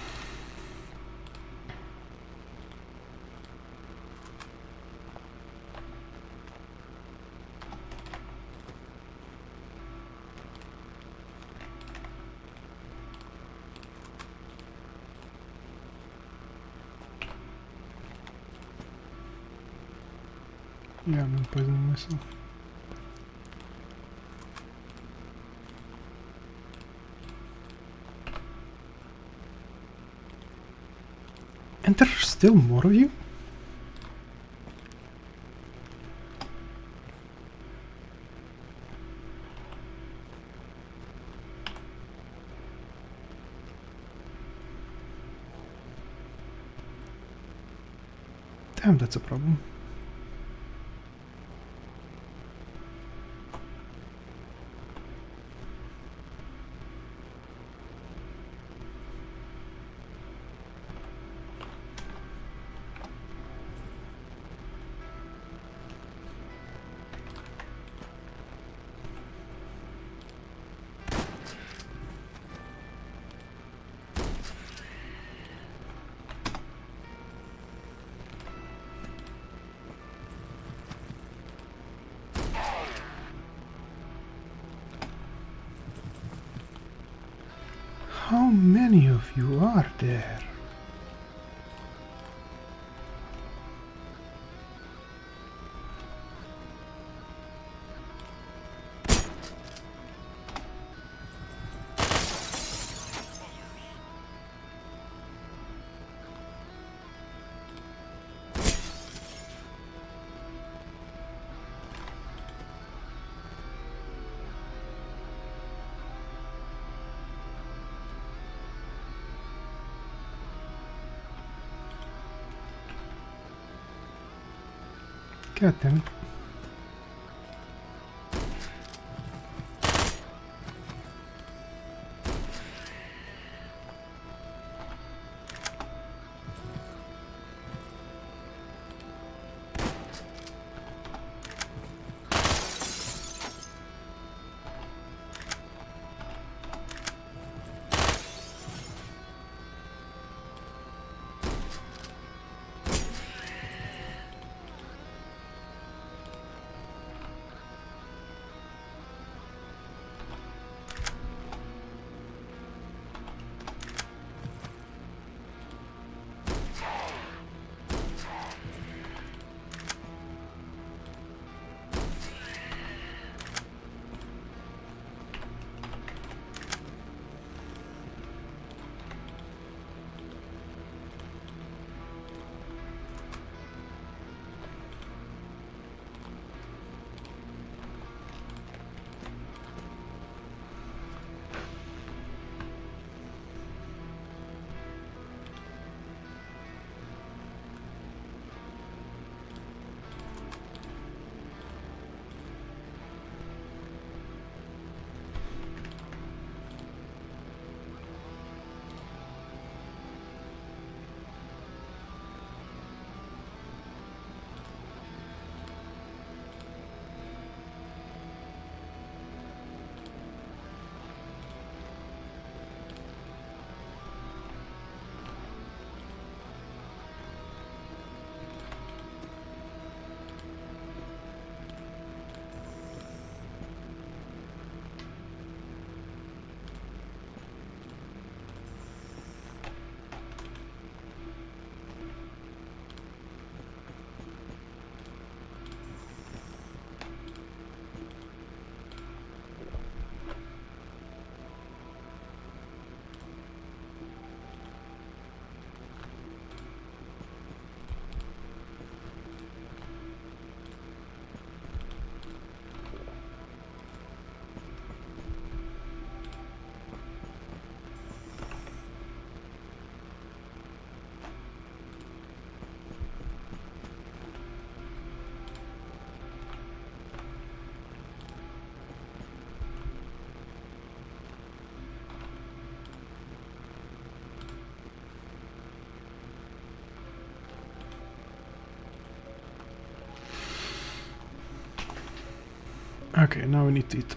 Yeah, I'm not poisoning myself. And there are still more of you? Damn, that's a problem. How many of you are there? God damn it. Okay, now we need to eat.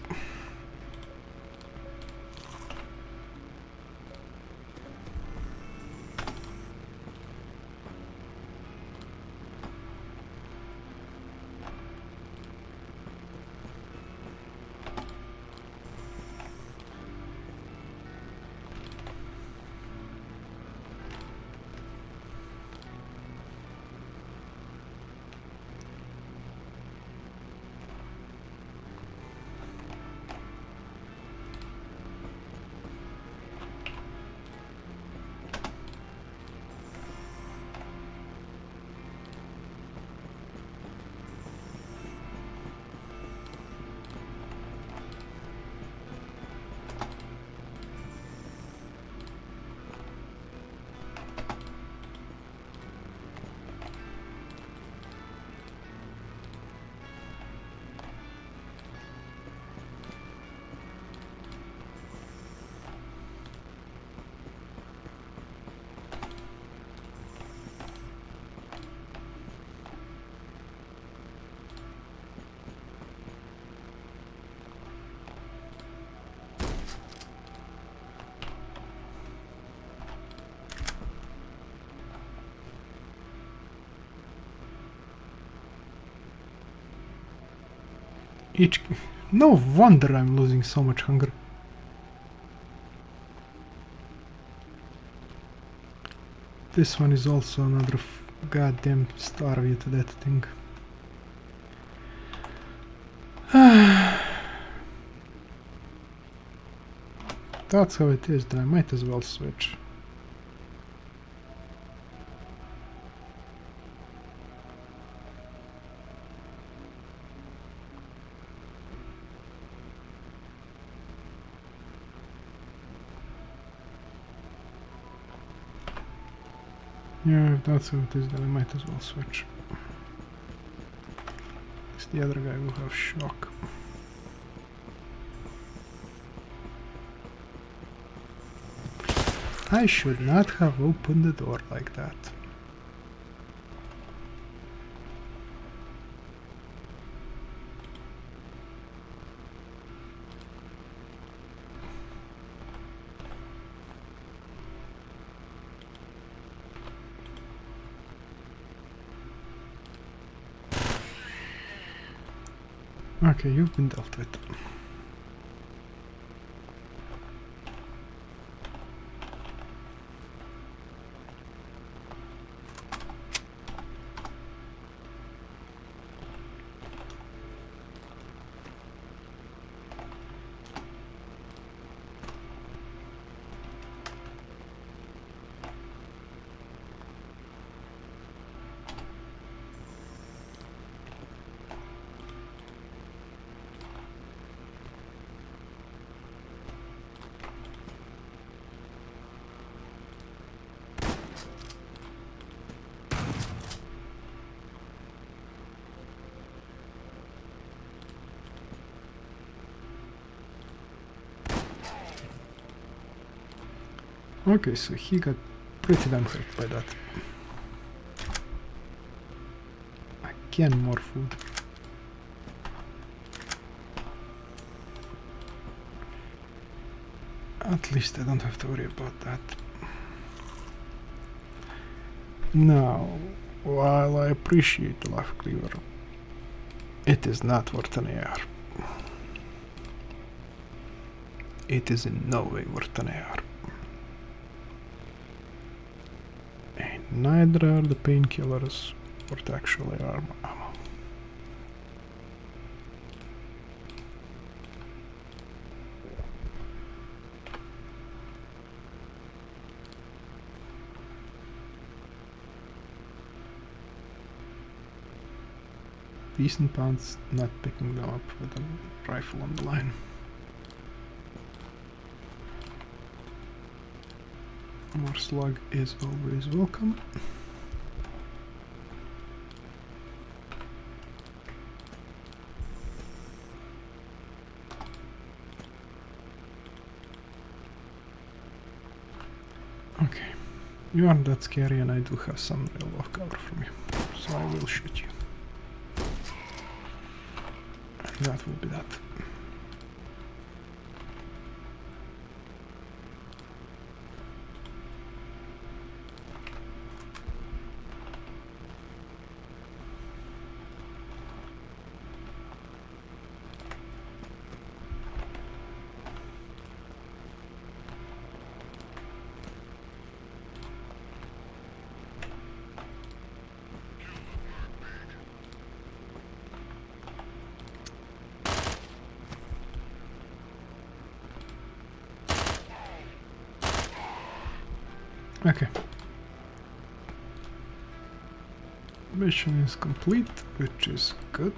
Each... No wonder I'm losing so much hunger. This one is also another goddamn starve you to that thing. That's how it is, then I might as well switch. Yeah, if that's how it is, then I might as well switch. Because the other guy will have shock. I should not have opened the door like that. Okay, you've been dealt with. Okay, so he got pretty damn hurt by that. Again, more food. At least I don't have to worry about that. Now, while I appreciate the life cleaver, it is not worth an AR. It is in no way worth an AR. And neither are the painkillers worth actual AR ammo. Decent pounds not picking them up with a rifle on the line. More slug is always welcome. Okay, you aren't that scary and I do have some real love cover from you, so I will shoot you. And that will be that. Okay. Mission is complete, which is good.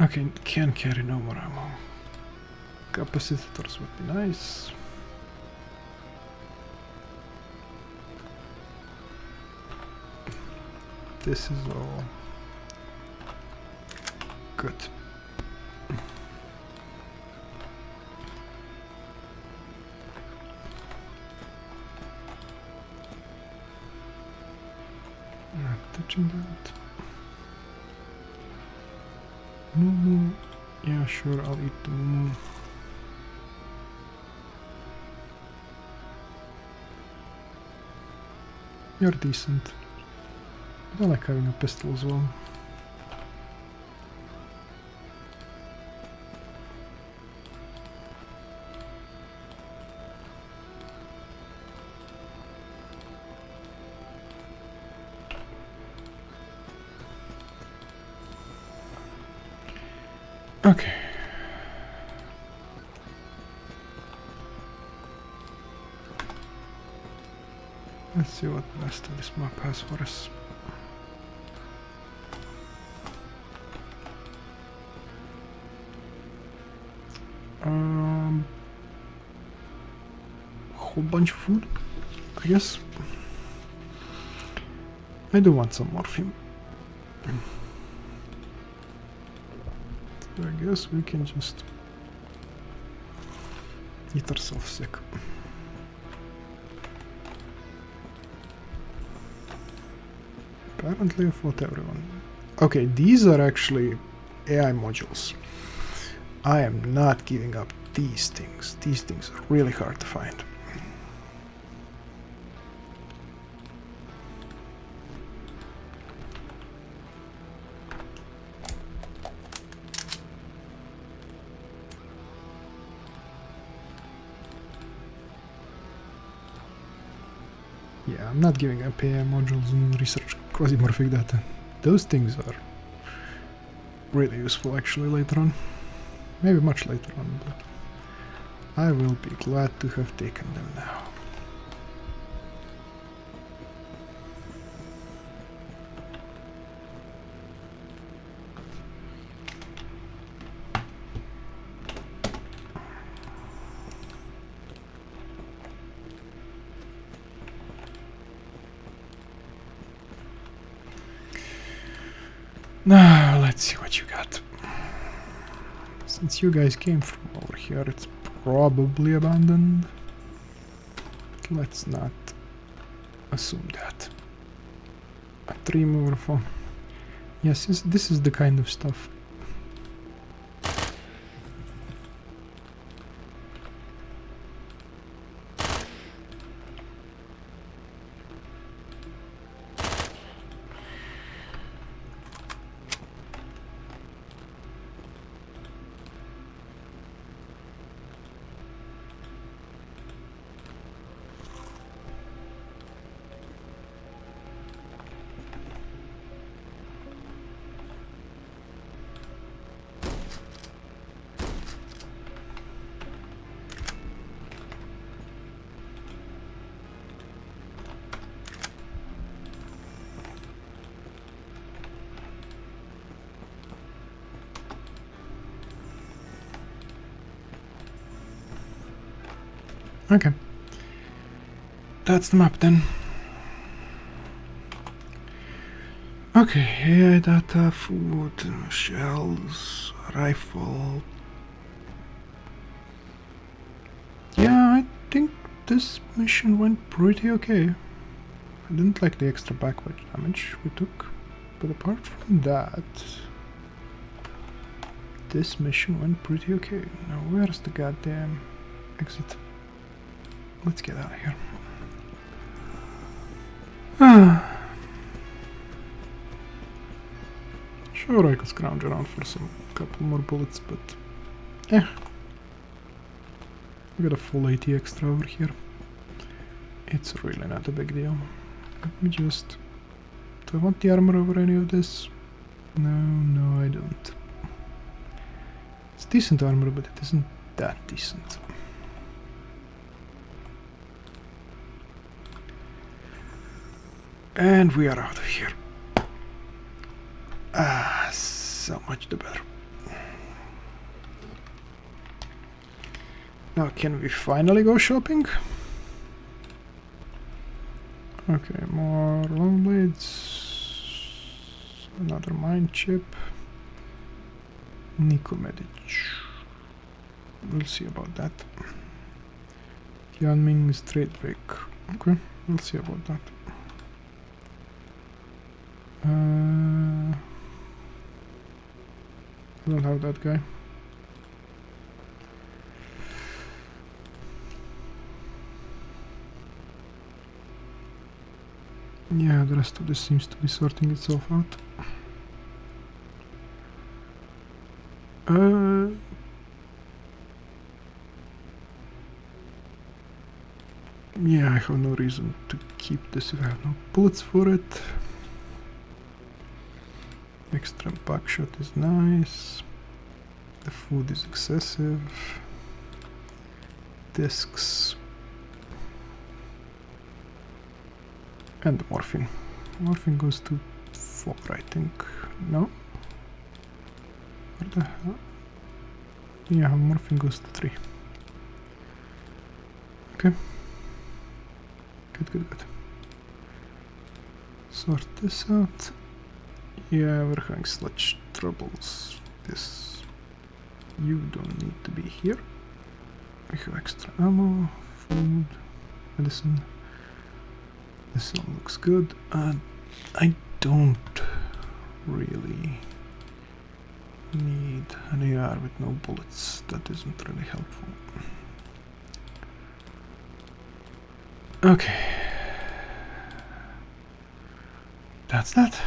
Okay, can't carry no more ammo. Capacitors would be nice. This is all good. Not touching that. Sure, I'll eat the moon. You're decent. I like having a pistol as well. Okay. Let's see what the rest of this map has for us. Whole bunch of food, I guess. I do want some morphine. So I guess we can just eat ourselves sick. Apparently I fought everyone. Okay, these are actually AI modules. I am not giving up these things. These things are really hard to find. Yeah, I'm not giving up AI modules and research quasimorphic data. Those things are really useful actually later on. Maybe much later on, but I will be glad to have taken them now. Now, let's see what you got. Since you guys came from over here, it's probably abandoned. Let's not assume that. A tree morpho. Yes, this is the kind of stuff. Okay. That's the map then. Okay, AI data, food, shells, rifle. Yeah, I think this mission went pretty okay. I didn't like the extra backward damage we took, but apart from that, this mission went pretty okay. Now where's the goddamn exit? Let's get out of here. Sure, I could scrounge around for some couple more bullets, but we got a full 80 extra over here. It's really not a big deal. Let me just... Do I want the armor over any of this? No, I don't. It's decent armor, but it isn't that decent. And we are out of here. So much the better. Now can we finally go shopping? Okay, more long blades. Another mine chip. Nikomedic. We'll see about that. Tianming straight break. Okay, we'll see about that. I don't have that guy. Yeah, the rest of this seems to be sorting itself out. Yeah, I have no reason to keep this if I have no bullets for it. Extra buckshot is nice. The food is excessive. Discs. And the morphine. Morphine goes to 4, I think. No? Where the hell? Yeah, morphine goes to 3. Okay. Good, good, good. Sort this out. Yeah, we're having such troubles. This. You don't need to be here. We have extra ammo, food, medicine. This all looks good. I don't really need an AR with no bullets. That isn't really helpful. Okay. That's that.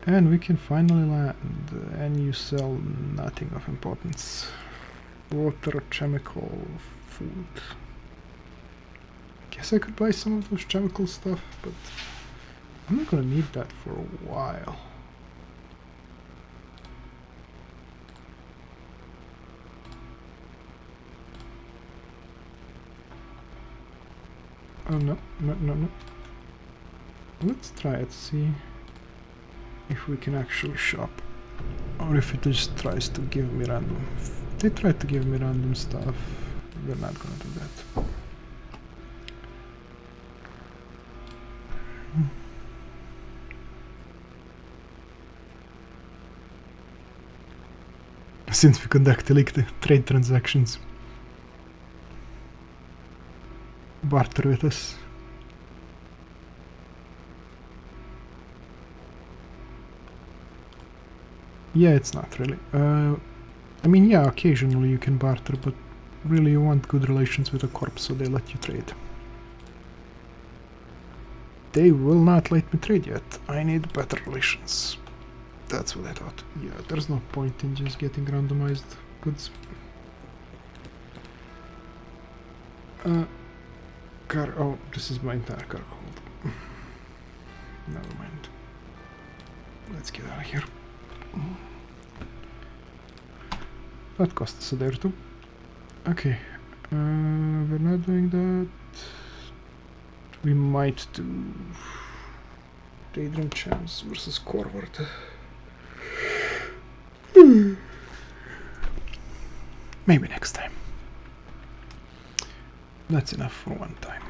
And we can finally land, and you sell nothing of importance. Water, chemical, food. Guess I could buy some of those chemical stuff, but I'm not gonna need that for a while. Oh no, no, no, no. Let's try it, see if we can actually shop. Or if it just tries to give me random. If they try to give me random stuff, we're not gonna do that. Since we conduct illicit trade transactions. Barter with us. Yeah, it's not really. I mean, yeah, occasionally you can barter, but really you want good relations with a corpse, so they let you trade. They will not let me trade yet. I need better relations. That's what I thought. Yeah, there's no point in just getting randomized goods. Oh, this is my entire cargo hold. Never mind. Let's get out of here. That cost us a day or two. Okay, we're not doing that. We might do Daedrum Champs versus Corvard. Maybe next time. That's enough for one time.